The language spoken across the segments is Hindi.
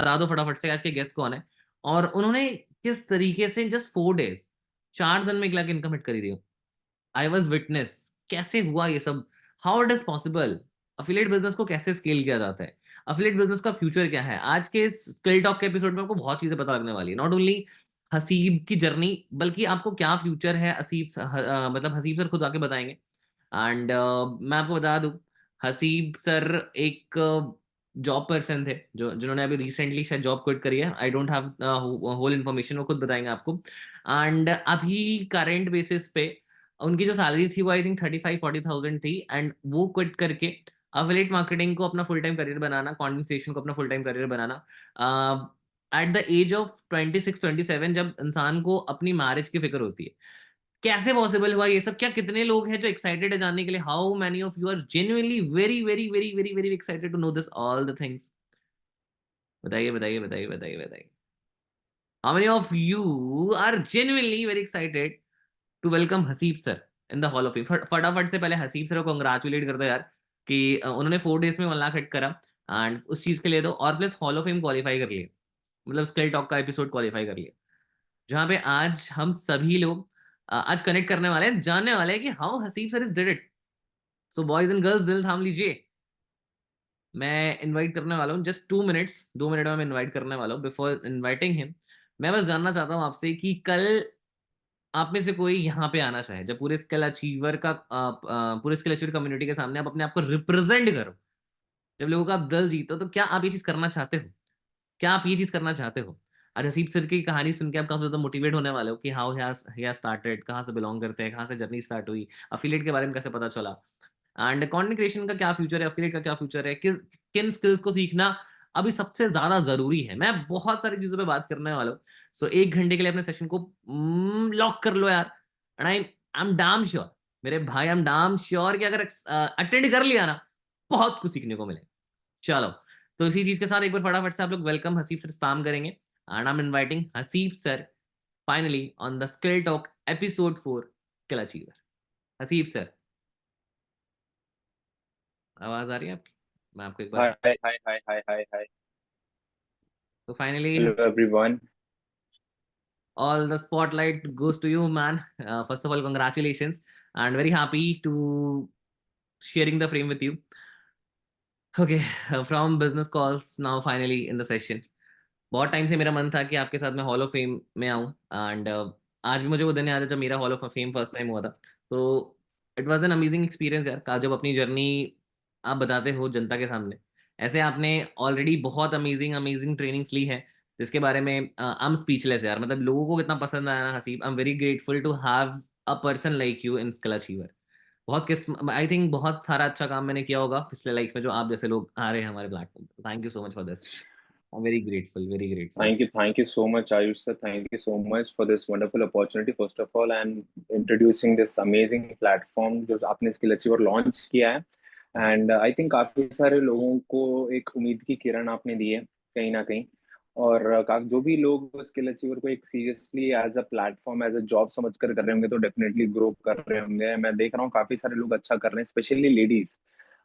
बता दो फटाफट से आज के गेस्ट कौन है और उन्होंने किस तरीके से जस्ट 4 डेज 4 दिन में 1 लाख इनकम हिट करी थी। आई वॉज विटनेस कैसे हुआ ये सब, how it is possible, affiliate business को कैसे स्केल किया जाता है, अफिलिएट बिजनेस का फ्यूचर क्या है। आज के स्किल टॉक के एपिसोड में आपको बहुत चीजें पता लगने वाली है, नॉट ओनली हसीब की जर्नी बल्कि आपको क्या फ्यूचर है। मतलब हसीब सर खुद आके बताएंगे। एंड मैं आपको बता दूं, हसीब सर एक जॉब पर्सन थे जो जिन्होंने अभी रिसेंटली शायद जॉब क्विट करी है। I don't have whole information, वो खुद बताएंगे आपको। एंड अभी करेंट बेसिस पे उनकी जो सैलरी थी वो आई थिंक 35-40,000 थी, एंड वो क्विट करके अफिलिएट मार्केटिंग को अपना फुल टाइम करियर बनाना, कंटेंट क्रिएशन को अपना फुल टाइम करियर बनाना एट द एज ऑफ 26-27, जब इंसान को अपनी मैरिज की फिक्र होती है। कैसे पॉसिबल हुआ ये सब, क्या कितने लोग हैं जो एक्साइटेड है जानने के लिए, how many of you are genuinely very very very very very excited to know this all the things. बताइए बताइए बताइए बताइए बताइए। How many of you are genuinely very excited to welcome Haseeb sir in the hall of fame. फटाफट से पहले हसीब सर को कंग्रेचुलेट कर दो यार कि उन्होंने 4 डेज में 1 लाख हिट करा, एंड उस चीज के लिए दो, और plus hall of fame qualify कर लिए, मतलब स्किल टॉक का एपिसोड क्वालिफाई कर लिया, जहां पे आज हम सभी लोग आज कनेक्ट करने वाले हैं, जानने वाले हैं कि how Haseeb sir is did it. So boys and girls दिल थाम लीजिए, मैं इनवाइट करने वाला हूँ जस्ट 2 मिनट्स, 2 मिनट में मैं इनवाइट करने वाला हूँ। बिफोर इनवाइटिंग हिम मैं बस जानना चाहता हूँ आपसे कि कल आप में से कोई यहाँ पे आना चाहे, जब पूरे स्किल अचीवर कम्युनिटी के सामने आप अपने आप को रिप्रेजेंट करो, जब लोगों का आप दिल जीतो, तो क्या आप ये चीज करना चाहते हो? क्या आप ये चीज करना चाहते हो? आज हसीब सर की कहानी सुन के आप काफी ज्यादा मोटिवेट होने वाले हो कि हाउ ही स्टार्टेड, कहाँ से बिलोंग करते हैं, कहाँ से जर्नी स्टार्ट हुई, अफिलिएट के बारे में कैसे पता चला, एंड कंटेंट क्रिएशन का क्या फ्यूचर है, अफिलिएट का क्या फ्यूचर है, किन स्किल्स को सीखना अभी सबसे ज्यादा जरूरी है। मैं बहुत सारी चीजों पे बात करने वाला हूँ। सो 1 घंटे के लिए अपने सेशन को लॉक कर लो यार, एंड आई एम डाम श्योर, मेरे भाई आई एम डाम श्योर कि अगर अटेंड कर लिया ना, बहुत कुछ सीखने को मिले। चलो, तो इसी चीज के साथ एक बार फटाफट से आप लोग वेलकम हसीब सर स्पैम करेंगे, and I am inviting Haseeb sir finally on the skill talk episode 4 skill achiever. Haseeb sir, आवाज आ रही है आपकी? मैं आपको एक बार, Hi, hi, hi, hi, hi, hi, hi. तो finally Hello, everyone. all the spotlight goes to you, man. First of all, congratulations, and very happy to sharing the frame with you. Okay, from business calls now finally in the session. बहुत टाइम से मेरा मन था कि आपके साथ मैं हॉल ऑफ फेम में आऊं, एंड आज भी मुझे वो दिन याद है जब मेरा hall of fame first time हुआ था। तो it was an amazing experience यार, का जब अपनी जर्नी आप बताते हो जनता के सामने, ऐसे आपने ऑलरेडी बहुत अमेजिंग अमेजिंग ट्रेनिंग्स ली है जिसके बारे में आई एम स्पीचलेस यार। मतलब लोगों को कितना पसंद आया ना Haseeb, I am very grateful to have a person like you in skill achiever. बहुत किस्म आई थिंक बहुत सारा अच्छा काम मैंने किया होगा पिछले लाइफ में जो आप जैसे लोग आ रहे हैं हमारे प्लेटफॉर्म पे। Thank you so much for this, I am very grateful, very grateful. Thank you so much, Ayush sir. Thank you so much for this wonderful opportunity, first of all, and introducing this amazing platform जो आपने स्किल अचीवर लॉन्च किया है. एंड आई थिंक काफी सारे लोगों को एक उम्मीद की किरण आपने दी है कहीं ना कहीं. और जो भी लोग स्किल अचीवर को एक seriously as a platform as a job समझ कर रहे होंगे तो डेफिनेटली ग्रो कर रहे होंगे. मैं देख रहा हूँ काफी सारे लोग अच्छा कर रहे हैं, स्पेशली लेडीज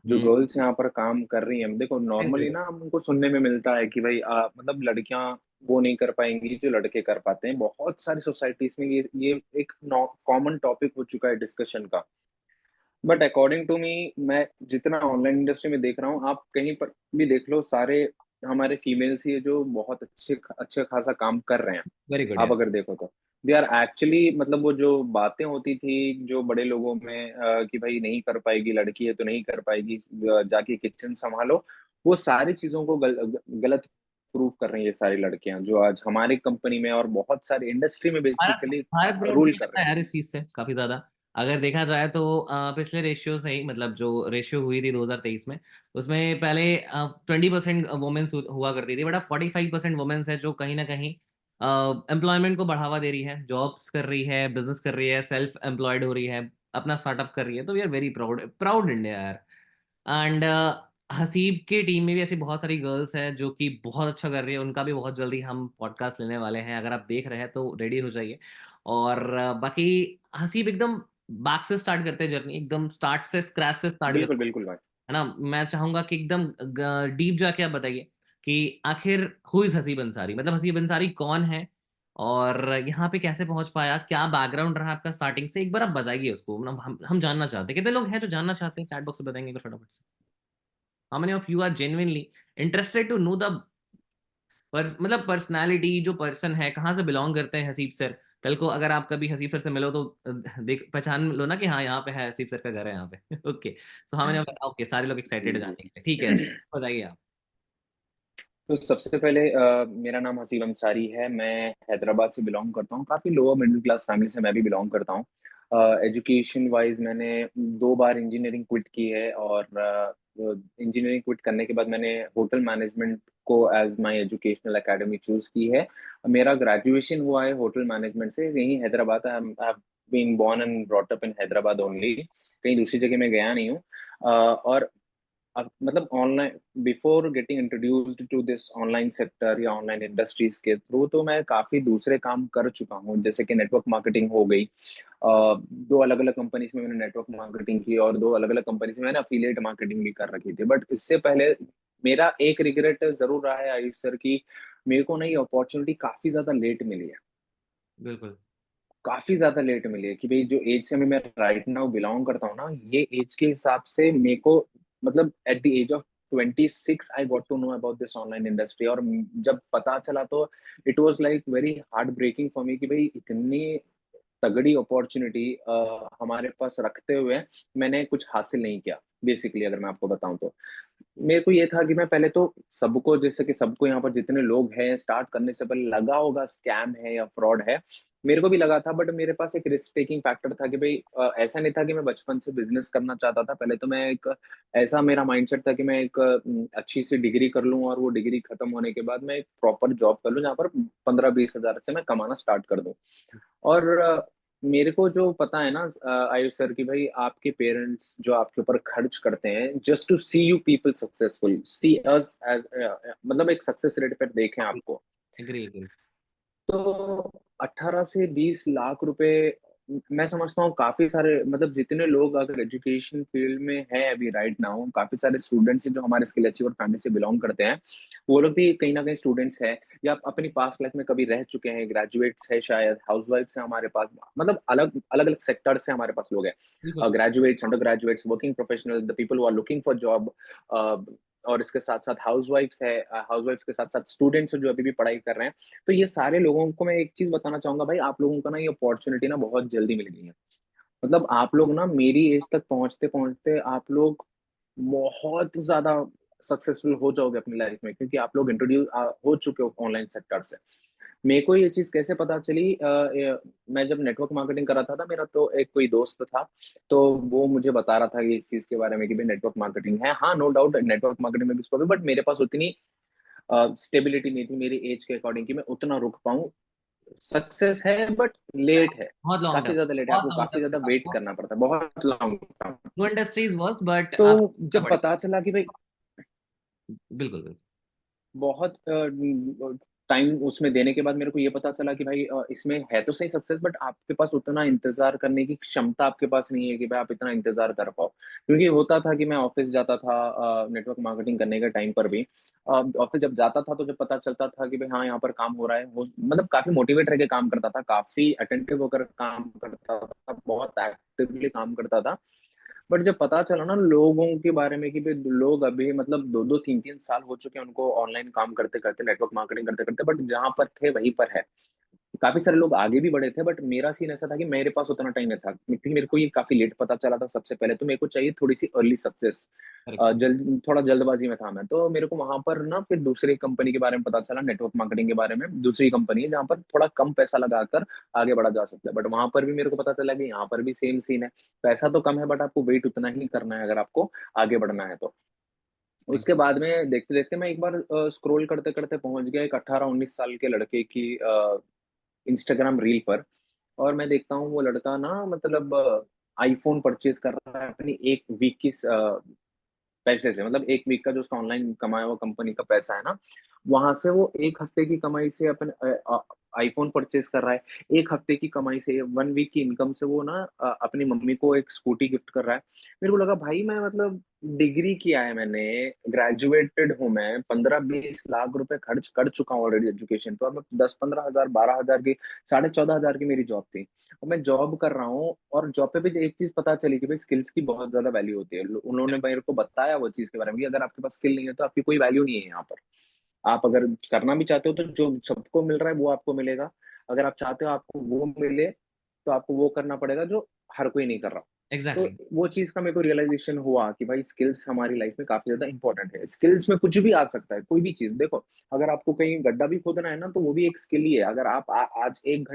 जो हम्म। गर्ल्स यहाँ पर काम कर रही हैं. देखो नॉर्मली ना हमको सुनने में मिलता है कि भाई मतलब लड़कियां वो नहीं कर पाएंगी जो लड़के कर पाते हैं. बहुत सारी सोसाइटीज में ये एक कॉमन टॉपिक हो चुका है डिस्कशन का. बट अकॉर्डिंग टू मी, मैं जितना ऑनलाइन इंडस्ट्री में देख रहा हूँ, आप कहीं पर भी देख लो, सारे हमारे फीमेल्स ही है जो बहुत अच्छे अच्छे खासा काम कर रहे हैं. वेरी गुड आप यार। अगर देखो तो दे आर एक्चुअली, मतलब वो जो बातें होती थी जो बड़े लोगों में कि भाई नहीं कर पाएगी, लड़की है तो नहीं कर पाएगी, जाके किचन संभालो, वो सारी चीजों को गलत प्रूव कर रही है ये सारी लड़कियां जो आज हमारी कंपनी में और बहुत सारी इंडस्ट्री में Bharat basically Bharat proud rule feel कर करता रहे है हैं. यार इस चीज से काफी ज्यादा। अगर देखा जाए तो पिछले रेशियो से ही, मतलब जो रेशियो हुई थी 2023 में, उसमें पहले 20% वुमेन्स हुआ करती थी, बट अब 45% वुमेन्स है जो कहीं ना कहीं एम्प्लॉयमेंट को बढ़ावा दे रही है, जॉब्स कर रही है, बिजनेस कर रही है, सेल्फ एम्प्लॉयड हो रही है, अपना स्टार्टअप कर रही है। तो we are very proud, proud India यार। एंड हसीब की टीम में भी ऐसी बहुत सारी गर्ल्स हैं जो कि बहुत अच्छा कर रही है, उनका भी बहुत जल्दी हम पॉडकास्ट लेने वाले हैं। अगर आप देख रहे हैं तो रेडी हो जाइए। और बाकी हसीब एकदम बैक से स्टार्ट करते हैं जर्नी, एकदम स्टार्ट से स्क्रैच से स्टार्ट बिल्कुल करते हैं, बिल्कुल भाई. है ना। मैं चाहूंगा कि एकदम डीप जाके आप बताइए कि आखिर हु इज हसीब अंसारी, मतलब हसीब अंसारी कौन है और यहाँ पे कैसे पहुंच पाया, क्या बैकग्राउंड रहा आपका स्टार्टिंग से, एक बार आप बताइए उसको, मतलब हम जानना चाहते हैं। कितने लोग हैं जो जानना चाहते हैं, चैट बॉक्स में बताएंगे फटाफट से। How many of you are genuinely interested to know the मतलब पर्सनालिटी, जो पर्सन है, कहाँ से बिलोंग करते हैं हसीब सर। कल को अगर आप कभी हसीब सर से मिलो तो देख पहचान लो ना कि हाँ यहाँ पे है, हसीब सर का घर है यहाँ पे। ओके, सो हाँ मैंने, ओके, सारे लोग एक्साइटेड जी है जी। जानने के लिए, ठीक है, बताइए आप। तो सबसे पहले मेरा नाम हसीब अंसारी है। मैं हैदराबाद से बिलोंग करता हूँ। काफ़ी लोअर मिडिल क्लास फैमिली से मैं भी बिलोंग करता हूँ। एजुकेशन वाइज मैंने 2 बार इंजीनियरिंग क्विट की है, और इंजीनियरिंग क्विट करने के बाद मैंने होटल मैनेजमेंट को as my educational academy choose की है। मेरा ग्रेजुएशन हुआ है होटल मैनेजमेंट से, यहीं Hyderabad. I have been born and brought up in Hyderabad only, कहीं दूसरी जगह मैं गया नहीं हूँ। और अब मतलब online, before getting introduced to this online sector या ऑनलाइन इंडस्ट्रीज के थ्रू, तो मैं काफी दूसरे काम कर चुका हूँ, जैसे कि नेटवर्क मार्केटिंग हो गई। 2 अलग अलग कंपनीज में मैंने नेटवर्क मार्केटिंग की, और 2 अलग अलग कंपनीज में मैंने अफिलिएट मार्केटिंग भी कर रखी थी। बट इससे पहले मेरा एक रिग्रेट जरूर रहा है आयुष सर की, मेरे को ना ये अपॉर्चुनिटी काफी ज्यादा लेट मिली है। बिल्कुल। काफी ज्यादा लेट मिली है कि भाई जो एज से मैं राइट नाउ बिलोंग करता हूँ ना, ये एज के हिसाब से मेरे को, मतलब at the age of 26 I got to know about this online industry. और जब पता चला तो it was like very heart breaking for me कि भाई इतनी तगड़ी अपॉर्चुनिटी हमारे पास रखते हुए मैंने कुछ हासिल नहीं किया। बेसिकली अगर मैं आपको बताऊं तो मेरे को ये था कि मैं पहले तो सबको, जैसे कि सबको यहाँ पर जितने लोग हैं स्टार्ट करने से पहले लगा होगा स्कैम है या फ्रॉड है, मेरे को भी लगा था। बट मेरे पास एक रिस्क टेकिंग फैक्टर था कि भाई ऐसा नहीं था कि मैं बचपन से बिजनेस करना चाहता था। पहले तो मैं एक, ऐसा मेरा माइंडसेट था कि मैं एक अच्छी सी डिग्री कर लूं, और वो डिग्री खत्म होने के बाद मैं एक प्रॉपर जॉब कर लूं जहाँ पर 15-20 हजार से मैं कमाना स्टार्ट कर दूं। और मेरे को जो पता है ना आयुष सर, की भाई आपके पेरेंट्स जो आपके ऊपर खर्च करते हैं just to see you people successful, see us as, मतलब एक सक्सेस रेट पर देखें आपको, एग्री एग्री। तो 18 से 20 लाख रुपए मैं समझता हूँ काफी सारे, मतलब जितने लोग अगर एजुकेशन फील्ड में है अभी राइट नाउ, काफी सारे स्टूडेंट्स हैं जो हमारे स्किल अचीवर फैमिली से बिलोंग करते हैं। वो लोग भी कहीं ना कहीं स्टूडेंट्स हैं, या अपनी पास्ट लाइफ में कभी रह चुके हैं, ग्रेजुएट्स है, शायद हाउसवाइफ्स हैं हमारे पास, मतलब अलग अलग अलग सेक्टर से हमारे पास लोग बिल्कुल। हैं, graduates, under graduates, working professional, the people who are looking for job. और इसके साथ साथ हाउसवाइफ्स है, हाउसवाइफ्स के साथ साथ स्टूडेंट्स जो अभी भी पढ़ाई कर रहे हैं। तो ये सारे लोगों को मैं एक चीज बताना चाहूंगा भाई, आप लोगों को ना ये अपॉर्चुनिटी ना बहुत जल्दी मिल गई है। मतलब आप लोग ना मेरी एज तक पहुंचते पहुंचते आप लोग बहुत ज्यादा सक्सेसफुल हो जाओगे अपनी लाइफ में, क्योंकि आप लोग इंट्रोड्यूस हो चुके हो ऑनलाइन सेक्टर से। मेरे को ये चीज कैसे पता चली, मैं जब नेटवर्क मार्केटिंग कर रहा था, मेरा तो एक कोई दोस्त था, तो वो मुझे बता रहा था कि इस चीज के बारे में कि भाई नेटवर्क मार्केटिंग है, हाँ नो डाउट नेटवर्क मार्केटिंग में भी स्कोप है, बट मेरे पास उतनी स्टेबिलिटी नहीं थी मेरी एज के अकॉर्डिंग कि मैं उतना रुक पाऊं। सक्सेस है बट लेट है, बहुत लॉन्ग काफी टर्म, ज्यादा लेट है, बहुत आपको लॉन्ग काफी ज्यादा टर्म वेट आपको। करना पड़ता है, बहुत long term. Know industry is worst but तो आप जब बढ़े। पता चला कि भाई बिल्कुल बिल्कुल। बहुत टाइम उसमें देने के बाद मेरे को ये पता चला कि भाई इसमें है तो सही सक्सेस, बट आपके पास उतना इंतजार करने की क्षमता आपके पास नहीं है कि भाई आप इतना इंतजार कर पाओ। क्योंकि होता था कि मैं ऑफिस जाता था नेटवर्क मार्केटिंग करने के टाइम पर भी, ऑफिस जब जाता था तो जब पता चलता था कि भाई हाँ यहाँ पर काम हो रहा है, वो मतलब काफी मोटिवेट रह के काम करता था, काफी अटेंटिव होकर काम करता था, बहुत एक्टिवली काम करता था। बट जब पता चला ना लोगों के बारे में कि भाई लोग अभी मतलब 2-2 3-3 साल हो चुके हैं उनको ऑनलाइन काम करते करते, नेटवर्क मार्केटिंग करते करते, बट जहां पर थे वहीं पर है। काफी सारे लोग आगे भी बढ़े थे, बट मेरा सीन ऐसा था कि मेरे पास उतना टाइम नहीं था, क्योंकि मेरे को ये काफी लेट पता चला था। सबसे पहले तो मेरे को चाहिए थोड़ी सी अर्ली सक्सेस, करेक्ट। जल्द, थोड़ा जल्दबाजी में था मैं, तो मेरे को वहां पर ना फिर दूसरी कंपनी के बारे में पता चला, नेटवर्क मार्केटिंग के बारे में, दूसरी कंपनी है जहाँ पर थोड़ा कम पैसा लगाकर आगे बढ़ा जा सकता है। बट वहां पर भी मेरे को पता चला कि यहाँ पर भी सेम सीन है, पैसा तो कम है बट आपको वेट उतना ही करना है अगर आपको आगे बढ़ना है तो। उसके बाद में देखते देखते मैं एक बार स्क्रॉल करते करते पहुंच गया एक 18-19 साल के लड़के की इंस्टाग्राम रील पर। और मैं देखता हूँ वो लड़का ना, मतलब आईफोन परचेज कर रहा है अपनी एक वीक की पैसे से, मतलब एक वीक का जो उसका ऑनलाइन कमाया हुआ कंपनी का पैसा है ना, वहां से वो एक हफ्ते की कमाई से अपन आईफोन परचेज कर रहा है, 1 हफ्ते की कमाई से, 1 वीक की इनकम से वो ना अपनी मम्मी को एक स्कूटी गिफ्ट कर रहा है। मेरे को लगा भाई मैं मतलब डिग्री किया है मैंने, ग्रेजुएटेड हूँ मैं, 15-20 लाख रुपए खर्च कर चुका हूँ ऑलरेडी एजुकेशन पे, और मैं 10-15 हजार 12 हजार की 14,500 की मेरी जॉब थी, और मैं जॉब कर रहा हूँ। और जॉब पे भी एक चीज पता चली कि भाई स्किल्स की बहुत ज्यादा वैल्यू होती है। उन्होंने मेरे को बताया वो चीज के बारे में कि अगर आपके पास स्किल नहीं है तो आपकी कोई वैल्यू नहीं है यहाँ पर। आप अगर करना भी चाहते हो तो जो सबको मिल रहा है वो आपको मिलेगा। अगर आप चाहते हो आपको वो मिले, तो आपको वो करना पड़ेगा जो हर कोई नहीं कर रहा। तो एग्जैक्टली। वो चीज़ का मेरे को रियलाइज़ेशन हुआ कि भाई स्किल्स हमारी लाइफ में काफ़ी ज़्यादा इम्पोर्टेंट है। स्किल्स में कुछ भी आ सकता है, कोई भी चीज़। देखो, अगर आपको कहीं गड्ढा भी खोदना है ना, तो वो भी एक स्किल ही है। अगर आप आज 1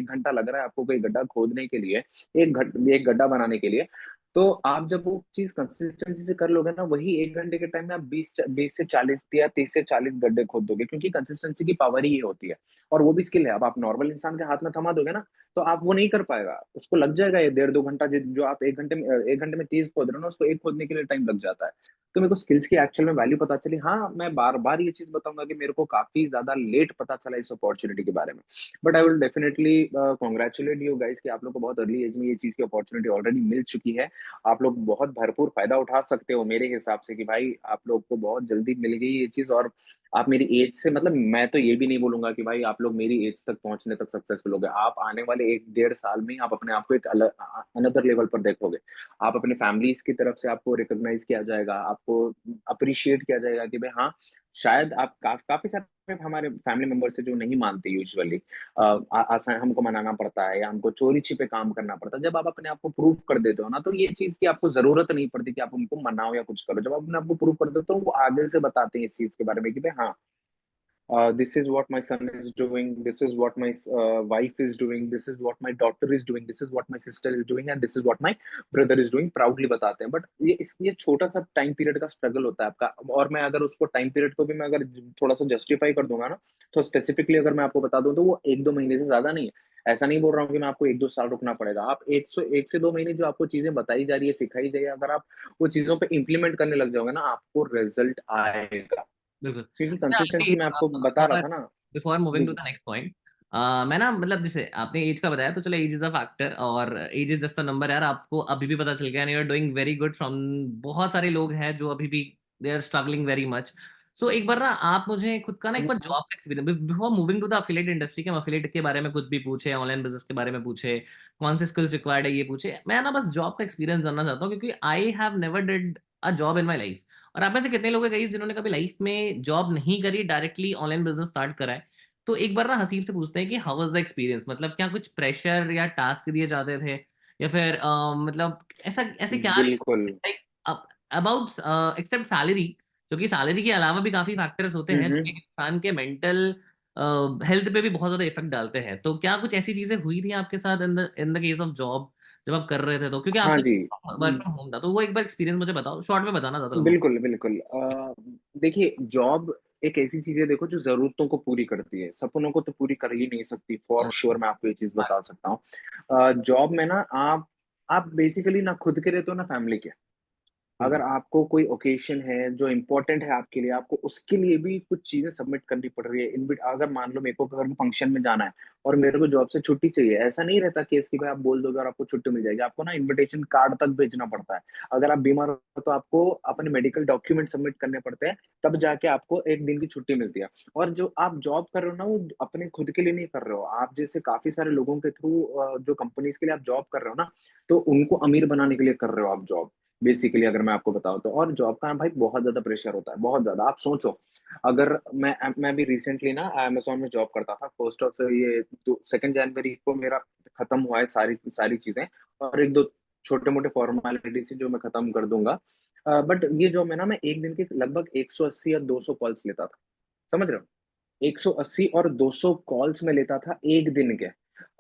घंटा लग रहा है आपको कोई गड्ढा खोदने के लिए, एक गड्ढा बनाने के लिए, तो आप जब वो चीज़ कंसिस्टेंसी से कर लोगे ना, वही 1 घंटे के टाइम में आप 20 से 40 या 30 से 40 गड्ढे खोद दोगे, क्योंकि कंसिस्टेंसी की पावर ही ये होती है। और वो भी स्किल है। अब आप नॉर्मल इंसान के हाथ में थमा दोगे ना, तो आप वो नहीं कर पाएगा। उसको लग जाएगा ये 1.5-2 घंटा, जो आप 1 घंटे में 30 खोद रहे हो ना, उसको 1 खोदने के लिए टाइम लग जाता है। तो मेरे को स्किल्स की एक्चुअल में वैल्यू पता चली। हाँ, मैं बार-बार ये चीज़ बताऊँगा कि मेरे को काफ़ी ज़्यादा लेट पता चला इस अपॉर्च्युनिटी के बारे में। But I will definitely congratulate you guys कि आप लोग को बहुत अर्ली एज में ये चीज़ की अपॉर्च्युनिटी ऑलरेडी मिल चुकी है। आप लोग बहुत भरपूर फ़ायदा उठा सकते हो मेरे हिसाब से, कि भाई आप लोग को बहुत जल्दी मिल गई ये चीज़। और आप मेरी एज से, मतलब मैं तो ये भी नहीं बोलूँगा कि भाई आप लोग मेरी एज तक पहुँचने तक सक्सेसफुल हो गए। आप आने वाले 1 डेढ़ साल में ही आप अपने आप को एक अनदर लेवल पर देखोगे। आप अपनी फैमिलीज़ की तरफ से आपको रिकॉग्नाइज़ किया जाएगा, आपको एप्रिशिएट किया जाएगा कि भाई हाँ, शायद आप काफ़ी सारे हमारे फैमिली मेंबर्स हैं जो नहीं मानते यूजुअली। आसान हमको मनाना पड़ता है या हमको चोरी-छिपे काम करना पड़ता है। जब आप अपने आप को प्रूव कर देते हो ना, तो ये चीज़ की आपको ज़रूरत नहीं पड़ती कि आप उनको मनाओ या कुछ करो। जब आप अपने आप को प्रूव कर देते हो, वो आगे से बताते हैं इस चीज़ के बारे में कि भाई हाँ, this is what my son is doing, this is what my wife is doing, this is what my daughter is doing, this is what my sister is doing, and this is what my brother is doing, proudly बताते हैं। बट ये छोटा सा टाइम पीरियड का स्ट्रगल होता है आपका। और मैं अगर उसको टाइम पीरियड को भी मैं अगर थोड़ा सा जस्टिफाई कर दूंगा ना, तो स्पेसिफिकली अगर मैं आपको बता दूं, तो वो 1-2 महीने से ज्यादा नहीं है। ऐसा नहीं बोल रहा हूँ कि मैं आपको 1-2 साल रुकना पड़ेगा। आप 1 से 2 महीने जो आपको चीजें बताई जा रही है, सिखाई जा रही है, अगर आप वो चीजों पे इंप्लीमेंट करने लग जाओगे ना, आपको रिजल्ट आएगा। बिल्कुल। क्योंकि अच्छा कंसिस्टेंसी मैं आपको बता रहा बिफोर था ना। बिफोर जी, मूविंग टू जी। द नेक्स्ट पॉइंट, मैं ना मतलब जैसे आपने एज का बताया, तो चलो एज इज अ फैक्टर और age is just a number यार। आपको अभी भी पता चल गया, you are doing very good from. बहुत सारे लोग हैं जो अभी भी they are struggling very much. So एक बार ना आप मुझे खुद का ना एक हुँ, बार हुँ। जॉब का experience before moving to the affiliate industry के, हम अफिलिएट के बारे में कुछ भी पूछे, ऑनलाइन बिजनेस के बारे में पूछे, कौन से स्किल्स रिक्वायर्ड है ये पूछे, मैं ना बस जॉब का एक्सपीरियंस जानना चाहता हूँ, क्योंकि I have never did a job in my life. और आप में से कितने लोग हैं गाइस जिन्होंने कभी लाइफ में जॉब नहीं करी, डायरेक्टली ऑनलाइन बिजनेस स्टार्ट करा है? तो एक बार ना हसीब से पूछते हैं कि हाउ वाज द एक्सपीरियंस, मतलब क्या कुछ प्रेशर या टास्क दिए जाते थे, या फिर मतलब ऐसा ऐसे क्या बिल्कुल। लाइक अबाउट एक्सेप्ट सैलरी, क्योंकि सैलरी के अलावा भी काफी फैक्टर्स होते हुँ, हैं जो हुँ। कि इंसान के मेंटल हेल्थ पे भी बहुत ज्यादा इफेक्ट डालते हैं। तो क्या कुछ ऐसी चीजें हुई थी आपके साथ इन द केस ऑफ जॉब, जब आप कर रहे थे? तो क्योंकि हाँ आपने जी। वर्क फ्रॉम होम था, तो वो एक बार एक्सपीरियंस मुझे बताओ, शॉर्ट में बताना, ज्यादा लंबा। बिल्कुल, बिल्कुल। देखिए, जॉब एक ऐसी चीज़ है देखो, जो ज़रूरतों को पूरी करती है, सपनों को तो पूरी कर ही नहीं सकती, फॉर श्योर मैं आपको ये चीज़ बता सकता हूँ। जॉब में ना आप बेसिकली ना खुद के रहते हो ना फैमिली के। अगर बिल्कुल। आपको कोई ओकेशन है जो इम्पोर्टेंट है आपके लिए, आपको उसके लिए भी कुछ चीज़ें सबमिट करनी पड़ रही है। इनविट अगर मान लो मेरे को अगर फंक्शन में जाना है और मेरे को जॉब से छुट्टी चाहिए, ऐसा नहीं रहता केस कि भाई आप बोल दोगे और आपको छुट्टी मिल जाएगी। आपको ना इन्विटेशन कार्ड तक भेजना पड़ता है। अगर आप बीमार हो तो आपको अपने मेडिकल डॉक्यूमेंट सबमिट करने पड़ते हैं, तब जाके आपको 1 दिन की छुट्टी मिलती है। और जो आप जॉब कर रहे हो ना, वो अपने खुद के लिए नहीं कर रहे हो। आप जैसे काफ़ी सारे लोगों के थ्रू जो कंपनीज़ के लिए आप जॉब कर रहे हो ना, तो उनको अमीर बनाने के लिए कर रहे हो आप जॉब। बेसिकली अगर मैं आपको बताऊँ तो। और जॉब का ना भाई बहुत ज़्यादा प्रेशर होता है, बहुत ज़्यादा। आप सोचो, अगर मैं भी रिसेंटली ना अमेज़न में जॉब करता था। फर्स्ट ऑफ ये तो 2 जनवरी को मेरा खत्म हुआ है सारी सारी चीज़ें, और 1-2 छोटे-मोटे फॉर्मेलिटीज़ थी जो मैं खत्म कर दूँगा। बट ये जॉब में ना मैं 1 दिन के लगभग 180 या 200 कॉल्स लेता था। समझ रहे हो? 180 और 200 कॉल्स मैं लेता था 1 दिन के।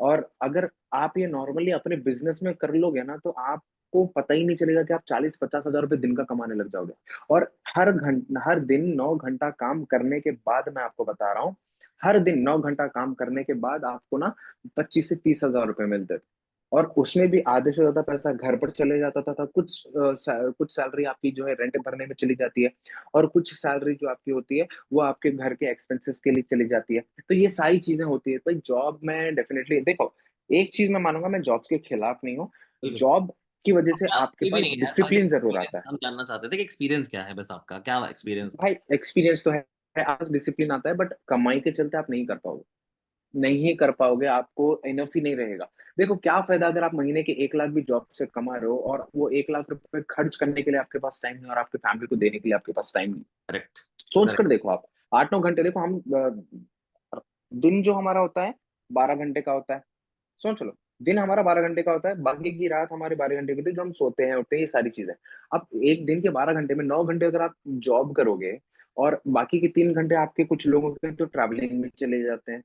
और अगर आप ये नॉर्मली अपने बिज़नेस में कर लोगे ना, तो आपको पता ही नहीं चलेगा कि आप 40-50 हज़ार रुपए दिन का कमाने लग जाओगे। और हर दिन 9 घंटा काम करने के बाद मैं आपको बता रहा हूँ, हर दिन 9 घंटा काम करने के बाद आपको ना 25 से 30 हज़ार रुपए मिलते थे। और उसमें भी आधे से ज्यादा पैसा घर पर चले जाता था। कुछ सैलरी आपकी जो है रेंट भरने में चली जाती है, और कुछ सैलरी जो आपकी होती है वो आपके घर के एक्सपेंसेस के लिए चली जाती है। तो ये सारी चीजें होती है। तो जॉब में डेफिनेटली देखो, एक चीज मैं मानूंगा, मैं जॉब्स के खिलाफ नहीं हूँ। बिल्कुल। जॉब की वजह से आपका आपके कोई भी पास नहीं है यार, बस डिसिप्लिन जरूर एक्सपीरियंस आता है। हम जानना चाहते थे कि एक्सपीरियंस क्या है, बस आपका क्या एक्सपीरियंस है। भाई एक्सपीरियंस तो है, आपके पास डिसिप्लिन आता है, बट कमाई के चलते आप नहीं कर पाओगे। नहीं कर पाओगे, आपको इनफ ही नहीं रहेगा। देखो क्या फायदा अगर आप महीने के 1 लाख भी जॉब से कमा रहे हो, और वो 1 लाख रुपए खर्च करने के लिए आपके पास टाइम नहीं, और आपके फैमिली को देने के लिए आपके पास टाइम नहीं। करेक्ट। सोच करेक्ट। कर देखो आप, 8-9 घंटे देखो हम दिन जो हमारा होता है 12 घंटे का होता है। सोच लो, दिन हमारा 12 घंटे का होता है, बाकी की रात हमारे 12 घंटे की होती है, जो हम सोते हैं उठते हैं, ये सारी चीजें। अब एक दिन के 12 घंटे में 9 घंटे अगर आप जॉब करोगे, और बाकी के 3 घंटे आपके कुछ लोगों के तो ट्रैवलिंग में चले जाते हैं।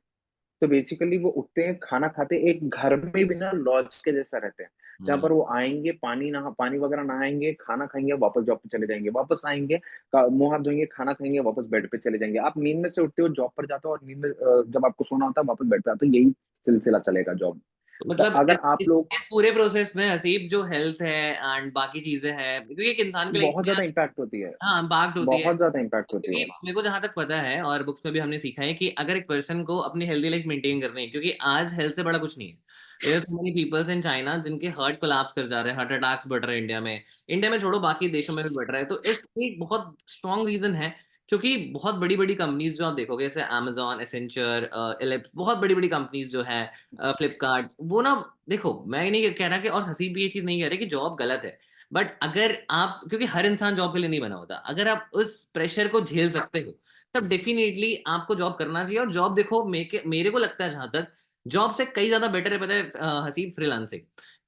तो बेसिकली वो उठते हैं, खाना खाते हैं, एक घर में भी ना लॉज के जैसा रहते हैं, जहाँ हम्म। पर वो आएंगे, पानी वगैरह नहाएंगे, खाना खाएंगे, वापस जॉब पे चले जाएंगे, वापस आएंगे, मुंह हाथ धोएंगे, खाना खाएंगे, वापस बेड पे चले जाएंगे। आप नींद में से उठते हो, जॉब पर जाते हो, और नींद में जब आपको सोना होता है वापस बेड पे आते हो, यही सिलसिला चलेगा जॉब। तो तो मतलब अगर आप लोग, इस पूरे प्रोसेस में हसीब जो हेल्थ है एंड बाकी चीजें हैं, क्योंकि एक इंसान की लाइफ बहुत में ज्यादा इम्पैक्ट होती है, हाँ इम्पैक्ट होती है। बहुत ज्यादा इम्पैक्ट होती क्योंकि है। मेरे को जहां तक पता है और बुक्स में भी हमने सीखा है कि अगर एक पर्सन को अपनी हेल्दी लाइफ मेंटेन करनी है, क्योंकि आज हेल्थ से बड़ा कुछ नहीं है। There are so many peoples in China जिनके हार्ट कोलैप्स कर जा रहे हैं, हार्ट अटैक्स बढ़ रहे हैं इंडिया में। इंडिया में छोड़ो, बाकी देशों में भी बढ़ रहा है। तो इसकी एक बहुत स्ट्रॉन्ग रीजन है, क्योंकि बहुत बड़ी बड़ी कंपनीज जो आप देखोगे, जैसे Amazon, एसेंचर, एलिप्स, बहुत बड़ी बड़ी कंपनीज जो है, फ्लिपकार्ट, वो ना, देखो मैं ये नहीं कह रहा कि, और हसीब भी ये चीज नहीं कह रहे कि जॉब गलत है, बट अगर आप, क्योंकि हर इंसान जॉब के लिए नहीं बना होता, अगर आप उस प्रेशर को झेल सकते हो तब डेफिनेटली आपको जॉब करना चाहिए। और जॉब देखो, मेरे को लगता है जहां तक, जॉब से कई ज्यादा बेटर है, पता है हसीब, फ्रीलांसिंग।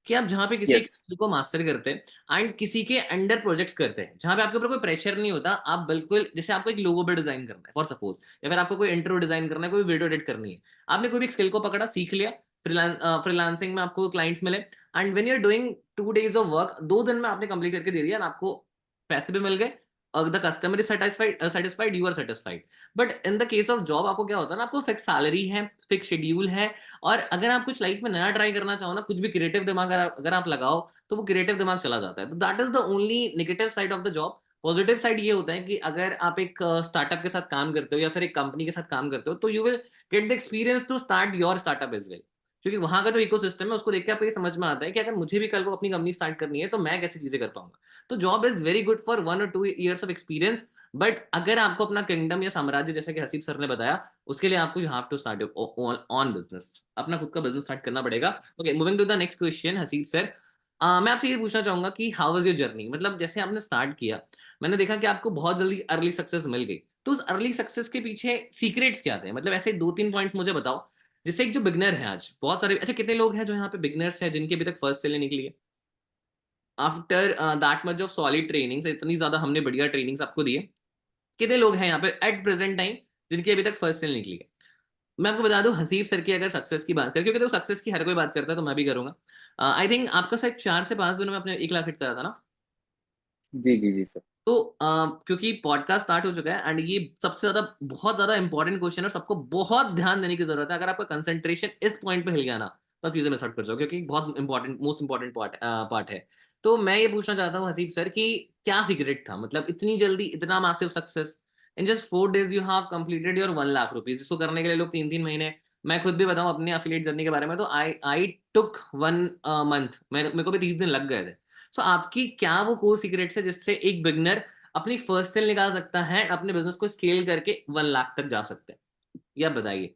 कि आप जहां पे किसी एक यस। skill को मास्टर करते हैं एंड किसी के अंडर प्रोजेक्ट्स करते हैं, जहां पे आपके ऊपर कोई प्रेशर नहीं होता, आप बिल्कुल, जैसे आपको एक लोगो पे डिजाइन करना है फॉर सपोज, या फिर आपको कोई इंट्रो डिजाइन करना है, कोई वीडियो एडिट करनी है, आपने कोई भी स्किल को पकड़ा, सीख लिया, फ्रीलांसिंग में आपको क्लाइंट्स मिले, and when you are doing 2 days of work, 2 दिन में आपने कंप्लीट करके दे दिया और आपको पैसे भी मिल गए, the customer is satisfied, you are satisfied. But in the case of job आपको क्या होता है ना, आपको फिक्स सैलरी है, फिक्स शेड्यूल है, और अगर आप कुछ लाइफ में नया ट्राई करना चाहो ना, कुछ भी क्रिएटिव दिमाग अगर आप लगाओ, तो वो क्रिएटिव दिमाग चला जाता है। तो that is the only negative side of the job. Positive side ये होता है कि अगर आप एक स्टार्टअप के साथ काम करते हो या फिर एक कंपनी के साथ काम करते हो, तो you will get the experience to start your startup as well. क्योंकि वहां का जो इकोसिस्टम है उसको देख के आपको ये समझ में आता है कि अगर मुझे भी कल को अपनी कंपनी स्टार्ट करनी है तो मैं कैसी चीजें कर पाऊंगा। तो job is very good for 1 or 2 years of experience. But अगर आपको अपना किंगडम या साम्राज्य, जैसे कि हसीब सर ने बताया, उसके लिए आपको you have to start on business, अपना खुद का बिजनेस स्टार्ट करना पड़ेगा। Okay, moving to the next question Haseeb sir, मैं आपसे ये पूछना चाहूंगा कि हाउ वाज योर जर्नी, मतलब जैसे आपने स्टार्ट किया, मैंने देखा कि आपको बहुत जल्दी अर्ली सक्सेस मिल गई, तो उस अर्ली सक्सेस के पीछे सीक्रेट्स क्या थे, मतलब ऐसे 2-3 पॉइंट्स मुझे बताओ, जिससे एक जो बिगनर है, आज बहुत सारे ऐसे कितने लोग हैं जो यहाँ पे बिगनर्स हैं जिनके अभी तक फर्स्ट सेल नहीं निकली है, after that much of solid trainings, इतनी ज्यादा हमने बढ़िया ट्रेनिंग्स आपको दी है, कितने लोग हैं यहाँ पे एट प्रेजेंट टाइम जिनकी अभी तक फर्स्ट सेल निकली है। मैं आपको बता दूं, हसीब सर की अगर सक्सेस की बात करें, क्योंकि तो सक्सेस की हर कोई बात करता है, तो मैं भी करूंगा। आई थिंक आपका शायद 4 से 5 दिनों में आपने 1 लाख हिट करा था ना। जी जी जी सर। तो क्योंकि पॉडकास्ट स्टार्ट हो चुका है एंड ये सबसे ज्यादा, बहुत ज्यादा इंपॉर्टेंट क्वेश्चन है, सबको बहुत ध्यान देने की जरूरत है। अगर आपका कंसंट्रेशन इस पॉइंट पे हिल गया ना, तो आप चीजें मिस आउट कर जाओ, क्योंकि बहुत इंपॉर्टेंट, मोस्ट इंपॉर्टेंट पार्ट है। तो मैं ये पूछना चाहता हूँ हसीब सर कि क्या सीक्रेट था, मतलब इतनी जल्दी इतना massive success, in just 4 days you have completed your 1 lakh rupees, इसको करने के लिए लोग 3-3 महीने, मैं खुद भी बताऊं अपने एफिलिएट जर्नी के बारे में, तो आई टुक 1 मंथ, मेरे को भी 30 दिन लग गए थे। सो आपकी क्या वो कोर सीक्रेट्स है जिससे एक बिगनर अपनी फर्स्ट सेल निकाल सकता है, अपने बिजनेस को स्केल करके 1 लाख तक जा सकते हैं, या बताइए।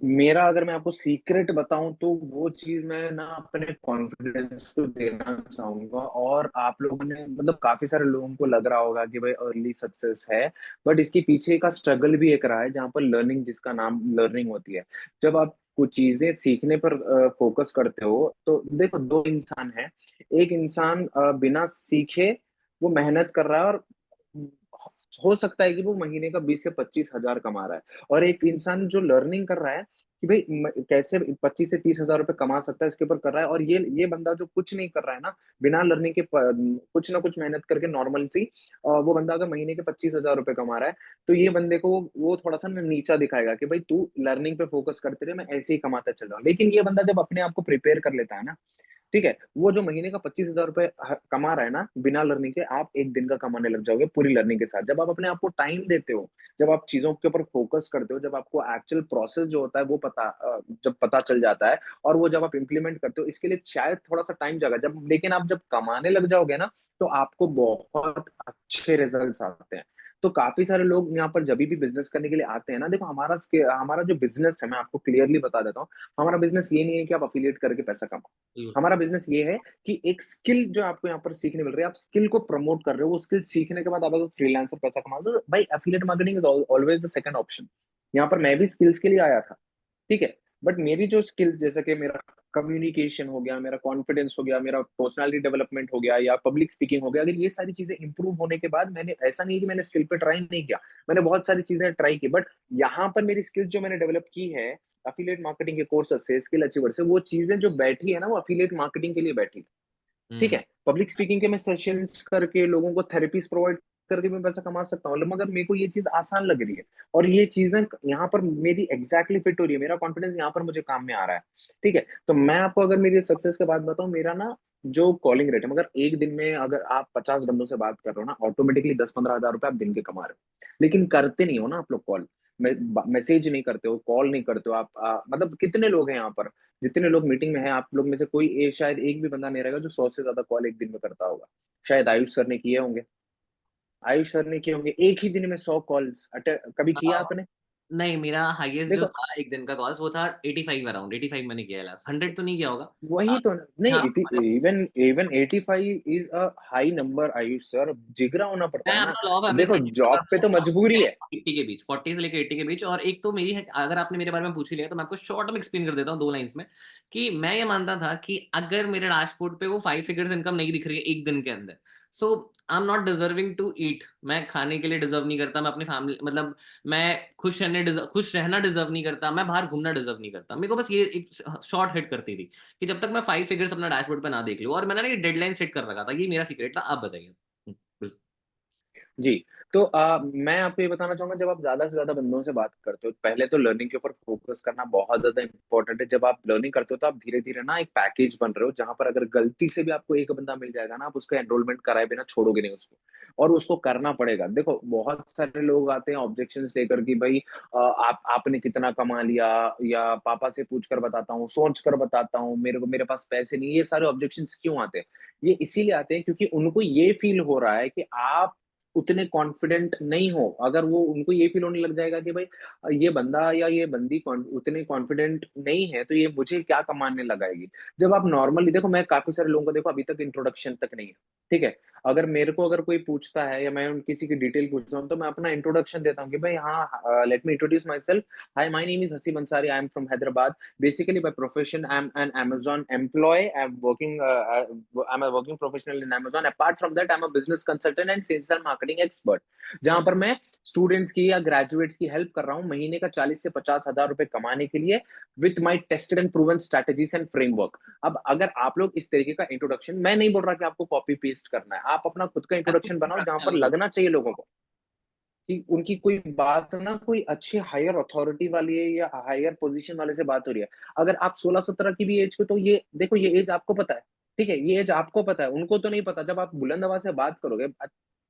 मेरा अगर मैं आपको सीक्रेट बताऊं, तो वो चीज मैं ना अपने कॉन्फिडेंस को देना चाहूंगा। और आप लोगों ने मतलब काफी सारे लोगों को लग रहा होगा कि भाई अर्ली सक्सेस है, बट इसके पीछे का स्ट्रगल भी एक रहा है, जहाँ पर लर्निंग, जिसका नाम लर्निंग होती है। जब आप कुछ चीजें सीखने पर फोकस करते हो, तो देखो दो इंसान है। एक इंसान बिना सीखे वो मेहनत कर रहा है, और हो सकता है कि वो महीने का 20 से 25 हजार कमा रहा है। और एक इंसान जो लर्निंग कर रहा है, कि भाई कैसे 25 से 30 हजार रुपए कमा सकता है, इसके ऊपर कर रहा है। और ये बंदा जो कुछ नहीं कर रहा है ना, बिना लर्निंग के कुछ ना कुछ मेहनत करके नॉर्मल सी, वो बंदा अगर महीने के 25 हजार रुपए कमा रहा है, तो ये बंदे को वो थोड़ा सा ना नीचा दिखाएगा कि भाई तू लर्निंग पे फोकस करते रहे, मैं ऐसे ही कमाता चल रहा हूँ। लेकिन ये बंदा जब अपने आप को प्रिपेयर कर लेता है ना, ठीक है, वो जो महीने का 25 हजार रुपए कमा रहा है ना बिना लर्निंग के, आप एक दिन का कमाने लग जाओगे पूरी लर्निंग के साथ। जब आप अपने आप को टाइम देते हो, जब आप चीजों के ऊपर फोकस करते हो, जब आपको एक्चुअल प्रोसेस जो होता है वो जब पता चल जाता है, और वो जब आप इंप्लीमेंट करते हो, इसके लिए शायद थोड़ा सा टाइम जाएगा जब, लेकिन आप जब कमाने लग जाओगे ना, तो आपको बहुत अच्छे रिजल्ट्स आते हैं। तो काफी सारे लोग यहाँ पर जब भी बिजनेस करने के लिए आते हैं ना, देखो हमारा जो बिजनेस है, मैं आपको क्लियरली बता देता हूँ, हमारा बिजनेस ये नहीं है कि आप अफिलिएट करके पैसा कमाओ। बिल्कुल। हमारा बिजनेस ये है कि एक स्किल जो आपको यहाँ पर सीखने मिल रही है, आप स्किल को प्रमोट कर रहे हो, वो स्किल सीखने के बाद आप अगर फ्रीलांसर पैसा कमा दो, भाई affiliate marketing is always the second option. यहाँ पर मैं भी स्किल्स के लिए आया था, ठीक है, बट मेरी जो स्किल्स, जैसे कि मेरा कम्युनिकेशन हो गया, मेरा कॉन्फिडेंस हो गया, मेरा पर्सनालिटी डेवलपमेंट हो गया, या पब्लिक स्पीकिंग हो गया, अगर ये सारी चीजें इंप्रूव होने के बाद, मैंने ऐसा नहीं है कि मैंने स्किल पे ट्राई नहीं किया, मैंने बहुत सारी चीजें ट्राई की, बट यहाँ पर मेरी स्किल्स जो मैंने डेवलप की है अफिलिएट मार्केटिंग के कोर्सेस से, स्किल अचीवर से, वो चीजें जो बैठी है ना, वो अफिलिएट मार्केटिंग के लिए बैठी है। ठीक हम्म। है, पब्लिक स्पीकिंग के मैं सेशंस करके लोगों को थेरेपीज प्रोवाइड करके मैं पैसा कमा सकता हूँ, मगर मेरे को ये चीज आसान लग रही है, और ये चीजें यहाँ पर मेरी एग्जैक्टली फिट हो रही है, मेरा कॉन्फिडेंस यहाँ पर मुझे काम में आ रहा है। ठीक है, तो मैं आपको अगर मेरी सक्सेस के बाद बताऊं, मेरा ना जो कॉलिंग रेट है, मगर एक दिन में अगर आप 50 बंदों से बात कर रहे हो ना, ऑटोमेटिकली 10-15 हजार रुपए आप दिन के कमा रहे हो, लेकिन करते नहीं हो ना आप लोग कॉल, मैसेज नहीं करते हो, कॉल नहीं करते हो आप, मतलब कितने लोग हैं यहाँ पर, जितने लोग मीटिंग में हैं, आप लोग में से कोई शायद एक भी बंदा नहीं रहेगा जो 100 से ज्यादा कॉल एक दिन में करता होगा। शायद आयुष सर ने किए होंगे, आयुष सर ने किए होंगे एक ही दिन में 100 कॉल्स अटेंड, कभी किया आपने? नहीं, मेरा हाईएस्ट जो देखो, था एक दिन का कॉल्स वो था 85, अराउंड 85 मैंने किया है लास्ट, 100 तो नहीं किया होगा। वही तो नहीं, हाँ मतलब even even 85 is a high number Ayush sir, जिगरा होना पड़ता मैं है ना। अपना लॉ ऑफ एवरेज देखो, कंटिन्यू जॉब करता पे हूँ तो 40 मजबूरी से है। 80 के बीच, 40 से लेके 80 के बीच। और एक तो मेरी है, अगर आपने मेरे बारे में पूछ ही लिया तो मैं आपको शॉर्ट में एक्सप्लेन कर देता हूँ 2 लाइंस में, कि मैं ये मानता था कि अगर मेरे डैशबोर्ड पे वो 5 फिगर्स इनकम नहीं दिख रही है एक दिन के अंदर, so I am not deserving to eat. मैं खाने के लिए डिजर्व नहीं करता, मैं अपनी फैमिली मतलब मैं खुश रहना डिजर्व नहीं करता, मैं बाहर घूमना डिजर्व नहीं करता। मेरे को बस ये एक शॉर्ट हिट करती थी कि जब तक मैं 5 फिगर्स अपना डैशबोर्ड पे ना देख लूँ। और मैंने ना ये डेडलाइन सेट कर रखा था, ये मेरा सीक्रेट था। आप बताइए। बिल्कुल। जी, तो मैं आपको ये बताना चाहूंगा, जब आप ज्यादा से ज्यादा बंदों से बात करते हो, पहले तो लर्निंग के ऊपर फोकस करना बहुत ज्यादा इंपॉर्टेंट है। जब आप लर्निंग करते हो, तो आप धीरे धीरे ना एक पैकेज बन रहे हो, जहां पर अगर गलती से भी आपको एक बंदा मिल जाएगा ना, आप उसका एनरोलमेंट कराए बिना छोड़ोगे नहीं उसको, और उसको करना पड़ेगा। देखो, बहुत सारे लोग आते हैं ऑब्जेक्शन लेकर कि भाई आपने कितना कमा लिया, या पापा से पूछ कर बताता हूँ, सोच कर बताता हूँ, मेरे पास पैसे नहीं। ये सारे ऑब्जेक्शन क्यों आते हैं? ये इसीलिए आते हैं क्योंकि उनको ये फील हो रहा है कि आप उतने कॉन्फिडेंट नहीं हो। अगर वो उनको ये फील होने लग जाएगा कि भाई ये बंदा या ये बंदी उतने कॉन्फिडेंट नहीं है, तो ये मुझे क्या कमाने लगाएगी। जब आप नॉर्मली देखो, मैं काफी सारे लोगों को देखो अभी तक इंट्रोडक्शन तक नहीं है, ठीक है, अगर मेरे को अगर कोई पूछता है या मैं किसी की डिटेल पूछता हूँ, तो मैं अपना इंट्रोडक्शन देता हूँ कि भाई हाँ, let me introduce myself. Hi, my name is Hasi Bansari, I am from Hyderabad. Basically, by profession, I'm an Amazon employee. I'm a working professional in Amazon. Apart from that, I'm a business consultant and sales and marketing expert. जहां पर मैं स्टूडेंट्स की या ग्रेजुएट्स की हेल्प कर रहा हूँ महीने का 40 से 50 हजार रुपए कमाने के लिए, with my tested and proven strategies and framework. अब अगर आप लोग इस तरीके का इंट्रोडक्शन, मैं नहीं बोल रहा कि आपको कॉपी पेस्ट करना है, आप अपना खुद का इंट्रोडक्शन बनाओ जहां पर लगना चाहिए लोगों को कि उनकी कोई बात ना कोई अच्छी हायर अथॉरिटी वाली है या हायर पोजीशन वाले से बात हो रही है। अगर आप 16-17 की भी एज के, तो ये देखो, ये एज आपको पता है, ठीक है, ये एज आपको पता है, उनको तो नहीं पता। जब आप बुलंद आवाज से बात करोगे,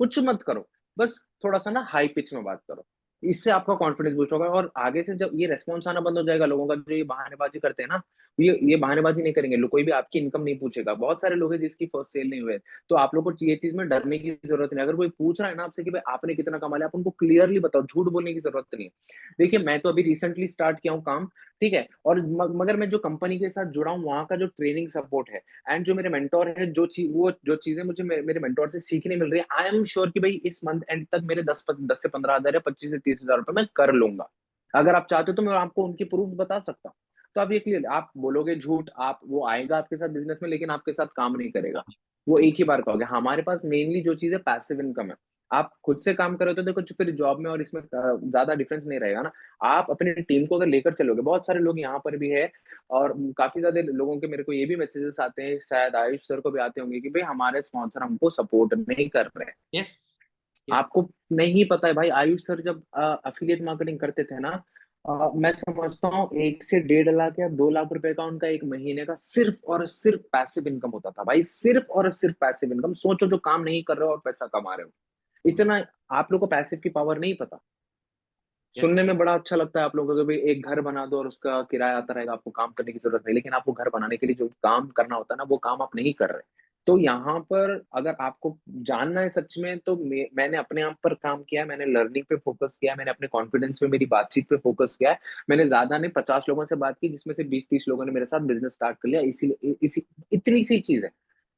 कुछ मत करो, बस थोड़ा सा ना हाई पिच में बात करो, इससे आपका कॉन्फिडेंस बूस्ट होगा। और आगे से जब ये रेस्पॉन्स आना बंद हो जाएगा लोगों का, जो ये बहानेबाजी करते हैं ना, ये बहानेबाजी नहीं करेंगे लोग, कोई भी आपकी इनकम नहीं पूछेगा। बहुत सारे लोग हैं जिसकी फर्स्ट सेल नहीं हुए, तो आप लोग को ये चीज में डरने की जरूरत नहीं। अगर कोई पूछ रहा है ना आपसे कि भाई आपने कितना कमा लिया, आप उनको क्लियरली बताओ, झूठ बोलने की जरूरत नहीं है। देखिए, मैं तो अभी रिसेंटली स्टार्ट किया हूँ काम, ठीक है, और मगर मैं जो कंपनी के साथ जुड़ा हूँ, वहां का जो ट्रेनिंग सपोर्ट है एंड जो मेरे मेंटोर है, जो चीजें मुझे मेरे मेंटोर से सीखने मिल रही है, आई एम श्योर कि भाई इस मंथ एंड तक मेरे 10 से 15 हजार या 25 से 30 हजार रुपए मैं कर लूंगा। अगर आप चाहते हो तो मैं आपको उनकी प्रूफ बता सकता हूँ। तो आप ये क्लियर, आप बोलोगे झूठ, आप वो आएगा आपके साथ बिजनेस में, लेकिन आपके साथ काम नहीं करेगा। वो एक ही बार कहोगे। हमारे पास मेनली जो चीज है पैसिव इनकम है। आप खुद से काम कर रहे हो तो देखो फिर जॉब में और इसमें ज्यादा डिफरेंस नहीं रहेगा ना। आप अपनी टीम को अगर लेकर चलोगे, बहुत सारे लोग यहाँ पर भी है, और काफी ज्यादा लोगों के मेरे को ये भी मैसेजेस आते हैं, शायद आयुष सर को भी आते होंगे, कि भाई हमारे स्पॉन्सर हमको सपोर्ट नहीं कर रहे हैं। Yes, yes. आपको नहीं पता है भाई, आयुष सर जब अफिलिएट मार्केटिंग करते थे ना, मैं समझता हूँ 1 से 1.5 लाख या 2 लाख रुपए का उनका एक महीने का सिर्फ और सिर्फ पैसिव इनकम होता था भाई, सिर्फ और सिर्फ पैसिव इनकम। सोचो, जो काम नहीं कर रहे हो और पैसा कमा रहे हो, इतना। आप लोग को पैसिव की पावर नहीं पता। यस। सुनने में बड़ा अच्छा लगता है आप लोगों को, भाई एक घर बना दो और उसका किराया आता रहेगा, आपको काम करने की जरूरत नहीं, लेकिन आपको घर बनाने के लिए जो काम करना होता है ना, वो काम आप नहीं कर रहे। तो यहाँ पर अगर आपको जानना है सच में, तो मैंने अपने आप पर काम किया है, मैंने लर्निंग पे फोकस किया है, मैंने अपने कॉन्फिडेंस पे, मेरी बातचीत पे फोकस किया है। मैंने ज्यादा नहीं, 50 लोगों से बात की, जिसमें से 20-30 लोगों ने मेरे साथ बिजनेस स्टार्ट कर लिया, इसी इतनी सी चीज है।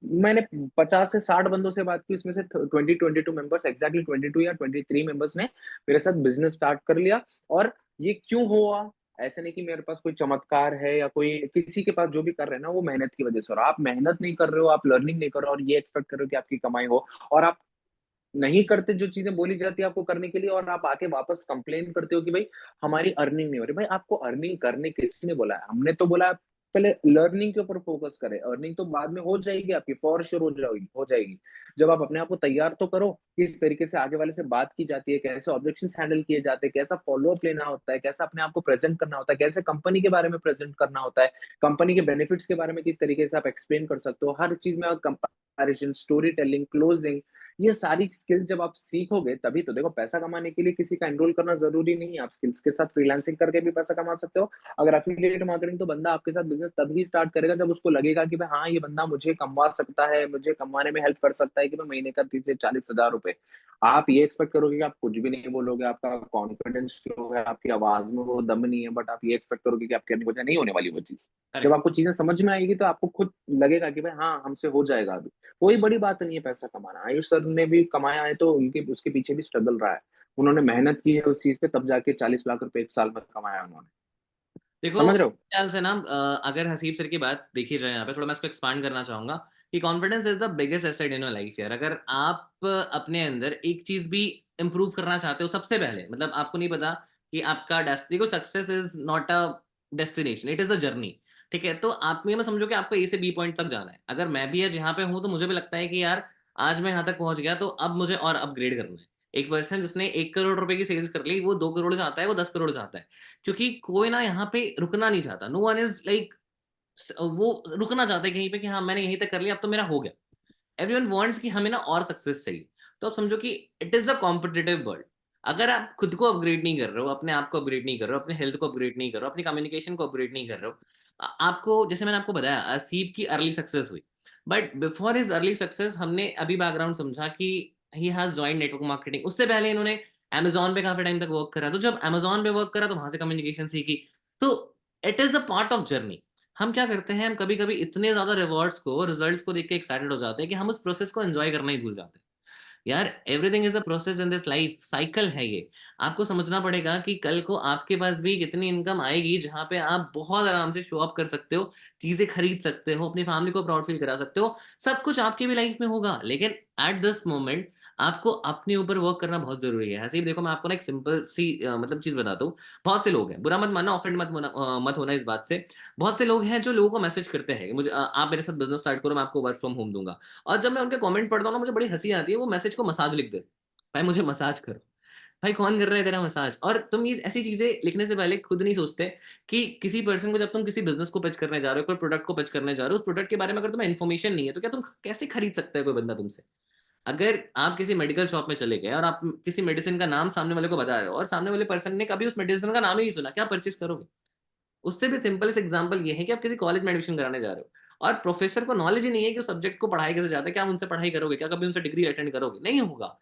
मैंने 50 से 60 बंदों से बात की, उसमें से 20-22 मेंबर्स, एग्जैक्टली 22 या 23 मेंबर्स ने मेरे साथ बिजनेस स्टार्ट कर लिया। और ये क्यों हुआ? ऐसे नहीं कि मेरे पास कोई चमत्कार है, या कोई किसी के पास जो भी कर रहे हैं ना, वो मेहनत की वजह से। और आप मेहनत नहीं कर रहे हो, आप लर्निंग नहीं कर रहे हो, और ये एक्सपेक्ट कर रहे हो कि आपकी कमाई हो, और आप नहीं करते जो चीजें बोली जाती है आपको करने के लिए, और आप आके वापस कंप्लेन करते हो कि भाई हमारी अर्निंग नहीं हो रही। भाई आपको अर्निंग करने किसने बोला है? हमने तो बोला है, पहले लर्निंग के ऊपर फोकस करें, अर्निंग तो बाद में हो जाएगी आपकी, फॉर श्योर हो जाएगी। जब आप अपने आप को तैयार तो करो, किस तरीके से आगे वाले से बात की जाती है, कैसे ऑब्जेक्शंस हैंडल किए जाते हैं, कैसा फॉलोअप लेना होता है, कैसा अपने आप को प्रेजेंट करना होता है, कैसे कंपनी के बारे में प्रेजेंट करना होता है, कंपनी के बेनिफिट्स के बारे में किस तरीके से आप एक्सप्लेन कर सकते हो, हर चीज में कंपैरिजन, स्टोरी टेलिंग, क्लोजिंग, ये सारी स्किल्स जब आप सीखोगे, तभी तो। देखो, पैसा कमाने के लिए किसी का एनरोल करना जरूरी नहीं है, आप स्किल्स के साथ फ्रीलांसिंग करके भी पैसा कमा सकते हो। अगर एफिलिएट मार्केटिंग, तो बंदा आपके साथ बिजनेस तभी स्टार्ट करेगा जब उसको लगेगा कि भाई हाँ, ये बंदा मुझे कमवा सकता है, मुझे कमाने में हेल्प कर सकता है, कि मैं महीने का 30 से 40 हजार रुपए। आप ये एक्सपेक्ट करोगे कि आप कुछ भी नहीं बोलोगे, आपका कॉन्फिडेंस लो है, आपकी आवाज में वो दम नहीं है, बट आप ये एक्सपेक्ट करोगे कि आपके वजह नहीं होने वाली वो चीज। जब करेक्ट। आपको चीजें समझ में आएगी, तो आपको खुद लगेगा कि भाई हाँ, हमसे हो जाएगा अभी। कोई बड़ी बात नहीं है पैसा कमाना। आयुष सर ने भी कमाया है, तो उनके उसके पीछे भी स्ट्रगल रहा है। उन्होंने मेहनत की है उस चीज पे, तब जाके 40 लाख रुपए 1 साल में कमाया उन्होंने। देखो, समझ रहे हो? ख्याल से ना, अगर हसीब सर की बात देखी जाए यहाँ पे, थोड़ा मैं इसको एक्सपांड करना चाहूंगा कि confidence is the biggest asset in your life यार। अगर आप अपने अंदर एक चीज भी इंप्रूव करना चाहते हो, सबसे पहले मतलब आपको नहीं पता कि आपका देखो, success is not a destination, it is a journey. ठीक है, तो आप ये मैं समझो कि आपको ए से बी पॉइंट तक जाना है। अगर मैं भी आज यहाँ पे हूँ, तो मुझे भी लगता है कि यार आज मैं यहाँ तक पहुंच गया, तो अब मुझे और अपग्रेड करना है। एक पर्सन जिसने 1 करोड़ रुपए की सेल्स कर ली, वो 2 करोड़ चाहता है, वो 10 करोड़ चाहता है। क्योंकि कोई ना यहाँ पे रुकना नहीं चाहता, नो वन इज लाइक, वो रुकना चाहता है कहीं पे कि हाँ मैंने यहीं तक कर लिया, अब तो मेरा हो गया। एवरीवन वांट्स कि हमें ना और सक्सेस चाहिए। तो आप समझो कि it is a competitive world. अगर आप खुद को अपग्रेड नहीं कर रहे हो, अपने आप को अपग्रेड नहीं कर रहे हो, अपने हेल्थ को अपग्रेड नहीं कर रहे हो, अपनी कम्युनिकेशन को अपग्रेड नहीं कर रहे हो, आपको, जैसे मैंने आपको बताया, असीब की अर्ली सक्सेस हुई, but before his early success हमने अभी बैकग्राउंड समझा कि he has join network marketing. उससे पहले इन्होंने अमेजोन पे काफी टाइम तक वर्क करा, तो जब अमेजोन पे वर्क करा तो वहां से कम्युनिकेशन सीखी। तो it is a part of journey. हम क्या करते हैं, हम कभी कभी इतने ज्यादा रिवॉर्ड्स को, रिजल्ट्स को देख के एक्साइटेड हो जाते हैं कि हम उस प्रोसेस को एंजॉय करना ही भूल जाते हैं। यार everything is a process in this life, cycle है ये। आपको समझना पड़ेगा कि कल को आपके पास भी कितनी इनकम आएगी जहां पे आप बहुत आराम से शो अप कर सकते हो, चीजें खरीद सकते हो, अपनी फैमिली को प्राउड फील करा सकते हो। सब कुछ आपकी भी लाइफ में होगा, लेकिन एट दिस मोमेंट आपको अपने ऊपर वर्क करना बहुत जरूरी है। ऐसे ही देखो, मैं आपको ना एक सिंपल सी मतलब चीज बताता हूँ। बहुत से लोग हैं, बुरा मत मानना, ऑफेंड मत होना इस बात से। बहुत से लोग हैं जो लोगों को मैसेज करते हैं, मुझे आप मेरे साथ बिजनेस स्टार्ट करो, मैं आपको वर्क फ्रॉम होम दूंगा। और जब मैं उनके कमेंट पढ़ता हूँ ना, मुझे बड़ी हंसी आती है। वो मैसेज को मसाज लिख देते, भाई मुझे मसाज करो। भाई कौन कर रहा है तेरा मसाज? और तुम ये ऐसी चीजें लिखने से पहले खुद नहीं सोचते कि किसी पर्सन को, जब तुम किसी बिजनेस को पिच करने जा रहे हो, कोई प्रोडक्ट को पिच करने जा रहे हो, उस प्रोडक्ट के बारे में अगर तुम्हें इन्फॉर्मेशन नहीं है, तो क्या तुम कैसे खरीद सकते हो कोई बंदा तुमसे? अगर आप किसी मेडिकल शॉप में चले गए और आप किसी मेडिसिन का नाम सामने वाले को बता रहे हो, और सामने वाले पर्सन ने कभी उस मेडिसिन का नाम ही नहीं सुना, क्या परचेस करोगे? उससे भी सिंपल से एग्जांपल ये है कि आप किसी कॉलेज में एडमिशन कराने जा रहे हो, और प्रोफेसर को नॉलेज ही नहीं है कि उस सब्जेक्ट को पढ़ाई कैसे जाता है, क्या आप उनसे पढ़ाई करोगे? क्या कभी उनसे डिग्री अटेंड करोगे? नहीं होगा।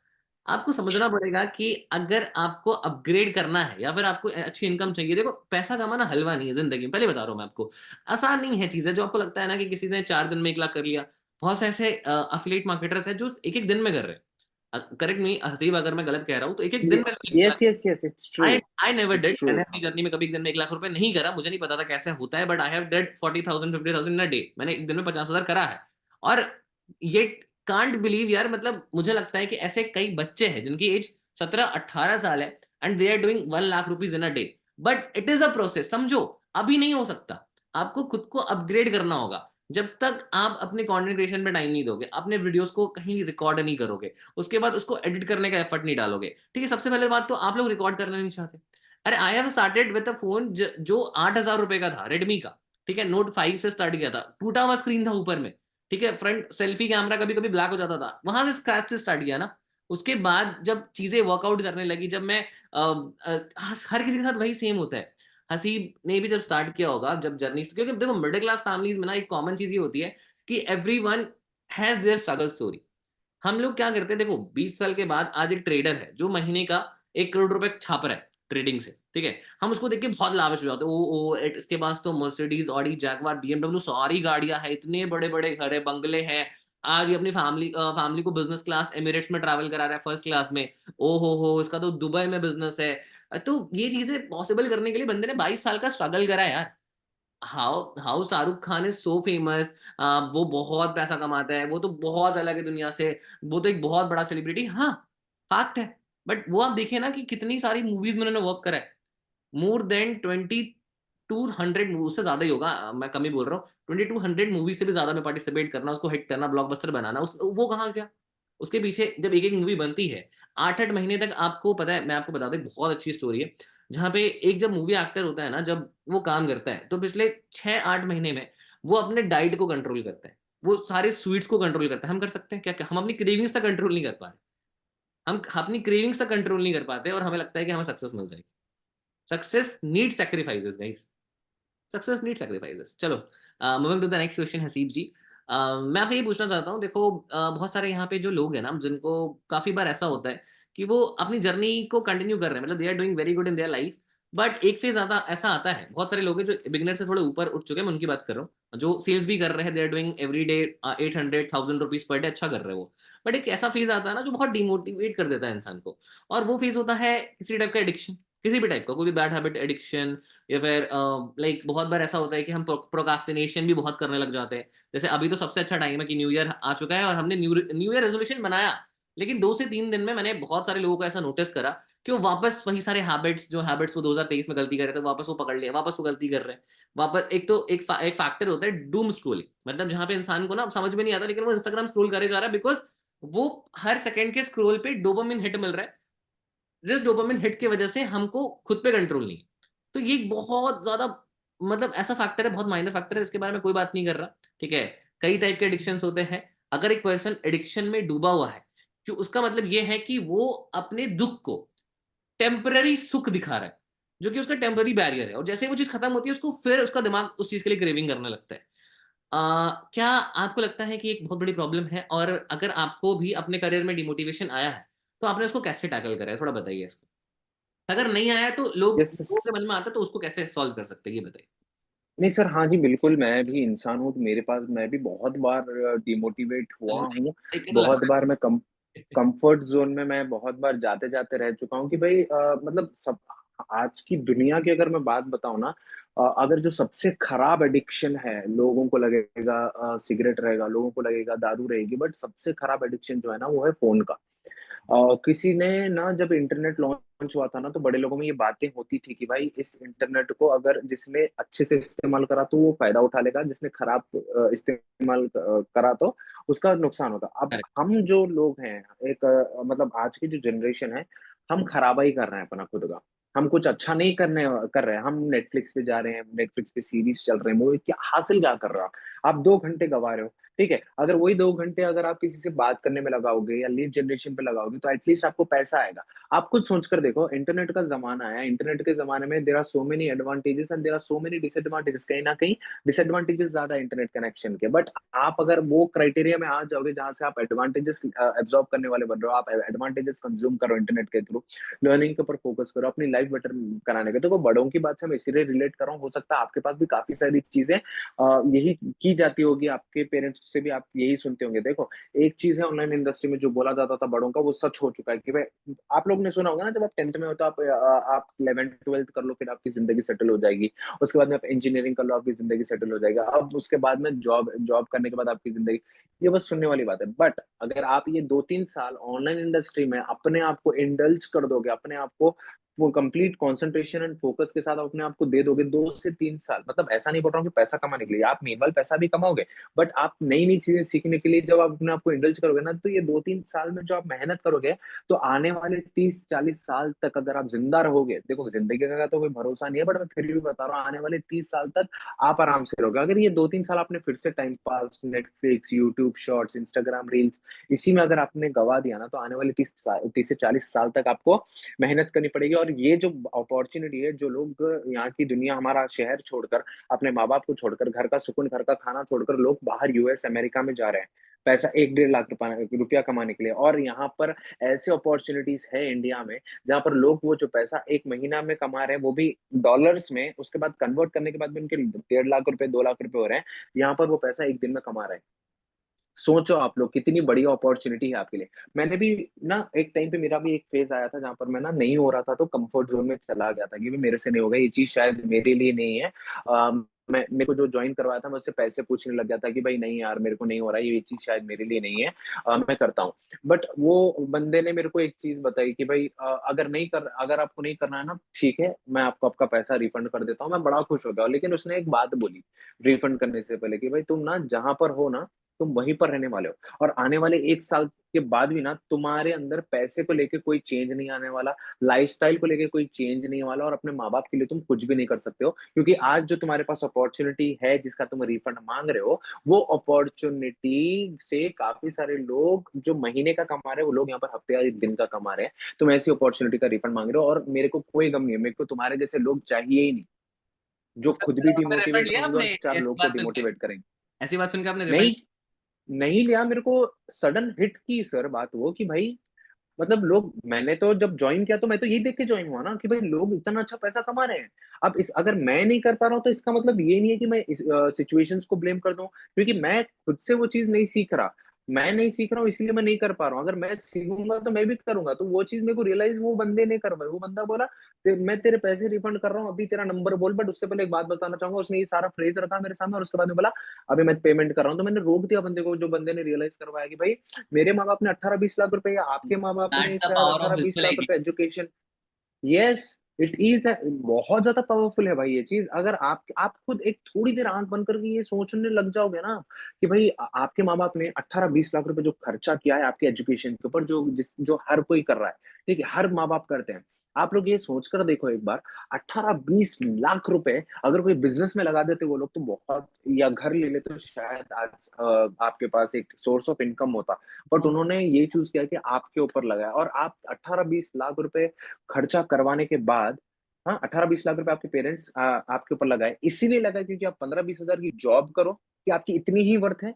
आपको समझना पड़ेगा कि अगर आपको अपग्रेड करना है या फिर आपको अच्छी इनकम चाहिए, देखो पैसा कमाना हलवा नहीं है जिंदगी में, पहले बता रहा हूं मैं आपको। आसान नहीं है चीजें। जो आपको लगता है ना कि किसी ने 4 दिन में 1 लाख कर लिया, बहुत से ऐसे अफिलिएट मार्केटर्स हैं जो एक एक दिन में कर रहे हैं। करेक्ट मी हसीब, अगर मैं गलत कह रहा हूँ, तो एक एक दिन में लोग 1 lakh. Yes, yes, yes, it's true. I I never it's did, true. मैंने अपनी जर्नी में कभी एक दिन में 1 लाख रुपए नहीं करा, मुझे नहीं पता था कैसे होता है, but I have did 40,000 50,000 in a day. मैंने एक दिन में 50,000 करा है। और ये कांट बिलीव यार, मतलब मुझे लगता है कि ऐसे कई बच्चे हैं जिनकी एज 17-18 साल है and they are doing 1 lakh rupees in a day, but it is a process, समझो। अभी नहीं हो सकता, आपको खुद को अपग्रेड करना होगा। जब तक आप अपने कंटेंट क्रिएशन पे टाइम नहीं दोगे, अपने वीडियोस को कहीं रिकॉर्ड नहीं करोगे, उसके बाद उसको एडिट करने का एफर्ट नहीं डालोगे, ठीक है, सबसे पहले बात तो आप लोग रिकॉर्ड करना नहीं चाहते। अरे I have started with a phone जो 8,000 रुपए का था, रेडमी का, ठीक है, Note 5 से स्टार्ट किया था, टूटा हुआ स्क्रीन था ऊपर में, ठीक है, फ्रंट सेल्फी कैमरा कभी कभी ब्लैक हो जाता था, वहां से स्क्रैच से स्टार्ट किया ना। उसके बाद जब चीजें वर्कआउट करने लगी, जब मैं हर किसी के साथ वही सेम होता है। हसीब ने भी जब स्टार्ट किया होगा, जब जर्नी, क्योंकि देखो मिडिल क्लास फैमिलीज में ना एक कॉमन चीज ये होती है कि everyone has their struggle story. हम लोग क्या करते हैं, देखो 20 साल के बाद आज एक ट्रेडर है जो महीने का 1 करोड़ रुपए छाप रहा है ट्रेडिंग से, ठीक है, हम उसको देख के बहुत लाविश हो जाते हैं, ओ इसके पास तो मर्सिडीज, ऑडी, जैगवार, बीएमडब्ल्यू सारी गाड़ियां हैं, इतने बड़े बड़े घर है, बंगले हैं, आज ये अपनी फैमिली को बिजनेस क्लास एमिरेट्स में ट्रैवल करा रहा है, फर्स्ट क्लास में, ओ हो, इसका तो दुबई में बिजनेस है। तो ये चीजें पॉसिबल करने के लिए बंदे ने 22 साल का स्ट्रगल करा है यार। How how Shahrukh Khan is so famous, वो बहुत पैसा कमाता है, वो तो बहुत अलग है दुनिया से, वो तो एक बहुत बड़ा सेलिब्रिटी, हाँ, फैक्ट है। बट वो आप देखिए ना कि कितनी सारी मूवीज में उन्होंने वर्क करा है, मोर देन 2200, उससे ज्यादा ही होगा, मैं कम ही बोल रहा हूँ, 2200 मूवीज से भी ज्यादा में पार्टिसिपेट करना, उसको हिट करना, ब्लॉकबस्टर बनाना, वो कहाँ गया? उसके पीछे जब एक एक मूवी बनती है, 8-8 महीने तक, आपको पता है, मैं आपको बता दूं, बहुत अच्छी स्टोरी है, जहाँ पे एक जब मूवी एक्टर होता है ना, जब वो काम करता है तो पिछले 6-8 महीने में वो अपने डाइट को कंट्रोल करता है, वो सारे स्वीट्स को कंट्रोल करता है। हम कर सकते हैं क्या? क्या हम अपनी क्रेविंग्स तक कंट्रोल नहीं कर पा रहे? हम अपनी क्रेविंग्स तक कंट्रोल नहीं कर पाते और हमें लगता है कि हमें सक्सेस मिल जाएगी। Success need sacrifices guys, success need sacrifices. चलो, moving to the next question, Haseeb ji, मैं आपसे ये पूछना चाहता हूँ, देखो बहुत सारे यहाँ पे जो लोग हैं ना, जिनको काफी बार ऐसा होता है कि वो अपनी जर्नी को कंटिन्यू कर रहे हैं, मतलब they are doing very good in their life, but एक फेज आता ऐसा आता है, बहुत सारे लोग हैं जो बिगनर से थोड़े ऊपर उठ चुके हैं, मैं उनकी बात कर रहा हूँ, जो सेल्स भी कर रहे हैं, they are doing every day 800,000 rupees per day, अच्छा कर रहे हैं वो। बट एक ऐसा फेज आता है ना जो बहुत डिमोटिवेट कर देता है इंसान को, और वो फेज होता है किसी टाइप का एडिक्शन, किसी भी टाइप का, कोई भी बैड हैबिट एडिक्शन, या फिर लाइक बहुत बार ऐसा होता है कि हम प्रोकास्टिनेशन भी बहुत करने लग जाते हैं। जैसे अभी तो सबसे अच्छा टाइम है कि न्यू ईयर आ चुका है और हमने न्यू ईयर रेजोल्यूशन बनाया, लेकिन 2 से 3 दिन में मैंने बहुत सारे लोगों को ऐसा नोटिस करा कि वो वापस वही सारे हैबिट्स, जो हैबिट्स वो 2023 में गलती कर रहे थे, वापस वो पकड़ लिया, वापस वो गलती कर रहे हैं। वापस एक तो एक फैक्टर होता है डूम स्क्रोलिंग, मतलब जहां पे इंसान को ना समझ में नहीं आता, लेकिन वो इंस्टाग्राम स्क्रोल करे जा रहा है, बिकॉज वो हर सेकंड के स्क्रोल पे डोपामिन हिट मिल रहा है, जिस डोपामिन हिट की वजह से हमको खुद पे कंट्रोल नहीं है। तो ये एक बहुत ज्यादा, मतलब ऐसा फैक्टर है, बहुत माइनर फैक्टर है, इसके बारे में कोई बात नहीं कर रहा, ठीक है। कई टाइप के एडिक्शंस होते हैं। अगर एक पर्सन एडिक्शन में डूबा हुआ है, तो उसका मतलब ये है कि वो अपने दुख को टेम्पररी सुख दिखा रहा है, जो कि उसका टेम्पररी बैरियर है, और जैसे ही वो चीज खत्म होती है, उसको फिर उसका दिमाग उस चीज के लिए क्रेविंग करने लगता है। क्या आपको लगता है कि एक बहुत बड़ी प्रॉब्लम है, और अगर आपको भी अपने करियर में डिमोटिवेशन आया है, तो आपने उसको कैसे टैकल करा है, थोड़ा बताइए इसको। अगर नहीं आया तो लोगों के यस। मन में आता है, तो उसको कैसे सॉल्व कर सकते हैं, ये बताइए। नहीं सर, हाँ जी बिल्कुल, मैं भी इंसान हूँ, तो मेरे पास मैं भी बहुत बार डिमोटिवेट हुआ हूँ। देख के तो बहुत लगता बार मैं कंफर्ट जोन में मैं बहुत बार जाते जाते रह चुका हूँ कि भाई मतलब सब, आज की दुनिया की अगर मैं बात बताऊँ ना, अगर जो सबसे खराब एडिक्शन है, लोगों को लगेगा सिगरेट रहेगा, लोगों को लगेगा दारू रहेगी, बट सबसे खराब एडिक्शन जो है ना, वो है फोन का। किसी ने ना, जब इंटरनेट लॉन्च हुआ था ना, तो बड़े लोगों में ये बातें होती थी कि भाई इस इंटरनेट को अगर जिसने अच्छे से इस्तेमाल करा तो वो फायदा उठा लेगा, जिसने खराब इस्तेमाल करा तो उसका नुकसान होगा। अब है। हम जो लोग हैं, एक मतलब आज की जो जनरेशन है, हम खराबाई कर रहे हैं अपना खुद का। हम कुछ अच्छा नहीं कर रहे हैं, हम नेटफ्लिक्स पे जा रहे हैं, नेटफ्लिक्स पे सीरीज चल रहे हैं, मूवी क्या हासिल क्या कर रहा हो? आप 2 घंटे गवा रहे हो। ठीक है, अगर वही 2 घंटे अगर आप किसी से बात करने में लगाओगे या लीड जनरेशन पे लगाओगे, तो एटलीस्ट आपको पैसा आएगा। आप खुद सोच कर देखो, इंटरनेट का जमाना है, इंटरनेट के जमाने में there are so many advantages and there are so many disadvantages. कहीं ना कहीं डिसएडवांटेजेस ज्यादा है इंटरनेट कनेक्शन के, बट आप अगर वो क्राइटेरिया में आ जाओगे जहां से आप एडवांटेजेस एब्जॉर्ब करने वाले बन रहे हो, आप एडवांटेजेस कंज्यूम करो इंटरनेट के थ्रू, लर्निंग के ऊपर फोकस करो, अपनी लाइफ बेटर कराने के, तो वो बड़ों की बात से मैं इसीलिए रिलेट कर रहा हूँ। हो सकता है आपके पास भी काफी सारी चीजें यही की जाती होगी, आपके पेरेंट्स से भी आप यही सुनते होंगे। देखो, एक चीज है ऑनलाइन इंडस्ट्री में जो बोला जाता था बड़ों का, वो सच हो चुका है कि भाई, आप लोग ने सुना होगा ना, जब आप 10th में हो तो आप 11th 12th कर लो, फिर आपकी जिंदगी सेटल हो जाएगी। उसके बाद में आप इंजीनियरिंग कर लो, आपकी जिंदगी सेटल हो जाएगा। अब उसके बाद में जॉब जॉब करने के बाद आपकी जिंदगी, ये बस सुनने वाली बात है। बट अगर आप ये 2-3 साल ऑनलाइन इंडस्ट्री में अपने आप को इंडल्ज कर दोगे, अपने आप को वो कंप्लीट कंसंट्रेशन एंड फोकस के साथ अपने आप को दे दोगे, 2 से 3 साल, मतलब ऐसा नहीं बोल रहा हूँ कि पैसा कमाने के लिए, आप मीनवाइल पैसा भी कमाओगे, बट आप नई नई चीजें सीखने के लिए जब आप अपने आप को इंडल्ज करोगे ना, तो ये 2-3 साल में जो आप मेहनत करोगे, तो आने वाले 30-40 साल तक अगर आप जिंदा रहोगे, देखो जिंदगी का तो कोई भरोसा नहीं है, बट मैं फिर भी बता रहा हूँ, आने वाले 30 साल तक आप आराम से रहोगे। अगर ये 2-3 साल आपने फिर से time pass, Netflix, YouTube shorts, Instagram reels, इसी में अगर आपने गवा दिया ना, तो आने वाले 30 से 40 साल तक आपको मेहनत करनी पड़ेगी। और ये जो अपॉर्चुनिटी है, जो लोग यहाँ की दुनिया, हमारा शहर छोड़कर, अपने माँ बाप को छोड़कर, घर का सुकून, घर का खाना छोड़कर लोग बाहर यूएस अमेरिका में जा रहे हैं, पैसा 1-1.5 लाख रुपया कमाने के लिए। और यहाँ पर ऐसे अपॉर्चुनिटीज है इंडिया में, जहाँ पर लोग वो जो पैसा एक महीना में कमा रहे हैं, वो भी डॉलर्स में, उसके बाद कन्वर्ट करने के बाद भी उनके 1.5 लाख रुपए, 2 लाख रुपए हो रहे हैं, यहाँ पर वो पैसा एक दिन में कमा रहे हैं। सोचो आप लोग, कितनी बड़ी अपॉर्चुनिटी है आपके लिए। मैंने भी ना, एक टाइम पे मेरा भी एक फेज आया था जहां पर मैं ना नहीं हो रहा था, तो कंफर्ट जोन में चला गया था कि भी मेरे से नहीं होगा, ये चीज शायद मेरे लिए नहीं है। मैं, मेरे को जो ज्वाइन करवाया था, मैं उससे पैसे पूछने लग गया था कि भाई नहीं यार, मेरे को नहीं हो रहा है, ये चीज शायद मेरे लिए नहीं है, मैं करता हूँ। बट वो बंदे ने मेरे को एक चीज बताई कि भाई, अगर आपको नहीं करना है ना, ठीक है, मैं आपको आपका पैसा रिफंड कर देता हूँ। मैं बड़ा खुश हो गया, लेकिन उसने एक बात बोली रिफंड करने से पहले कि भाई, तुम ना जहां पर हो ना, तुम वहीं पर रहने वाले हो, और आने वाले 1 साल के बाद भी ना, तुम्हारे अंदर पैसे को लेके कोई चेंज नहीं आने वाला, लाइफस्टाइल को लेके कोई चेंज नहीं वाला, और अपने माँ बाप के लिए तुम कुछ भी नहीं कर सकते हो, क्योंकि आज जो तुम्हारे पास अपॉर्चुनिटी है, जिसका तुम रिफंड मांग रहे हो, वो अपॉर्चुनिटी से काफी सारे लोग जो महीने का कमा रहे हैं, वो लोग यहाँ पर हफ्ते या एक दिन का कमा रहे हैं। तुम ऐसी अपॉर्चुनिटी का रिफंड मांग रहे हो, और मेरे को कोई गम नहीं है, मेरे को तुम्हारे जैसे लोग चाहिए ही नहीं, तो जो खुद भी फिर रिफंड डिमोटिवेट लिया होंगे और आपने चार ऐसी लोग को बात सुन के? डिमोटिवेट करेंगे। ऐसी बात सुन के आपने रिफंड? नहीं, नहीं लिया। मेरे को सडन हिट की सर बात वो, कि भाई, मतलब लोग, मैंने तो जब ज्वाइन किया तो मैं तो यही देख के ज्वाइन हुआ ना, कि भाई लोग इतना अच्छा पैसा कमा रहे हैं। अब इस अगर मैं नहीं कर पा रहा हूँ, तो इसका मतलब ये नहीं है कि मैं इस सिचुएशंस को ब्लेम कर दूं, क्योंकि मैं खुद से वो चीज नहीं सीख रहा। मैं नहीं सीख रहा हूँ, इसलिए मैं नहीं कर पा रहा हूँ। अगर मैं सीखूंगा तो मैं भी करूंगा। तो वो चीज मेरे को रियलाइज वो बंदे ने करवाई। वो बंदा बोला, मैं तेरे पैसे रिफंड कर रहा हूँ, अभी तेरा नंबर बोल। बट उससे पहले एक बात बताना चाहूंगा, उसने ये सारा फ्रेज रखा मेरे सामने, और उसके बाद में बोला, अभी मैं पेमेंट कर रहा हूँ। तो मैंने रोक दिया बंदे को, जो बंदे ने रियलाइज करवाया कि भाई, मेरे माँ बाप ने 18-20 लाख रुपए, या आपके माँ बाप ने दैट्स द शायद पावर ऑफ 18-20 लाख विजुअल। रुपए एजुकेशन। यस, इट इज बहुत ज्यादा पावरफुल है भाई ये चीज। अगर आप खुद एक थोड़ी देर आंख बंद करके ये सोचने लग जाओगे ना, कि भाई आपके माँ बाप ने 18-20 लाख रुपए जो खर्चा किया है आपके एजुकेशन के ऊपर, जो हर कोई कर रहा है, ठीक है, हर माँ बाप करते हैं। आप लोग ये सोचकर देखो एक बार, 18-20 लाख रुपए अगर कोई बिजनेस में लगा देते वो लोग, तो बहुत, या घर ले लेते, तो शायद आज आपके पास एक सोर्स ऑफ इनकम होता। बट उन्होंने ये चूज किया कि आपके ऊपर लगाया, और आप 18-20 लाख रुपए खर्चा करवाने के बाद, हाँ, 18-20 लाख रुपए आपके पेरेंट्स आपके ऊपर लगाए, इसीलिए लगाए क्योंकि आप 15-20 हजार की जॉब करो, कि आपकी इतनी ही वर्थ है।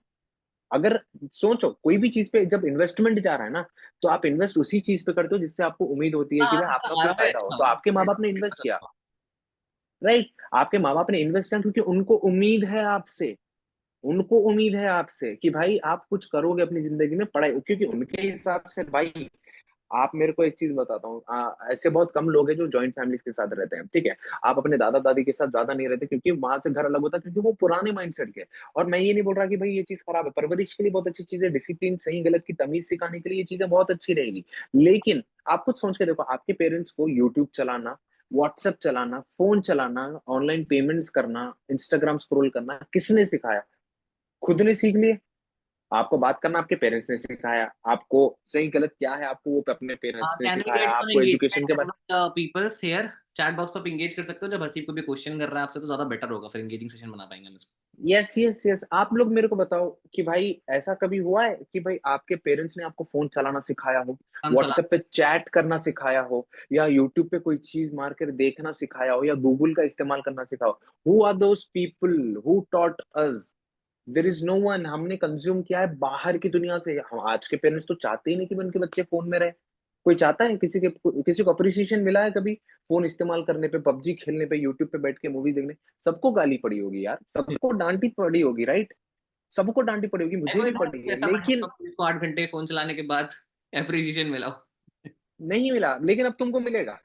अगर सोचो, कोई भी चीज पे जब इन्वेस्टमेंट जा रहा है ना, तो आप इन्वेस्ट उसी चीज पे करते हो जिससे आपको उम्मीद होती है कि हाँ, भाई जिसका आपका कोई आरओआई फायदा हो। अच्छा तो हो, आपके माँ बाप ने इन्वेस्ट किया, राइट। आपके माँ बाप ने इन्वेस्ट किया क्योंकि उनको उम्मीद है आपसे। उनको उम्मीद है आपसे कि भाई आप कुछ करोगे अपनी जिंदगी में, पढ़ाई, क्योंकि उनके हिसाब से भाई, आप मेरे को एक चीज बताता हूँ, ऐसे बहुत कम लोग हैं जो जॉइंट फैमिलीज के साथ रहते हैं, ठीक है। आप अपने दादा दादी के साथ ज्यादा नहीं रहते, क्योंकि वहां से घर अलग होता है, क्योंकि वो पुराने माइंडसेट के। और मैं ये नहीं बोल रहा कि भाई ये चीज खराब है, परवरिश के लिए बहुत अच्छी चीज है, डिसिप्लिन, सही गलत की तमीज सिखाने के लिए ये चीजें बहुत अच्छी रहेगी। लेकिन आप कुछ सोच के देखो, आपके पेरेंट्स को यूट्यूब चलाना, व्हाट्सएप चलाना, फोन चलाना, ऑनलाइन पेमेंट्स करना, इंस्टाग्राम स्क्रॉल करना किसने सिखाया? खुद ने सीख लिए। आपको बात करना आपके पेरेंट्स ने सिखाया, आपको सही गलत क्या है आपको वो अपने पेरेंट्स ने कैन वी सिखाया, गेट सम आपको एजुकेशन के एंगेजमेंट बारे। With peoples here? Chat box पर आप एंगेज कर सकते हो, जब हसीब को भी क्वेश्चन कर रहा है आपसे, तो ज्यादा बेटर होगा, फिर एंगेजिंग सेशन बना पाएंगे हम इसको। यस यस यस, आप लोग मेरे को बताओ कि भाई, ऐसा कभी हुआ है कि भाई आपके पेरेंट्स ने आपको फोन चलाना सिखाया हो, हम चला। व्हाट्सएप पे चैट करना सिखाया हो, या यूट्यूब पे कोई चीज मार कर देखना सिखाया हो, या गूगल का इस्तेमाल करना सिखाया हो? Who are those people who taught us? There is no one. हमने कंज्यूम किया है बाहर की दुनिया से। हम आज के पेरेंट्स तो चाहते ही नहीं कि उनके बच्चे फोन में रहे। कोई चाहता है? किसी को अप्रिसिएशन मिला है कभी फोन इस्तेमाल करने पे, पबजी खेलने पे, यूट्यूब पे बैठ के मूवी देखने? सबको गाली पड़ी होगी यार, सबको डांटी पड़ी होगी, राइट। सबको डांटी पड़ी होगी, मुझे कोई भी पड़ी है, पैसा लेकिन मिला इसको 8 घंटे फोन चलाने के बाद एप्रिसिएशन मिला हो। नहीं मिला। लेकिन अब तुमको मिलेगा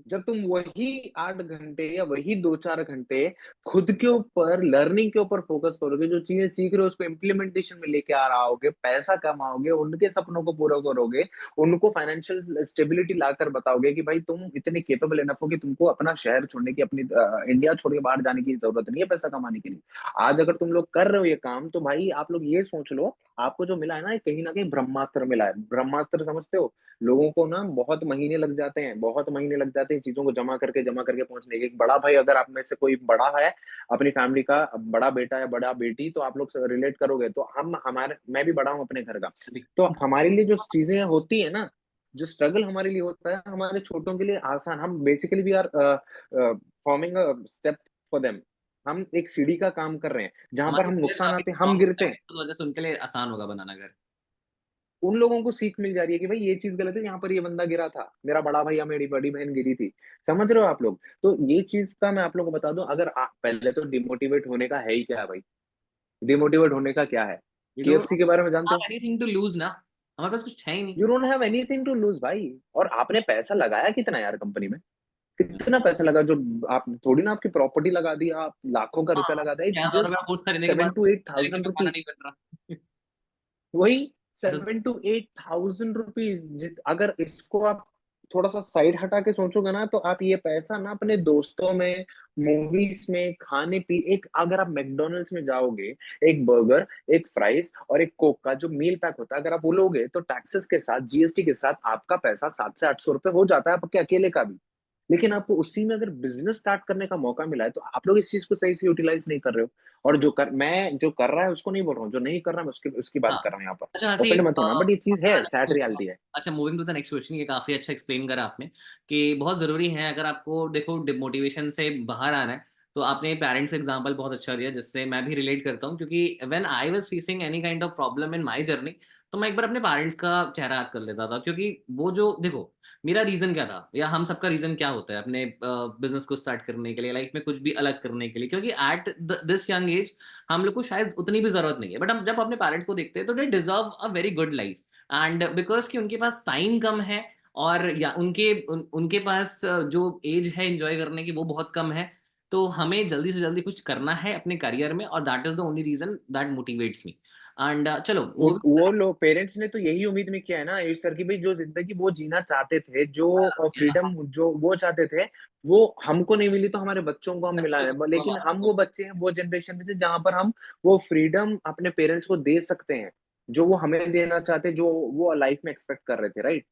जब तुम वही 8 घंटे या वही 2-4 घंटे खुद के ऊपर, लर्निंग के ऊपर फोकस करोगे, जो चीजें सीख रहे हो उसको इम्प्लीमेंटेशन में लेके आ रहा होगे, पैसा कमाओगे, उनके सपनों को पूरा करोगे, उनको फाइनेंशियल स्टेबिलिटी लाकर बताओगे कि भाई तुम इतने केपेबल इनफ हो कि तुमको अपना शहर छोड़ने की, अपनी इंडिया छोड़ के बाहर जाने की जरूरत नहीं है पैसा कमाने के लिए। आज अगर तुम लोग कर रहे हो ये काम, तो भाई आप लोग ये सोच लो, आपको जो मिला है ना, ये कहीं ना कहीं ब्रह्मास्त्र मिला है। ब्रह्मास्त्र समझते हो? लोगों को ना बहुत महीने लग जाते हैं, बहुत महीने लग जाते हैं चीजों को जमा करके पहुंचने के। एक बड़ा भाई, अगर आप में से कोई बड़ा है, अपनी फैमिली का बड़ा बेटा या बड़ा बेटी, तो आप लोग रिलेट करोगे। तो हम हमारे, मैं भी बड़ा हूँ अपने घर का, तो हमारे लिए जो चीजें होती है ना, जो स्ट्रगल हमारे लिए होता है, हमारे छोटों के लिए आसान। हम basically we are forming a step for them. हम एक सीढ़ी का काम कर रहे हैं, जहां पर हमारे हम प्लेयर नुकसान काफी आते हैं, हम स्ट्रांग गिरते है, हैं, तो वजह से उनके लिए आसान होगा बनाना घर। उन लोगों को सीख मिल जा रही है कि भाई ये चीज गलत है, यहाँ पर ये बंदा गिरा था, मेरा बड़ा भाई या मेरी बड़ी बहन गिरी थी। समझ रहे हो आप लोग? तो ये चीज का मैं आप लोगों को बता दूं, अगर आप पहले तो डिमोटिवेट होने का है ही क्या है भाई? डिमोटिवेट होने का क्या है? वी डोंट केएफसी के बारे में जानते हो? हैव एनीथिंग टू लूज ना, हमारे पास कुछ है ही नहीं। You don't have anything to lose भाई। और आपने पैसा लगाया कितना यार कंपनी में? कितना पैसा लगा? जो आप थोड़ी ना आपकी प्रॉपर्टी लगा दी, आप लाखों का रुपया हाँ, लगा दिया। इट्स 1100 रुपया जस्ट कोर्स खरीदने के बाद 7 to 8 thousand में खाना रुपीज। नहीं बन रहा। वही तो 7 to 8 thousand रुपीज। अगर इसको आप थोड़ा सा साइड हटा के सोचोगे ना, तो आप ये पैसा ना अपने दोस्तों में, मूवीज में, खाने पी, एक अगर आप मैकडोनल्ड्स में जाओगे, एक बर्गर, एक फ्राइज और एक कोक का जो मील पैक होता है, अगर आप वो लोगे, तो टैक्सेस के साथ, जीएसटी के साथ आपका पैसा 700 से 800 रुपए हो जाता है, आपके अकेले का भी। लेकिन आपको उसी में अगर बिजनेस स्टार्ट करने का मौका मिला है, तो आप लोग इस चीज को सही से यूटिलाइज नहीं कर रहे हो। और जो कर रहा है उसको नहीं बोल रहा हूँ, जो नहीं कर रहा है मैं उसकी उसकी बात हाँ, कर रहा हूँ यहाँ पर। अच्छा ऑफेंड हसीब, मत होना, बट ये चीज है, सैड रियलिटी है। अच्छा moving to the next question, ये काफी अच्छा एक्सप्लेन करा आपने कि बहुत जरूरी है अगर आपको देखो डिमोटिवेशन से बाहर आना है। तो आपने पेरेंट्स एग्जांपल बहुत अच्छा दिया जिससे मैं भी रिलेट करता हूँ, क्योंकि when I was facing any kind of problem in my journey, तो मैं एक बार अपने पेरेंट्स का चेहरा याद कर लेता था। क्योंकि वो जो देखो, मेरा रीजन क्या था या हम सबका रीजन क्या होता है अपने बिजनेस को स्टार्ट करने के लिए, लाइफ में कुछ भी अलग करने के लिए, क्योंकि एट दिस यंग एज हम लोग को शायद उतनी भी जरूरत नहीं है, बट हम जब अपने पेरेंट्स को देखते हैं तो they deserve a very good life. And because कि उनके पास टाइम कम है, और या उनके पास जो एज है एंजॉय करने की वो बहुत कम है। तो हमें जल्दी से जल्दी कुछ करना है अपने करियर में, और that is the only reason that motivates me. And चलो मूविंग। वो लोग, पेरेंट्स ने तो यही उम्मीद में किया है ना आयुष सर की, भाई जो जिंदगी वो जीना चाहते थे, जो फ्रीडम जो वो चाहते थे, वो हमको नहीं मिली, तो हमारे बच्चों को हम मिला है। लेकिन हम वो बच्चे हैं, वो जनरेशन में से, जहां पर हम वो फ्रीडम अपने पेरेंट्स को दे सकते हैं, जो वो हमें देना चाहते, जो वो लाइफ में एक्सपेक्ट कर रहे थे, राइट?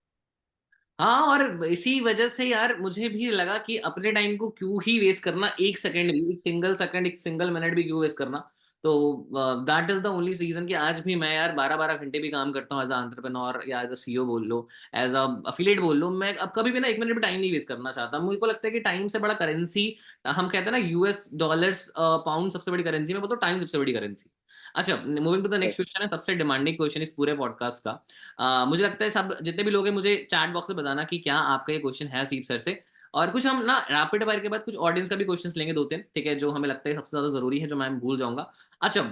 हाँ, और इसी वजह से यार मुझे भी लगा कि अपने टाइम को क्यों ही वेस्ट करना, एक सेकंड भी, एक सिंगल सेकंड, एक सिंगल मिनट भी क्यों वेस्ट करना। तो that is the only reason कि आज भी मैं यार 12-12 घंटे भी काम करता हूँ एज एंटरप्रेन्योर या एज अ सीईओ बोल लो, एज अ अफिलिएट बोल लो। मैं अब कभी भी ना एक मिनट भी टाइम नहीं वेस्ट करना चाहता। मुझे को लगता है कि टाइम से बड़ा करेंसी, हम कहते हैं ना यूएस डॉलर्स पाउंड सबसे बड़ी करेंसी, मैं बोलता हूँ टाइम सबसे बड़ी करेंसी। अच्छा moving to the next yes. Question है, सबसे डिमांडिंग क्वेश्चन इस पूरे पॉडकास्ट का। मुझे लगता है सब जितने भी लोग हैं, मुझे चैट बॉक्स में बताना कि क्या आपका ये क्वेश्चन है हसीब सर से। और कुछ हम ना रैपिड फायर के बाद कुछ ऑडियंस का भी क्वेश्चंस लेंगे 2-3, ठीक है, जो हमें लगता है सबसे ज्यादा जरूरी है, जो मैं भूल जाऊंगा। अच्छा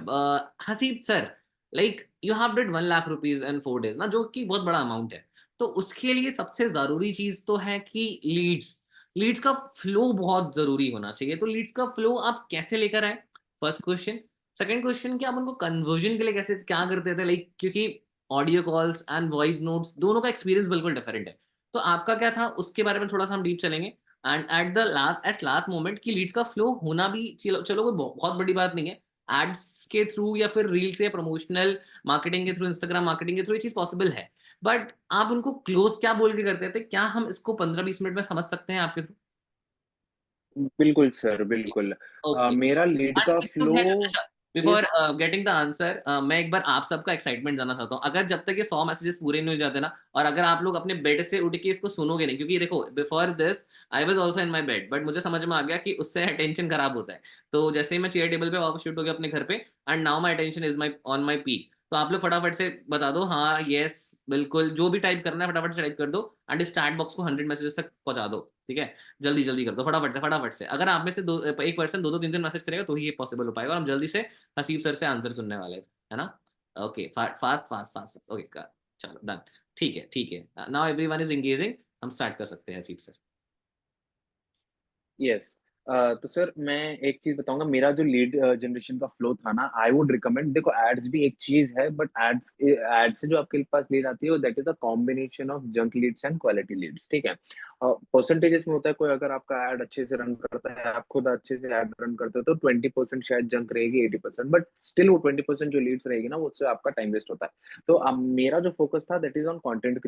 Haseeb sir, like you have did 1 lakh rupees in 4 days ना, जो कि बहुत बड़ा अमाउंट है। तो उसके लिए सबसे जरूरी चीज तो है कि लीड्स, लीड्स का फ्लो बहुत जरूरी होना चाहिए। तो लीड्स का फ्लो आप कैसे लेकर आए, फर्स्ट क्वेश्चन। सेकंड क्वेश्चन, कि आप उनको कन्वर्जन के लिए कैसे क्या करते थे, लाइक क्योंकि audio calls and voice notes दोनों का एक्सपीरियंस बिल्कुल डिफरेंट है। तो आपका क्या था उसके बारे में थोड़ा सा हम डीप चलेंगे। एंड एट लास्ट मोमेंट की लीड्स का फ्लो होना भी, चलो चलो कोई बहुत बड़ी बात नहीं है। एड्स के थ्रू या फिर रील्स या प्रमोशनल मार्केटिंग के थ्रू, इंस्टाग्राम मार्केटिंग के थ्रू ये चीज पॉसिबल है। बट आप उनको क्लोज क्या बोल के करते थे, क्या हम इसको 15-20 मिनट में समझ सकते हैं आपके थ्रू? बिल्कुल सर, बिल्कुल। ओके, मेरा लीड एंड का एक तो फ्लो है अच्छा, बिफोर इस गेटिंग द आंसर, मैं एक बार आप सबका एक्साइटमेंट जानना चाहता हूँ। अगर जब तक ये 100 मैसेजेस पूरे नहीं हो जाते ना, और अगर आप लोग अपने बेड से उठ के इसको सुनोगे नहीं, क्योंकि देखो before this I was also in my bed, but मुझे समझ में आ गया कि उससे अटेंशन खराब होता है। तो जैसे ही मैं चेयर टेबल पे वापस शिफ्ट हो गया अपने घर पे, and now my attention is my on my peak. तो आप लोग फटाफट से बता दो, हाँ यस बिल्कुल, जो भी टाइप करना है फटाफट से टाइप कर दो, एंड इस चैट बॉक्स को 100 मैसेजेस तक पहुंचा दो, ठीक है। जल्दी जल्दी कर दो, फटाफट से फटाफट से। अगर आप में से दो एक पर्सन दो दो तीन तीन मैसेज करेगा तो ही ये पॉसिबल हो पाएगा, और हम जल्दी से हसीब सर से आंसर सुनने वाले हैं, है ना। Okay, fast fast fast fast, okay चलो डन। ठीक है ठीक है, नाउ एवरीवन इज एंगेजिंग, हम स्टार्ट कर सकते हैं हसीब सर। यस। तो सर मैं एक चीज बताऊंगा, मेरा जो लीड जनरेशन का फ्लो था ना, आई वुड रिकमेंड, देखो एड्स भी एक चीज है, बट एड्स एड से जो आपके पास लीड आती है that is a combination of junk Leeds and quality Leeds, ठीक है। परसेंटेजेस में होता है, कोई अगर आपका एड अच्छे से रन करता है, आप खुद अच्छे से एड रन करते हो, तो 20% शायद जंक रहेगी, 80%, बट स्टिल वो 20% जो लीड्स रहेगी ना, उससे आपका टाइम वेस्ट होता है। तो मेरा जो फोकस था that is on content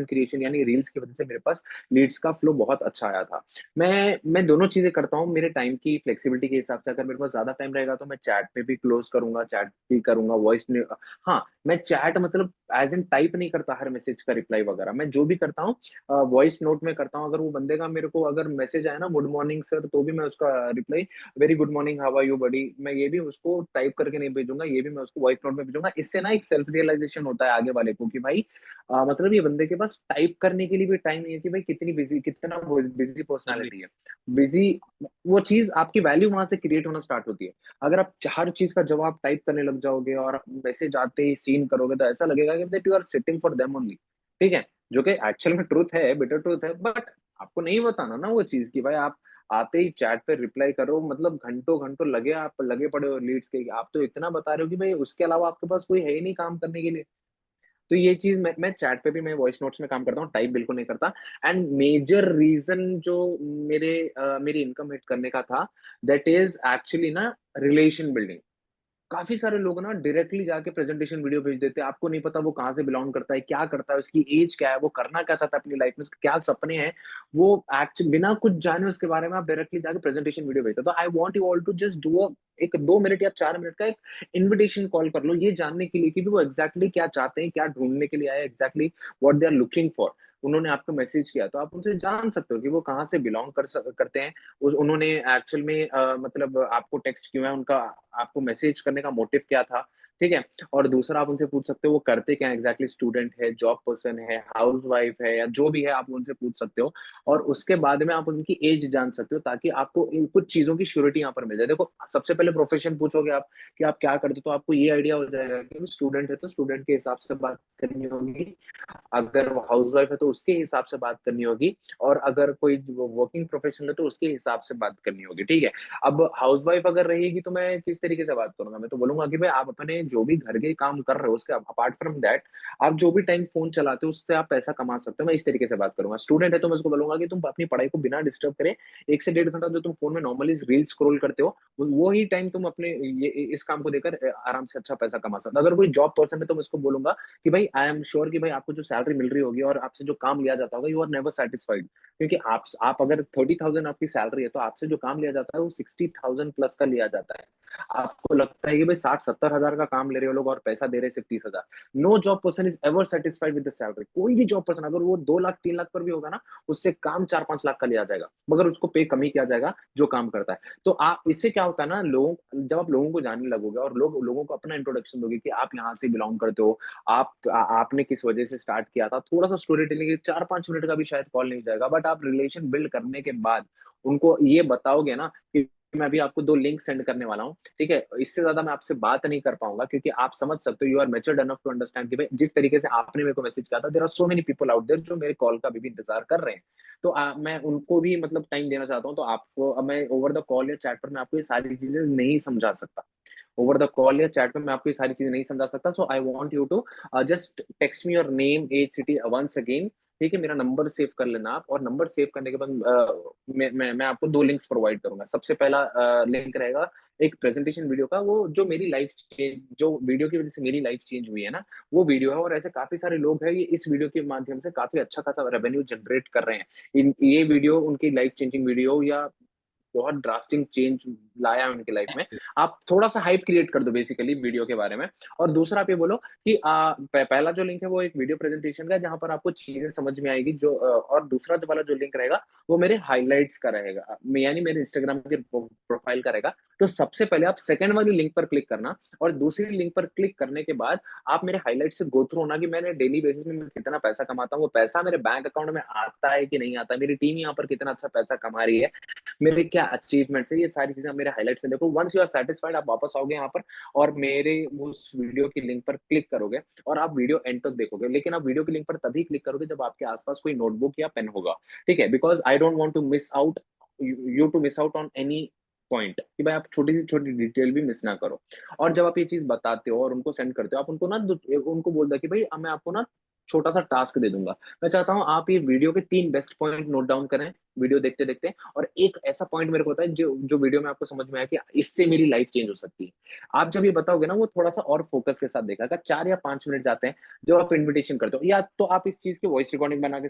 creation, यानी रील्स की वजह से मेरे पास लीड्स का फ्लो बहुत अच्छा आया था। मैं दोनों चीजें करता हूँ मेरे टाइम की फ्लेक्सिबिलिटी के हिसाब से। अगर मेरे पास ज्यादा टाइम रहेगा तो मैं चैट पे भी क्लोज करूंगा, चैट भी करूंगा, वॉइस। हाँ, मैं चैट मतलब एज एन टाइप नहीं करता हर मैसेज का रिप्लाई वगैरह, मैं जो भी करता हूँ वॉइस नोट में करता हूँ। अगर वो बंदे का मेरे को अगर मैसेज आया ना, गुड मॉर्निंग सर, तो भी मैं उसका reply very good morning, how are you buddy, मैं ये भी उसको टाइप करके नहीं भेजूंगा, ये भी मैं उसको वॉइस नोट में भेजूंगा। इससे ना एक सेल्फ रियलाइजेशन होता है आगे वाले को कि भाई मतलब ये बंदे के पास टाइप करने के लिए भी टाइम नहीं है, कि भाई कितनी बिजी, कितना बिजी अग्री। पर्सनालिटी है, बिजी। वो चीज आपकी वैल्यू वहां से क्रिएट होना स्टार्ट होती है। अगर आप हर चीज का जवाब टाइप करने लग जाओगे और मैसेज आते ही सीन करोगे, तो ऐसा लगेगा कि that you are sitting for them only, ठीक है। जो कि एक्चुअल में ट्रूथ है, बिटर ट्रूथ है, बट आपको नहीं बताना ना वो चीज कि भाई आप आते ही चैट पे रिप्लाई करो, मतलब घंटों घंटों लगे, आप लगे पड़े हो लीड्स के, आप तो इतना बता रहे हो कि भाई उसके अलावा आपके पास कोई है ही नहीं काम करने के लिए। तो ये चीज मैं चैट पे भी, मैं वॉइस नोट्स में काम करता हूँ, टाइप बिल्कुल नहीं करता। एंड मेजर रीजन जो मेरी इनकम हिट करने का था, दैट इज एक्चुअली ना रिलेशन बिल्डिंग। काफी सारे लोग ना डायरेक्टली जाके प्रेजेंटेशन वीडियो भेज देते हैं, आपको नहीं पता वो कहाँ से बिलोंग करता है, क्या करता है, उसकी एज क्या है, वो करना क्या चाहता है अपनी लाइफ में, उसके क्या सपने हैं। वो एक्चुअली बिना कुछ जाने उसके बारे में आप डायरेक्टली जाके प्रेजेंटेशन वीडियो भेजते हो। तो I want you all to just do एक 2 मिनट या 4 मिनट का एक इनविटेशन कॉल कर लो, ये जानने के लिए कि वो एग्जैक्टली क्या चाहते हैं, क्या ढूंढने के लिए आए, exactly what they are looking for. उन्होंने आपको मैसेज किया तो आप उनसे जान सकते हो कि वो कहाँ से बिलोंग करते हैं। उन्होंने एक्चुअल में मतलब आपको टेक्स्ट क्यों है, उनका आपको मैसेज करने का मोटिव क्या था, ठीक है। और दूसरा आप उनसे पूछ सकते हो वो करते क्या एग्जैक्टली, स्टूडेंट है, जॉब पर्सन है, हाउस वाइफ है, या जो भी है, आप उनसे पूछ सकते हो। और उसके बाद में आप उनकी एज जान सकते हो, ताकि आपको इन कुछ चीजों की श्योरिटी यहाँ पर मिल जाए। देखो, सबसे पहले प्रोफेशन पूछोगे आप कि आप क्या करते हो, तो आपको ये आइडिया हो जाएगा कि स्टूडेंट है तो स्टूडेंट के हिसाब से बात करनी होगी, अगर वो हाउसवाइफ है तो उसके हिसाब से बात करनी होगी, और अगर कोई वर्किंग प्रोफेशनल है तो उसके हिसाब से बात करनी होगी, ठीक है। अब हाउसवाइफ अगर रहेगी तो मैं किस तरीके से बात करूंगा, मैं तो बोलूंगा कि भाई आप अपने जो भी घर के काम कर रहे हो उसके अपार्ट फ्रॉम दैट, आप जो भी टाइम फोन चलाते हो उससे आप पैसा कमा सकते हो, मैं इस तरीके से बात करूंगा। स्टूडेंट है तो मैं उसको बोलूंगा कि तुम अपनी पढ़ाई को बिना डिस्टर्ब करे 1 से 1.5 घंटा जो तुम फोन में नॉर्मली रील स्क्रॉल करते हो, वो ही टाइम तुम अपने ये इस काम को देकर आराम से अच्छा पैसा कमा सकते हो। अगर कोई जॉब पर्सन है तो मैं उसको बोलूंगा कि भाई आई एम श्योर कि भाई आपको जो सैलरी मिल रही होगी और आपसे जो काम लिया जाता होगा, यू आर नेवर सेटिस्फाइड, क्योंकि आप अगर 30,000 आपकी सैलरी है तो आपसे जो काम लिया जाता है वो 60,000 प्लस का लिया जाता है। आपको लगता है कि भाई 60-70 हजार का काम ले रहे हो लोग और पैसा दे रहे हैं सिर्फ 30,000। No job person is ever satisfied with the salary. कोई भी जॉब पर्सन अगर वो 2 लाख 3 लाख पर भी होगा ना, उससे काम 4-5 लाख का लिया जाएगा, मगर उसको पे कम ही किया जाएगा जो काम करता है। तो आप इससे क्या होता है ना, जब आप लोगों को जानने लगोगे और लोगों को अपना इंट्रोडक्शन दोगे कि आप यहाँ से बिलोंग करते हो, आपने किस वजह से स्टार्ट किया था, थोड़ा सा स्टोरी टेलिंग, 4-5 मिनट का भी शायद कॉल नहीं जाएगा, बट आप रिलेशन बिल्ड करने के बाद उनको ये बताओगे ना कि मैं अभी आपको 2 लिंक सेंड करने वाला हूँ, ठीक है, इससे ज्यादा मैं आपसे बात नहीं कर पाऊंगा, क्योंकि आप समझ सकते हो, you are matured enough to understand कि भाई जिस तरीके से आपने मेरे को मैसेज किया था, there are so many people out there जो मेरे कॉल का भी इंतजार कर रहे हैं। तो मैं उनको भी मतलब टाइम देना चाहता हूँ। तो आपको अब मैं ओवर द कॉल या चैट पर मैं आपको ये सारी चीजें नहीं समझा सकता, ओवर द कॉल या चैट में मैं आपको ये सारी चीजें नहीं समझा सकता। So I want you to just text me your name, age, city once again, ठीक है। मेरा नंबर सेव कर लेना आप, और नंबर सेव करने के बाद मैं आपको 2 लिंक्स प्रोवाइड करूंगा। सबसे पहला लिंक रहेगा एक प्रेजेंटेशन वीडियो का, वो जो मेरी लाइफ चेंज, जो वीडियो की वजह से मेरी लाइफ चेंज हुई है ना, वो वीडियो है। और ऐसे काफी सारे लोग हैं ये इस वीडियो के माध्यम से काफी अच्छा खासा रेवेन्यू जनरेट कर रहे हैं। ये वीडियो उनकी लाइफ चेंजिंग वीडियो या बहुत ड्रास्टिक चेंज लाया है उनकी लाइफ में। आप थोड़ा सा हाइप क्रिएट कर दो बेसिकली वीडियो के बारे में। और दूसरा आप ये बोलो कि पहला जो लिंक है वो एक वीडियो प्रेजेंटेशन का है, जहां पर आपको चीजें समझ में आएगी जो और दूसरा जो वाला जो लिंक रहेगा वो मेरे हाइलाइट्स का रहेगा, यानी मेरे इंस्टाग्राम के प्रोफाइल का रहेगा, तो सबसे पहले आप सेकंड वाली लिंक पर क्लिक करना, और दूसरी लिंक पर क्लिक करने के बाद आप मेरे हाइलाइट से गो थ्रू होना कि मैंने डेली बेसिस में मैं कितना पैसा कमाता हूँ, वो पैसा मेरे बैंक अकाउंट में आता है कि नहीं आता है, मेरी टीम यहाँ पर कितना अच्छा पैसा कमा रही है, मेरे क्या अचीवमेंट्स है, ये सारी चीजें आप मेरे हाइलाइट्स में देखो। वंस यू आर सेटिस्फाइड, आप वापस आओगे यहाँ पर और मेरे उस वीडियो की लिंक पर क्लिक करोगे और आप वीडियो एंड तक देखोगे। लेकिन आप वीडियो की लिंक पर तभी क्लिक करोगे जब आपके आसपास कोई नोटबुक या पेन होगा, ठीक है? Because I don't want to miss out you to miss out on any point, कि भाई आप छोटी से छोटी डिटेल भी मिस ना करो। और जब आप ये चीज बताते हो और उनको सेंड करते हो, आप उनको ना उनको बोल दो कि भाई मैं आपको ना छोटा सा टास्क दे दूंगा, मैं चाहता हूँ आप ये वीडियो के 3 बेस्ट पॉइंट नोट डाउन करें वीडियो देखते देखते, और एक ऐसा पॉइंट मेरे को होता है जो जो वीडियो में आपको समझ में आया कि इससे मेरी लाइफ चेंज हो सकती है। आप जब ये बताओगे ना, वो थोड़ा सा और फोकस के साथ देखा। अगर 4 या 5 मिनट जाते हैं जब आप इन्विटेशन करते हो, या तो आप इस चीज की वॉइस रिकॉर्डिंग बना के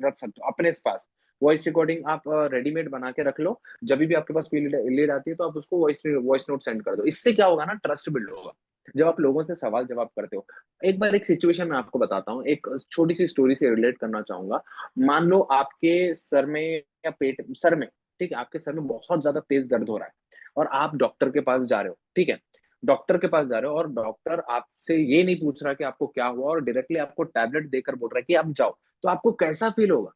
रख सकते हो अपने पास। वॉइस रिकॉर्डिंग आप रेडीमेड बना के रख लो, जब भी आपके पास कोई लीड आती है तो आप उसको वॉइस वॉइस नोट सेंड कर दो। इससे क्या होगा ना, ट्रस्ट बिल्ड होगा जब आप लोगों से सवाल जवाब करते हो। एक बार एक सिचुएशन मैं आपको बताता हूँ, एक छोटी सी स्टोरी से रिलेट करना चाहूंगा। मान लो आपके सर में या पेट सर में, ठीक है, आपके सर में बहुत ज्यादा तेज दर्द हो रहा है और आप डॉक्टर के पास जा रहे हो, ठीक है? डॉक्टर के पास जा रहे हो और डॉक्टर आपसे ये नहीं पूछ रहा कि आपको क्या हुआ, और डायरेक्टली आपको टैबलेट देकर बोल रहा है कि आप जाओ, तो आपको कैसा फील होगा?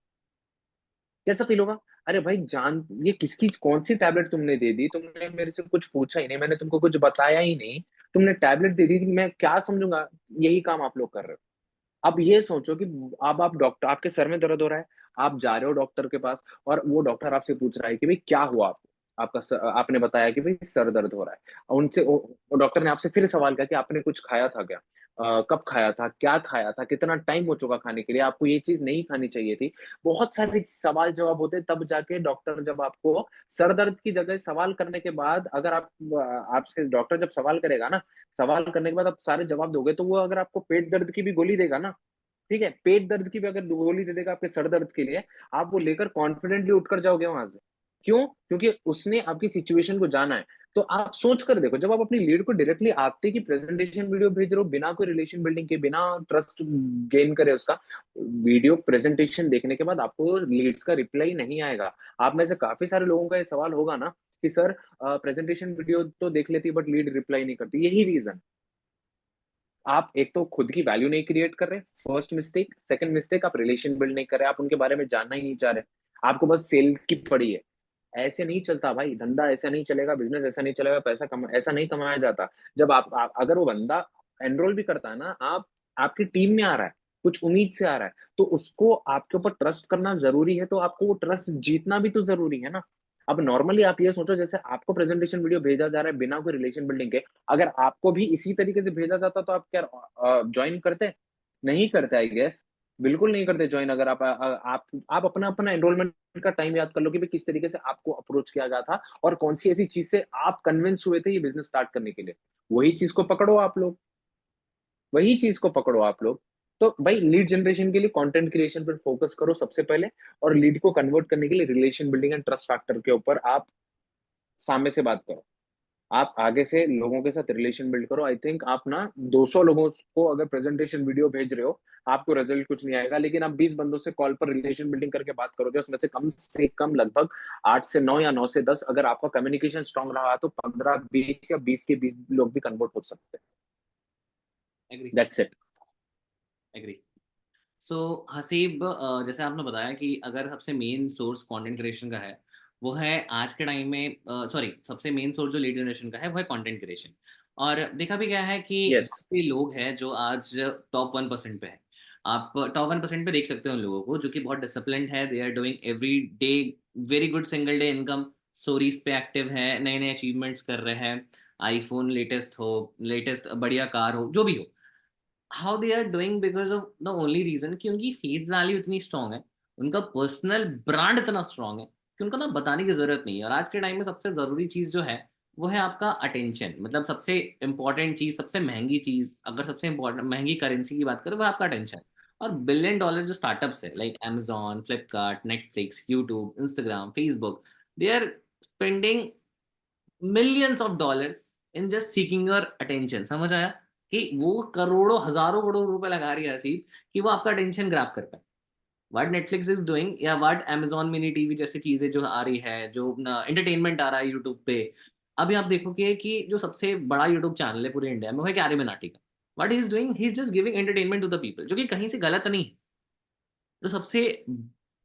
कैसा फील होगा? अरे भाई जान, ये किसकी कौन सी टैबलेट तुमने दे दी, तुमने मेरे से कुछ पूछा ही नहीं, मैंने तुमको कुछ बताया ही नहीं, तुमने टैबलेट दे दी, मैं क्या समझूंगा? यही काम आप लोग कर रहे हो। अब ये सोचो कि अब आप डॉक्टर, आपके सर में दर्द हो रहा है, आप जा रहे हो डॉक्टर के पास और वो डॉक्टर आपसे पूछ रहा है कि भाई क्या हुआ आपको? आपने बताया कि भाई सर दर्द हो रहा है। उनसे वो डॉक्टर ने आपसे फिर सवाल किया कि आपने कुछ खाया था क्या? कब खाया था? क्या खाया था? कितना टाइम हो चुका खाने के लिए? आपको ये चीज़ नहीं खानी चाहिए थी। बहुत सारे सवाल जवाब होते हैं, तब जाके डॉक्टर जब आपको सर दर्द की जगह सवाल करने के बाद, अगर आपसे डॉक्टर जब सवाल करेगा ना, सवाल करने के बाद आप सारे जवाब दोगे, तो वो अगर आपको पेट दर्द की भी गोली देगा ना, ठीक है? पेट दर्द की भी अगर गोली दे देगा आपके सर दर्द के लिए, आप वो लेकर कॉन्फिडेंटली उठकर जाओगे वहाँ से। क्यों? क्योंकि उसने आपकी सिचुएशन को जाना है। तो आप सोच कर देखो, जब आप अपनी लीड को डायरेक्टली आते की प्रेजेंटेशन वीडियो भेज रहे हो, बिना कोई रिलेशन बिल्डिंग के, बिना ट्रस्ट गेन करे उसका, वीडियो प्रेजेंटेशन देखने के बाद आपको लीड्स का रिप्लाई नहीं आएगा। आप में से काफ़ी सारे लोगों का ये सवाल होगा ना कि सर प्रेजेंटेशन वीडियो तो देख लेती है बट लीड रिप्लाई नहीं करती। यही रीज़न, आप एक तो खुद की वैल्यू नहीं क्रिएट कर रहे, फर्स्ट मिस्टेक। सेकंड मिस्टेक, आप रिलेशन बिल्ड नहीं कर रहे, आप उनके बारे में जानना ही नहीं चाह रहे, आपको बस सेल की पड़ी है। ऐसे नहीं चलता भाई, धंधा ऐसा नहीं चलेगा, बिजनेस ऐसा नहीं चलेगा, पैसा ऐसा नहीं कमाया जाता। जब आप अगर वो बंदा एनरोल भी करता है ना, आप आपकी टीम में आ रहा है, कुछ उम्मीद से आ रहा है, तो उसको आपके ऊपर ट्रस्ट करना जरूरी है, तो आपको वो ट्रस्ट जीतना भी तो जरूरी है ना। अब नॉर्मली आप ये सोचो, जैसे आपको प्रेजेंटेशन वीडियो भेजा जा रहा है बिना कोई रिलेशन बिल्डिंग के, अगर आपको भी इसी तरीके से भेजा जाता तो आप क्या ज्वाइन करते? नहीं करते आई गेस। बिल्कुल नहीं करते ज्वाइन। अगर आप अपना अपना एनरोलमेंट का टाइम याद कर लो कि भाई किस तरीके से आपको अप्रोच किया गया था और कौन सी ऐसी चीज से आप कन्विंस हुए थे ये बिजनेस स्टार्ट करने के लिए। वही चीज को पकड़ो आप लोग, वही चीज को पकड़ो आप लोग। तो भाई लीड जनरेशन के लिए कंटेंट क्रिएशन पर फोकस करो सबसे पहले, और लीड को कन्वर्ट करने के लिए relation building and trust factor के ऊपर आप सामने से बात करो। आप आगे से लोगों के साथ रिलेशन बिल्ड करो। आई थिंक आप ना 200 लोगों को अगर प्रेजेंटेशन वीडियो भेज रहे हो, आपको रिजल्ट कुछ नहीं आएगा, लेकिन आप 20 बंदों से कॉल पर रिलेशन बिल्डिंग करके बात करोगे, उसमें से कम लगभग 8 से 9 या 9 से 10, अगर आपका कम्युनिकेशन स्ट्रांग रहा तो 15 20 या 20 के 20 लोग भी कन्वर्ट हो सकते हैं। Agree, that's it. Agree. So Haseeb, जैसे आपने बताया कि अगर सबसे मेन सोर्स कंटेंट क्रिएशन का है, वो है आज के टाइम में, सॉरी, सबसे मेन सोर्स जो लीड जनरेशन का है वो है कंटेंट क्रिएशन। और देखा भी गया है कि यस। काफी लोग हैं जो आज टॉप 1% पे है। आप टॉप 1% पे देख सकते हो उन लोगों को जो कि बहुत डिसिप्लिन है, they are doing every day very good single day income, stories पे एक्टिव है, नए नए अचीवमेंट्स कर रहे हैं, आईफोन लेटेस्ट हो, लेटेस्ट बढ़िया कार हो, जो भी हो, how they are doing because of the only reason कि उनकी फेस वैल्यू इतनी स्ट्रांग है, उनका पर्सनल ब्रांड इतना स्ट्रांग है कि उनको ना बताने की जरूरत नहीं है। और आज के टाइम में सबसे जरूरी चीज जो है वो है आपका अटेंशन। मतलब सबसे इंपॉर्टेंट चीज, सबसे महंगी चीज, अगर सबसे इंपॉर्टेंट महंगी करेंसी की बात करें, वो है आपका अटेंशन। और $1 बिलियन जो स्टार्टअप्स है like Amazon, Flipkart, Netflix, YouTube, Instagram, Facebook, they are spending $millions in just seeking your attention. समझ आया? कि वो करोड़ों हजारों करोड़ रुपए लगा रही है हसीब कि वो आपका अटेंशन ग्रैब कर पाए। व्हाट नेटफ्लिक्स इज डूइंग या व्हाट Amazon मिनी टीवी जैसी चीजें जो आ रही है, जो एंटरटेनमेंट आ रहा है यूट्यूब पे। अभी आप देखोगे कि जो सबसे बड़ा यूट्यूब चैनल है पूरे इंडिया में वो है क्यारी मनाटी का। What he is doing, he is just giving entertainment to the people, जो कि कहीं से गलत नहीं है। जो सबसे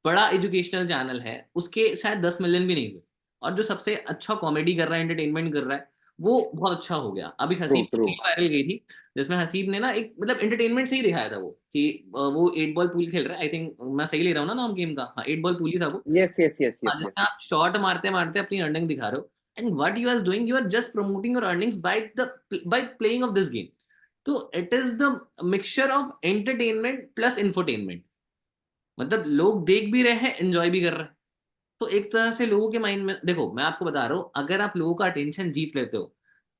बड़ा एजुकेशनल चैनल है उसके शायद 10 मिलियन भी नहीं हुए, और जो सबसे अच्छा कॉमेडी कर रहा है, एंटरटेनमेंट कर रहा है, वो बहुत अच्छा हो गया। अभी ट्रू हसीब ट्रू। की वायरल गई थी, जिसमें हसीब ने ना एक मतलब एंटरटेनमेंट से ही दिखाया था वो कि वो 8 बॉल पूल खेल रहा है। आई थिंक मैं सही ले रहा हूँ ना नाम गेम का, हाँ 8 बॉल पूल ही था वो। यस यस यस हाँ, यस यस। जिसमें आप शॉट मारते मारते अपनी अर्निंग दिखा रहे हो, and what you are doing, you are just promoting your earnings by playing of this game. तो it is the mixture of entertainment plus infotainment. मतलब लोग देख भी रहे हैं, एंजॉय भी कर रहे हैं। तो एक तरह से लोगों के माइंड में, देखो मैं आपको बता रहा हूँ, अगर आप लोगों का अटेंशन जीत लेते हो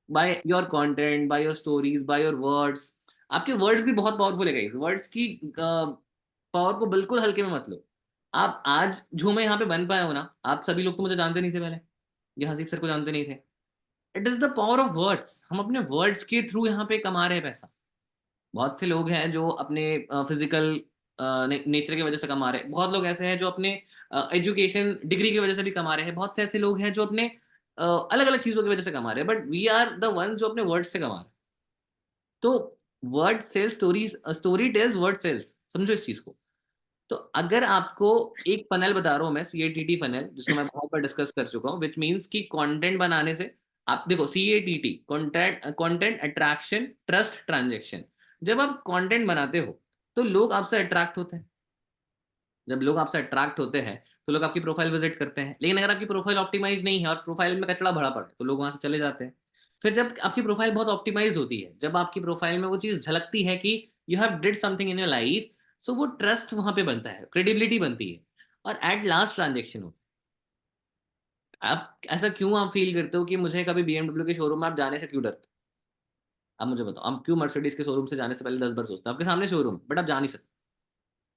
by your content, by your stories, by your words. आपके वर्ड्स भी बहुत पावरफुल है गाइस, वर्ड्स की पावर को बिल्कुल हल्के में मत लो। आप आज जो मैं यहाँ पे बन पाया हूँ ना, आप सभी लोग तो मुझे जानते नहीं थे पहले, ये हसीब सर को जानते नहीं थे। It is the power of words. हम अपने वर्ड्स के थ्रू यहाँ पे कमा रहे हैं पैसा। बहुत से लोग हैं जो अपने फिजिकल नेचर की वजह से कमा रहे हैं, बहुत लोग ऐसे हैं जो अपने एजुकेशन डिग्री की वजह से भी कमा रहे हैं, बहुत से ऐसे लोग हैं जो अपने अलग अलग चीजों की वजह से कमा रहे हैं, but we are the one जो अपने वर्ड से कमा रहे हैं। तो word sells story, story tells word sells, समझो इस चीज को। तो अगर आपको एक फनल बता रहा हूँ मैं, CATT फनल, जिसको मैं बहुत बार डिस्कस कर चुका हूँ, विच मीन्स कि कंटेंट बनाने से, आप देखो CATT, content content attraction trust transaction. जब आप कंटेंट बनाते हो तो लोग आपसे अट्रैक्ट होते हैं। जब लोग आपसे अट्रैक्ट होते हैं तो लोग आपकी प्रोफाइल विजिट करते हैं, लेकिन अगर आपकी प्रोफाइल ऑप्टिमाइज नहीं है और प्रोफाइल में कचड़ा भरा पड़ा है तो लोग वहां से चले जाते हैं। फिर जब आपकी प्रोफाइल बहुत ऑप्टिमाइज होती है, जब आपकी प्रोफाइल में वो चीज झलकती है कि you have did something in your life, so वो ट्रस्ट वहां पे बनता है, क्रेडिबिलिटी बनती है, और एट लास्ट ट्रांजेक्शन होती है। आप ऐसा क्यों आप फील करते हो कि मुझे कभी BMW के शोरूम में आप जाने से क्यों डरते हो? आप मुझे बताओ, आप क्यों मर्सिडीज के शोरूम से जाने से पहले 10 बार सोचते हो? आपके सामने शोरूम बट आप जा नहीं सकते,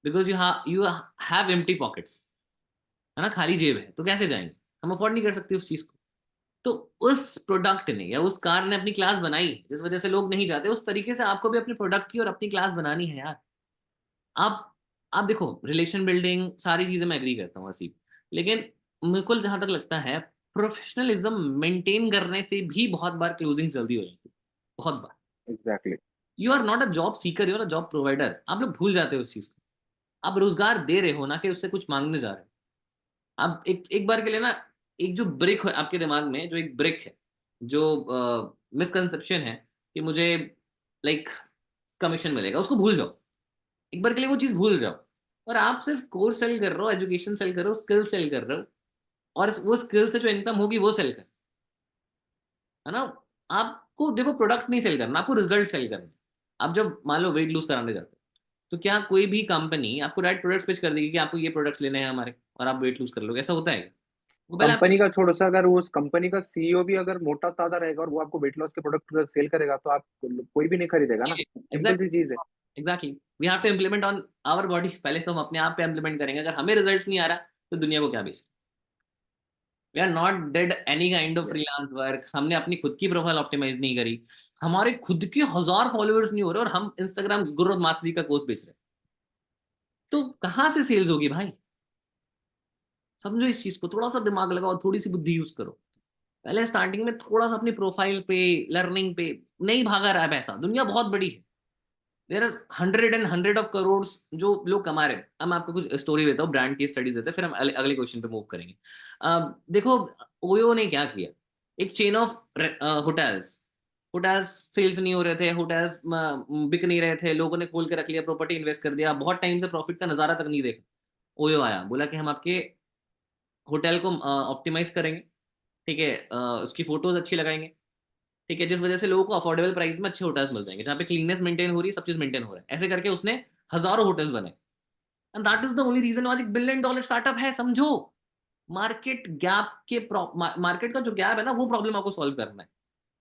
because you have empty pockets, है ना, खाली जेब है, तो कैसे जाएंगे? हम अफोर्ड नहीं कर सकते उस चीज को। तो उस प्रोडक्ट ने या उस कार ने अपनी क्लास बनाई, जिस वजह से लोग नहीं जाते, उस तरीके से आपको भी अपने प्रोडक्ट की और अपनी क्लास बनानी है यार। आप आप देखो, रिलेशन बिल्डिंग सारी चीजें मैं एग्री करता हूँ हसीब, लेकिन मेरे को जहां तक लगता है प्रोफेशनलिज्म मेंटेन करने से भी बहुत बार क्लोजिंग जल्दी हो जाती है, बहुत बार। Exactly. You are not a job seeker, you are a job provider. आप लोग भूल जाते हो उस चीज को। आप रोजगार दे रहे हो ना कि उससे कुछ मांगने जा रहे हो। आप एक एक बार के लिए ना, एक जो ब्रिक है आपके दिमाग में, जो एक ब्रिक है, जो मिसकंसेप्शन है कि मुझे लाइक कमीशन मिलेगा, उसको भूल जाओ। एक बार के लिए वो चीज भूल जाओ, और आप सिर्फ कोर्स सेल कर रहे हो, एजुकेशन सेल कर रहे हो, स्किल सेल कर रहे हो, और वो स्किल से जो इनकम होगी वो सेल कर, है ना। आपको देखो प्रोडक्ट नहीं सेल करना, आपको रिजल्ट सेल करना। आप जब मान लो वेट लूज कराने जाते हो, तो क्या कोई भी कंपनी आपको डायरेक्ट प्रोडक्ट्स पेश कर देगी कि आपको ये प्रोडक्ट्स लेने हैं हमारे और आप वेट लूज कर लोगे? ऐसा होता है क्या? वो पहले आप, कंपनी का छोड़ो सा, अगर उस कंपनी का सीईओ भी अगर मोटा ताजा रहेगा और वो आपको वेट लॉस के प्रोडक्ट सेल करेगा तो आप कोई भी नहीं खरीदेगा ना। सिंपल सी चीज है। Exactly, we have to implement on our body. पहले तो हम अपने आप पे इम्प्लीमेंट करेंगे। अगर हमें रिजल्ट्स नहीं आ रहा तो दुनिया को क्या बेच? We are not dead any kind of yes. Freelance work. हमने अपनी खुद की प्रोफाइल ऑप्टिमाइज नहीं करी, हमारे खुद के 1000 फॉलोअर्स नहीं हो रहे, और हम इंस्टाग्राम ग्रोथ मास्टरी का कोर्स बेच रहे हैं, तो कहाँ से सेल्स होगी भाई? समझो इस चीज को, थोड़ा सा दिमाग लगाओ, थोड़ी सी बुद्धि यूज करो। पहले स्टार्टिंग में थोड़ा सा अपनी प्रोफाइल पे, लर्निंग पे नहीं भागा रहा है पैसा। दुनिया बहुत बड़ी है, there are hundred and hundred of crore जो लोग कमा रहे हैं। अब मैं आपको कुछ स्टोरी देता हूँ, ब्रांड की स्टडीज देते हैं, फिर हम अगले क्वेश्चन पे मूव करेंगे। देखो, ओयो ने क्या किया, एक chain of hotels, hotels sales नहीं हो रहे थे, होटल्स बिक नहीं रहे थे, लोगों ने खोल के रख लिया, प्रॉपर्टी इन्वेस्ट कर दिया, बहुत टाइम से प्रॉफिट का नजारा तक नहीं देखा। ओयो आया, बोला कि हम आपके होटल को ऑप्टिमाइज करेंगे, ठीक है, उसकी फोटोज अच्छी लगाएंगे, ठीक है, जिस वजह से लोगों को अफोर्डेबल प्राइस में अच्छे होटल्स मिल जाएंगे, जहाँ पे क्लीननेस मेंटेन हो रही है, सब चीज मेंटेन हो रहा है। ऐसे करके उसने हजारों होटल्स बनाए, and that is the only reason आज एक $1 बिलियन स्टार्टअप है, समझो। मार्केट गैप के मार्केट का जो गैप है ना, वो प्रॉब्लम आपको सॉल्व करना है।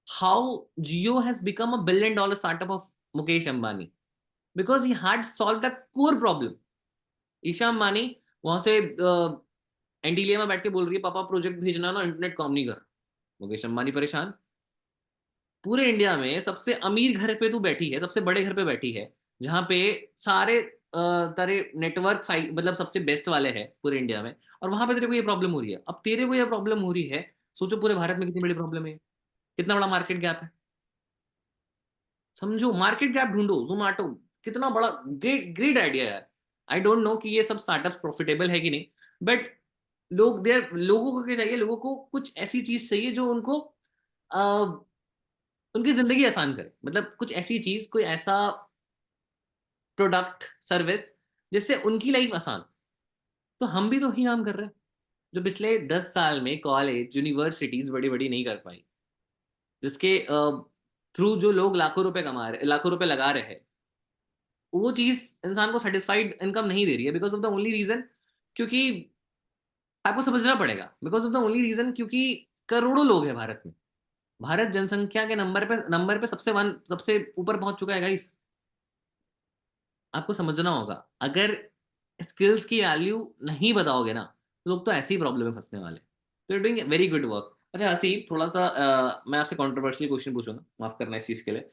How Jio has become $1 billion startup of Mukesh Ambani, because he had solve the core problem. Isha Ambani वहां से एंटीलिया में बैठ के बोल रही है, पापा प्रोजेक्ट भेजना ना, इंटरनेट काम नहीं कर। मुकेश अंबानी परेशान। पूरे इंडिया में सबसे अमीर घर पे तू बैठी है, सबसे बड़े घर पे बैठी है, जहां पे सारे तेरे नेटवर्क मतलब सबसे बेस्ट वाले हैं पूरे इंडिया में, और वहां पे तेरे को ये प्रॉब्लम हो रही है। अब तेरे को ये प्रॉब्लम हो रही है, सोचो पूरे भारत में कितनी बड़ी प्रॉब्लम है, कितना बड़ा मार्केट गैप है। समझो, मार्केट गैप ढूंढो, जोमेटो कितना बड़ा, ग्रेट ग्रेट आइडिया है। आई डोंट नो कि ये सब स्टार्टअप्स प्रॉफिटेबल है कि नहीं, बट लोगों को क्या चाहिए, लोगों को कुछ ऐसी चीज चाहिए जो उनको अ, उनकी जिंदगी आसान करे। मतलब कुछ ऐसी चीज, कोई ऐसा प्रोडक्ट, सर्विस जिससे उनकी लाइफ आसान। तो हम भी तो ही काम कर रहे हैं, जो पिछले 10 साल में कॉलेज यूनिवर्सिटीज बड़ी बड़ी नहीं कर पाई, जिसके थ्रू जो लोग लाखों रुपए कमा रहे, लाखों रुपए लगा रहे हैं, वो चीज इंसान को सेटिस्फाइड इनकम नहीं दे रही है, because of the only reason, क्योंकि आपको समझना पड़ेगा, because of the only reason क्योंकि करोड़ों लोग हैं भारत में। भारत जनसंख्या के नंबर पे सबसे ऊपर पहुंच चुका है गाइस। आपको समझना होगा, अगर स्किल्स की वैल्यू नहीं बताओगे ना, लोग तो ऐसी ही प्रॉब्लम में फंसने वाले। तो you doing very good work. अच्छा हसीब, थोड़ा सा मैं आपसे कंट्रोवर्शियल क्वेश्चन पूछूंगा, माफ करना इस चीज के लिए।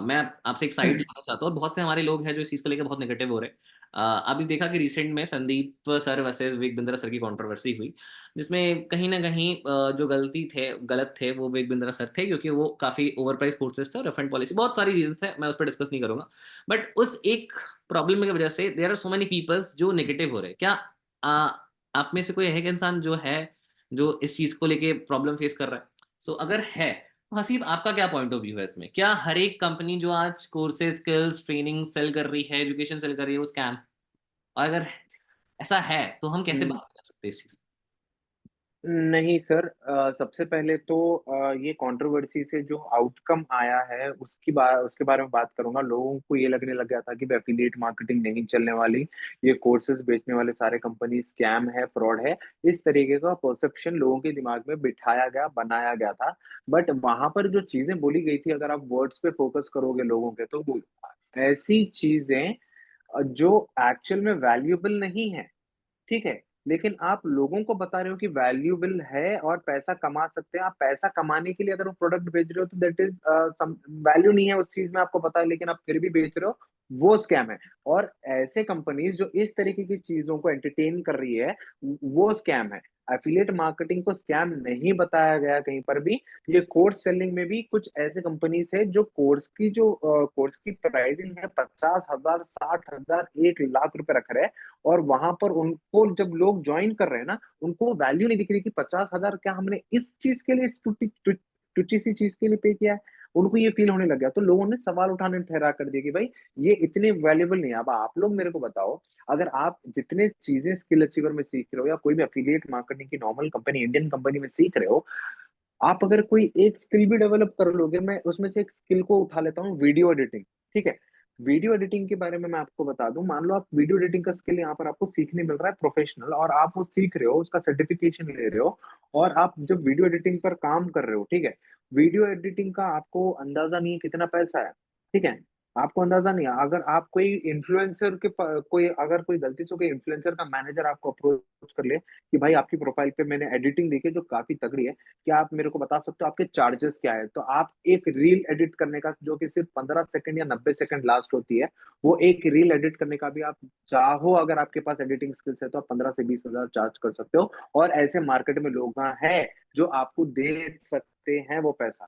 मैं आपसे एक साइड लेना चाहता हूँ, और बहुत से हमारे लोग हैं जो इस चीज को लेकर बहुत नेगेटिव हो रहे हैं। अभी देखा कि रिसेंट में Sandeep sir versus Vik Bindra sir की कंट्रोवर्सी हुई, जिसमें कहीं ना कहीं जो गलत थे वो विक बिंद्रा सर थे, क्योंकि वो काफी ओवर प्राइस कोर्सेज थे, रिफंड पॉलिसी, बहुत सारी रीजन है, मैं उस पर डिस्कस नहीं करूंगा। बट उस एक प्रॉब्लम की वजह से there are so many peoples जो नेगेटिव हो रहे हैं। क्या आ, आप में से कोई है कि इंसान जो है, जो इस चीज को लेके प्रॉब्लम फेस कर रहा है? सो अगर है तो हसीब, आपका क्या पॉइंट ऑफ व्यू है इसमें? क्या हर एक कंपनी जो आज कोर्सेज, स्किल्स, ट्रेनिंग सेल कर रही है, एजुकेशन सेल कर रही है, वो स्कैम? और अगर ऐसा है तो हम कैसे बाहर निकल सकते हैं इस चीज नहीं सर, सबसे पहले तो ये कंट्रोवर्सी से जो आउटकम आया है उसके बारे में बात करूंगा। लोगों को ये लगने लग गया था कि एफिलिएट मार्केटिंग नहीं चलने वाली, ये कोर्सेज बेचने वाले सारे कंपनी स्कैम है, फ्रॉड है, इस तरीके का परसेप्शन लोगों के दिमाग में बिठाया गया, बनाया गया था। बट वहां पर जो चीजें बोली गई थी, अगर आप वर्ड्स पे फोकस करोगे लोगों के, तो ऐसी चीजें जो एक्चुअल में वैल्यूएबल नहीं है, ठीक है, लेकिन आप लोगों को बता रहे हो कि वैल्यूएबल है और पैसा कमा सकते हैं। आप पैसा कमाने के लिए अगर वो प्रोडक्ट बेच रहे हो तो दैट इज वैल्यू नहीं है उस चीज में, आपको पता है, लेकिन आप फिर भी बेच रहे हो, वो स्कैम है। और ऐसे कंपनीज जो इस तरीके की चीजों को एंटरटेन कर रही है, वो स्कैम है। एफिलिएट मार्केटिंग को स्कैम नहीं बताया गया कहीं पर भी। ये कोर्स सेलिंग में भी कुछ ऐसे कंपनीज है जो कोर्स की प्राइसिंग है 50,000, 60,000, 1 लाख रुपए रख रहे हैं, और वहां पर उनको जब लोग ज्वाइन कर रहे हैं ना, उनको वैल्यू नहीं दिख रही कि 50,000 क्या हमने इस चीज के लिए, इस टुच्ची सी चीज के लिए पे किया है। उनको ये फील होने लग गया, तो लोगों ने सवाल उठाने ठहरा कर दिया कि भाई ये इतने वैल्यूएबल नहीं है। अब आप लोग मेरे को बताओ, अगर आप जितने चीजें स्किल अचीवर में सीख रहे हो या कोई भी एफिलिएट मार्केटिंग की नॉर्मल कंपनी, इंडियन कंपनी में सीख रहे हो, आप अगर कोई एक स्किल भी डेवलप कर लोगे, मैं उसमें से एक स्किल को उठा लेता हूँ, वीडियो एडिटिंग। ठीक है, वीडियो एडिटिंग के बारे में मैं आपको बता दूं, मान लो आप वीडियो एडिटिंग का स्किल यहाँ पर आपको सीखने मिल रहा है प्रोफेशनल, और आप वो सीख रहे हो, उसका सर्टिफिकेशन ले रहे हो, और आप जब वीडियो एडिटिंग पर काम कर रहे हो, ठीक है, वीडियो एडिटिंग का आपको अंदाजा नहीं है कितना पैसा है, ठीक है, आपको अंदाजा नहीं है। अगर आप कोई इन्फ्लुएंसर कोई अगर कोई गलती से कोई इन्फ्लुएंसर का मैनेजर आपको अप्रोच कर ले कि भाई आपकी प्रोफाइल पे मैंने एडिटिंग देखी है जो काफी तगड़ी है, क्या आप मेरे को बता सकते हो आपके चार्जेस क्या है? तो आप एक रील एडिट करने का, जो कि सिर्फ 15 सेकंड या 90 सेकंड लास्ट होती है, वो एक रील एडिट करने का भी आप चाहो, अगर आपके पास एडिटिंग स्किल्स है, तो आप 15 से 20 हजार चार्ज कर सकते हो। और ऐसे मार्केट में लोग हैं जो आपको दे सकते हैं वो पैसा,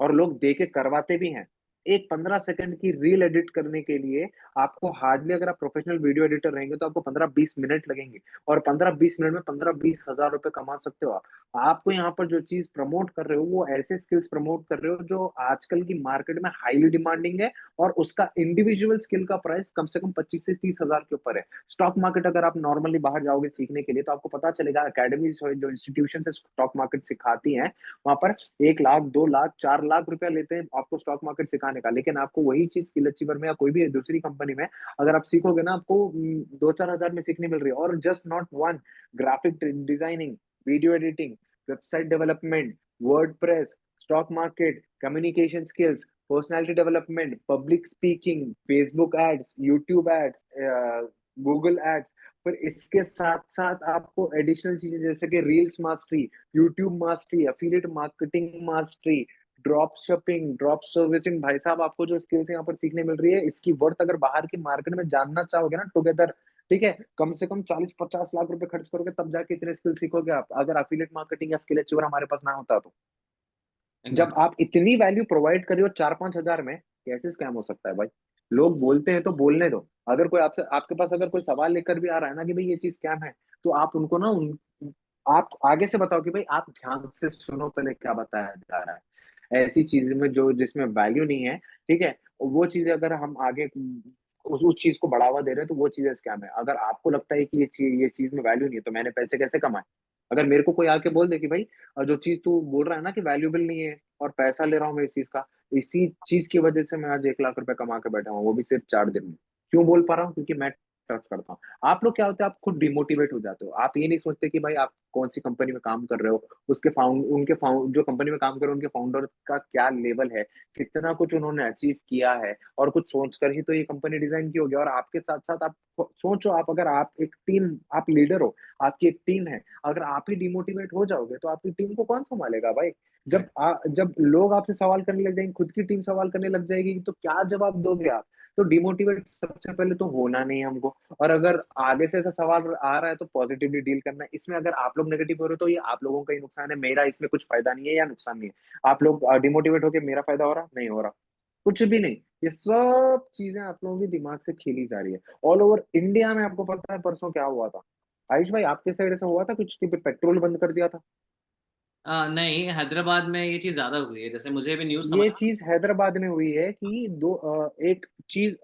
और लोग दे के करवाते भी हैं। एक 15 सेकंड की रील एडिट करने के लिए आपको हार्डली, अगर आप प्रोफेशनल वीडियो एडिटर रहेंगे, तो आपको 15-20 मिनट लगेंगे, और 15-20 मिनट में 15-20 हजार रुपए कमा सकते हो आप। आपको यहाँ पर जो चीज प्रमोट कर रहे हो, वो ऐसे स्किल्स प्रमोट कर रहे हो जो आजकल की मार्केट में हाईली डिमांडिंग है, और उसका इंडिविजुअल स्किल का प्राइस कम से कम 25 से 30 हजार के ऊपर है। स्टॉक मार्केट अगर आप नॉर्मली बाहर जाओगे सीखने के लिए, तो आपको पता चलेगा, अकेडमी जो इंस्टीट्यूशन से स्टॉक मार्केट सिखाती हैं, वहां पर 1 लाख, 2 लाख, 4 लाख रुपया लेते हैं आपको स्टॉक मार्केट सिखाने का। लेकिन आपको वही चीज स्किल अचीवर में या कोई भी दूसरी कंपनी में अगर आप सीखोगे ना, आपको 2-4 हजार में सीखने मिल रही है। और just not one, graphic designing, video editing, website development, WordPress, stock market, communication skills, personality development, public speaking, Facebook ads, YouTube ads, Google ads. पर इसके साथ साथ आपको एडिशनल चीजें जैसे कि reels mastery, YouTube mastery, affiliate marketing mastery, drop shipping, drop servicing, भाई साहब आपको जो स्किल्स यहाँ पर सीखने मिल रही है, इसकी वर्थ अगर बाहर की मार्केट में जानना चाहोगे ना टुगेदर, ठीक है, कम से कम 40-50 लाख रुपए खर्च करोगे तब जाके इतने स्किल सीखोगे आप, अगर एफिलिएट मार्केटिंग या स्किल अचीवर हमारे पास ना होता तो। जब एग्जैक्टली। आप इतनी वैल्यू प्रोवाइड कर रहे हो 4-5 हजार में, कैसे स्कैम हो सकता है भाई? लोग बोलते हैं तो बोलने दो। अगर कोई आपसे, आपके पास अगर कोई सवाल लेकर भी आ रहा है ना कि भाई ये चीज स्कैम है, तो आप उनको ना आप आगे से बताओ कि भाई आप ध्यान से सुनो पहले क्या बताया जा रहा है। ऐसी चीज में जो जिसमें वैल्यू नहीं है, ठीक है, वो चीजें अगर हम आगे उस चीज को बढ़ावा दे रहे हैं तो वो चीजें स्कैम है। अगर आपको लगता है कि ये चीज में वैल्यू नहीं है तो मैंने पैसे कैसे कमाए? अगर मेरे को कोई आके बोल दे कि भाई जो चीज तू बोल रहा है ना कि वैल्यूबल नहीं है और पैसा ले रहा हूँ मैं इस चीज का, इसी चीज की वजह से मैं आज 1 लाख रुपए कमा के बैठा हूँ, वो भी सिर्फ 4 दिन में। क्यों बोल पा रहा हूँ? क्योंकि मैं ट्रस्ट करता हूँ। आप लोग क्या होते हैं, आप खुद डिमोटिवेट हो जाते हो, आप ये नहीं सोचते कि भाई आप कौन सी कंपनी में काम कर रहे हो, उसके फाउंड जो कंपनी में काम कर रहे हो उनके फाउंडर का क्या लेवल है, कितना कुछ उन्होंने अचीव किया है, और कुछ सोचकर ही तो ये कंपनी डिजाइन की होगी। और आपके साथ साथ आप सोचो, आप अगर आप एक टीम, आप लीडर हो, आपकी एक टीम है, अगर आप ही डिमोटिवेट हो जाओगे तो आपकी टीम को कौन संभालेगा भाई? जब लोग आपसे सवाल करने लग जाएंगे, खुद की टीम सवाल करने लग जाएगी, तो क्या जवाब दोगे आप? तो डिमोटिवेट सबसे पहले तो होना नहीं है हमको। और अगर आगे से ऐसा सवाल आ रहा है तो पॉजिटिवली डील करना है। इसमें अगर आप लोग नेगेटिव हो रहे हो तो ये आप लोगों का ही नुकसान है, मेरा इसमें कुछ फायदा नहीं है या नुकसान नहीं है। आप लोग डिमोटिवेट होकर मेरा फायदा हो रहा नहीं, हो रहा कुछ भी नहीं। ये सब चीजें आप लोगों के दिमाग से खेली जा रही है ऑल ओवर इंडिया में। आपको पता है परसों क्या हुआ था? आयुष भाई आपके साइड ऐसा हुआ था कुछ कि पेट्रोल बंद कर दिया था? नहीं, हैदराबाद में ये चीज ज्यादा हुई है, जैसे मुझे भी न्यूज समझ। ये चीज हैदराबाद में हुई है कि एक चीज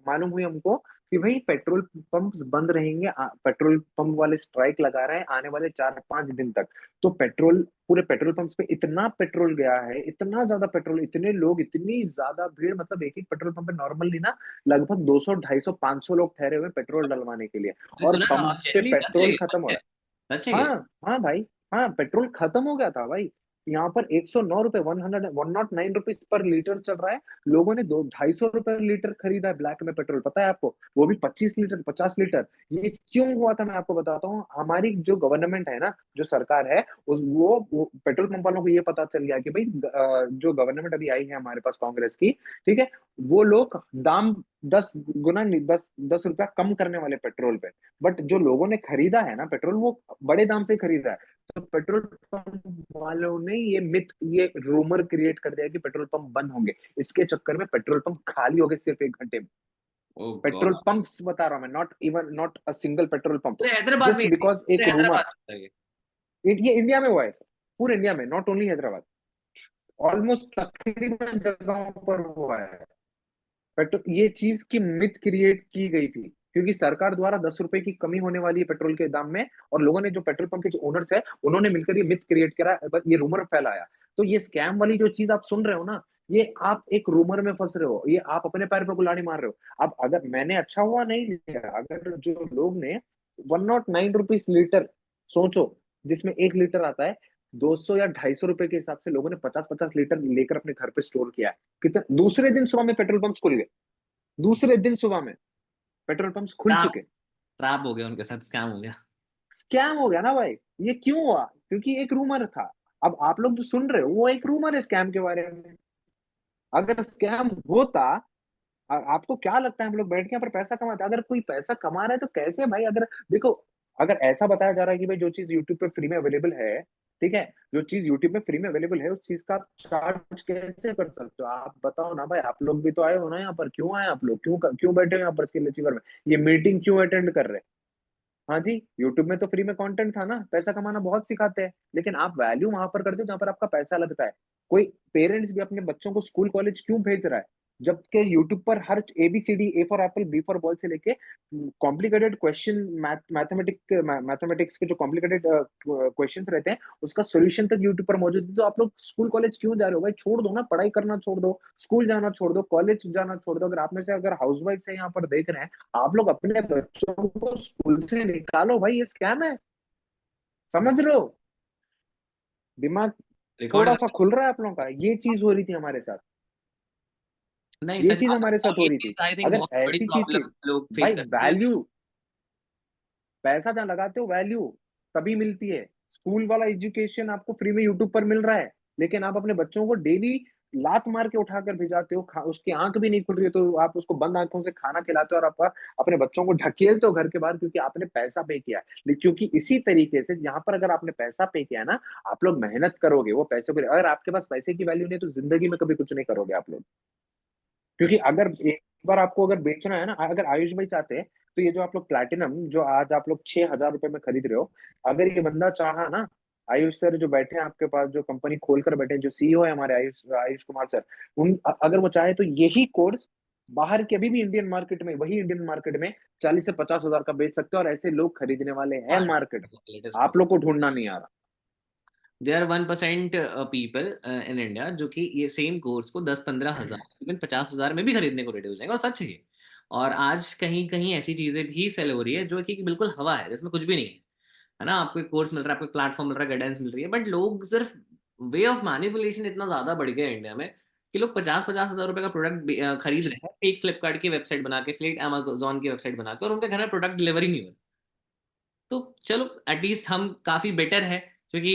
मालूम हुई हमको कि भाई पेट्रोल पंप बंद रहेंगे, पेट्रोल पंप वाले स्ट्राइक लगा रहे हैं आने वाले 4-5 दिन तक। तो पूरे पेट्रोल पंप्स पे इतना पेट्रोल गया है, इतना ज्यादा पेट्रोल, इतने लोग, इतनी ज्यादा भीड़, मतलब एक एक पेट्रोल पंप पे नॉर्मली ना लगभग 200, 250, 500 लोग ठहरे हुए हैं पेट्रोल डलवाने के लिए। और सुना पंप्स पे जेनली सच है पेट्रोल ये, खत्म सच हो है, रहा सच है है। ये। हाँ हाँ भाई, हाँ पेट्रोल खत्म हो गया था भाई। यहाँ पर 109 रुपए, 109 रुपीज पर लीटर चल रहा है। लोगों ने 250 रुपए लीटर खरीदा है ब्लैक में पेट्रोल, पता है आपको? वो भी 25 लीटर, 50 लीटर। ये क्यों हुआ था मैं आपको बताता हूँ। हमारी जो गवर्नमेंट है ना, जो सरकार है, वो पेट्रोल पंप वालों को ये पता चल गया कि भाई जो गवर्नमेंट अभी आई है हमारे पास कांग्रेस की, ठीक है, वो लोग दाम 10 गुना, 10-10 रुपया कम करने वाले पेट्रोल पे। बट जो लोगों ने खरीदा है ना पेट्रोल, वो बड़े दाम से खरीदा है। तो पेट्रोल पंप वालों ने ये रूमर क्रिएट कर दिया कि पेट्रोल पंप बंद होंगे। इसके चक्कर में पेट्रोल पंप खाली हो गए सिर्फ 1 घंटे में। ओ पेट्रोल गॉड। पंप्स बता रहा हूं मैं, not a single petrol pump. पूरे हैदराबाद में जस्ट ये थी, बिकॉज पूरे एक रूमर। हैदराबाद में था ये। ये इंडिया में हुआ है, पूरे इंडिया में, नॉट ओनली हैदराबाद, ऑलमोस्ट तकरीबन जगहों पर हुआ है। पेट्रोल, ये चीज की मिथ क्रिएट की गई थी क्योंकि सरकार द्वारा 10 रुपए की कमी होने वाली है पेट्रोल के दाम में, और लोगों ने, जो पेट्रोल पंप के जो ओनर्स है, उन्होंने मिलकर ये मिथ क्रिएट करा, बस ये रूमर फैलाया। तो ये स्कैम वाली जो चीज आप सुन रहे हो ना, ये आप एक रूमर में फंस रहे हो, ये आप अपने पैर पे कुल्हाड़ी मार रहे हो। अब अगर मैंने अच्छा हुआ नहीं लिया, अगर जो लोग ने 109 रुपीज लीटर, सोचो, जिसमें 1 लीटर आता है 200 या 250 रुपए के हिसाब से, लोगों ने 50-50 लीटर लेकर अपने घर पे स्टोर किया है। कितना, दूसरे दिन सुबह में पेट्रोल पंप खुल गए, दूसरे दिन सुबह में पेट्रोल पंप्स खुल ट्रैप, चुके। ट्रैप हो गया उनके साथ, स्कैम हो गया। स्कैम हो गया ना भाई। ये क्यों हुआ? क्योंकि एक रूमर था। अब आप लोग जो सुन रहे हो वो एक रूमर है स्कैम के बारे में। अगर स्कैम होता, आपको क्या लगता है हम लोग बैठ के यहाँ पर पैसा कमाते? अगर कोई पैसा कमा रहा है तो कैसे भाई? अगर देखो, अगर ऐसा बताया जा रहा है कि भाई जो चीज यूट्यूब पे फ्री में अवेलेबल है, ठीक है, जो चीज यूट्यूब में फ्री में अवेलेबल है, उस चीज का आप चार्ज कैसे कर सकते हो? आप बताओ ना भाई, आप लोग भी तो आए हो ना यहाँ पर, क्यों आए आप लोग? क्यों बैठे हो यहाँ पर स्किल अचीवर में? ये मीटिंग क्यों अटेंड कर रहे हैं? हाँ जी, यूट्यूब में तो फ्री में कंटेंट था ना, पैसा कमाना बहुत सिखाते हैं, लेकिन आप वैल्यू वहां पर करते हो जहां पर आपका पैसा लगता है। कोई पेरेंट्स भी अपने बच्चों को स्कूल कॉलेज क्यों भेज रहा है, जबकि यूट्यूब पर हर ABCD, A for apple, B for ball से लेके कॉम्प्लिकेटेड क्वेश्चन, मैथमेटिक्स के जो कॉम्प्लिकेटेड क्वेश्चंस रहते हैं, उसका सोल्यूशन तक यूट्यूब पर मौजूद है। तो आप लोग स्कूल कॉलेज क्यों जा रहे हो भाई? छोड़ दो ना, पढ़ाई करना छोड़ दो, स्कूल जाना छोड़ दो, कॉलेज जाना छोड़ दो। अगर आप में से अगर हाउस वाइफ से यहाँ पर देख रहे हैं, आप लोग अपने बच्चों को स्कूल से निकालो भाई, ये स्कैम है। समझ लो, दिमाग रिकॉर्ड थोड़ा सा कर। खुल रहा है आप लोगों का। ये चीज हो रही थी हमारे साथ, नहीं, ये सच चीज बात हमारे है, साथ और हो ये रही थी। चीज आई थिंक अगर बहुत बड़ी ऐसी चीज थी, प्रॉब्लम लोग फेस भाई करते हैं। वैल्यू, पैसा जहाँ लगाते हो वैल्यू तभी मिलती है। स्कूल वाला एजुकेशन आपको फ्री में यूट्यूब पर मिल रहा है, लेकिन आप अपने बच्चों को डेली लात मार के उठाकर भिजाते हो, उसकी आंख भी नहीं खुल रही है तो आप उसको बंद आंखों से खाना खिलाते हो, और आप अपने बच्चों को ढकेलते हो घर के बाहर, क्योंकि आपने पैसा पे किया है। क्योंकि इसी तरीके से यहाँ पर अगर आपने पैसा पे किया है ना, आप लोग मेहनत करोगे वो पैसे को, अगर आपके पास पैसे की वैल्यू नहीं है, तो जिंदगी में कभी कुछ नहीं करोगे आप लोग। क्योंकि अगर एक बार आपको अगर बेचना है ना, अगर आयुष भाई चाहते हैं, तो ये जो आप लोग प्लैटिनम जो आज आप लोग 6,000 रुपए में खरीद रहे हो, अगर ये बंदा चाहा ना, आयुष सर जो बैठे हैं आपके पास, जो कंपनी खोल कर बैठे हैं, जो सीईओ है हमारे आयुष आयुष कुमार सर, अगर वो चाहे तो यही कोर्स बाहर के अभी भी इंडियन मार्केट में, वही इंडियन मार्केट में 40 से 50 हजार का बेच सकते हो, और ऐसे लोग खरीदने वाले हैं मार्केट में। आप लोग को ढूंढना नहीं आ रहा। There are 1% people in India जो कि ये सेम कोर्स को 10-15 हजार इवन 50 हजार में भी खरीदने को रेडी हो जाएंगे, और सच है ये। और आज कहीं कहीं ऐसी चीजें भी सेल हो रही है जो कि बिल्कुल हवा है, जिसमें कुछ भी नहीं है ना। आपको एक कोर्स मिल रहा है, आपको एक प्लेटफॉर्म मिल रहा है, गाइडेंस मिल रही है, बट लोग सिर्फ वे ऑफ मैनिपुलेशन इतना ज्यादा बढ़ गया है इंडिया में कि लोग 50-50 हजार रुपए का प्रोडक्ट खरीद रहे हैं, फेक फ्लिपकार्ट की वेबसाइट बना के, फेक अमेजोन की वेबसाइट बना के, और उनके घर में प्रोडक्ट डिलीवरी नहीं हो रहा। तो चलो एटलीस्ट हम काफी बेटर है, क्योंकि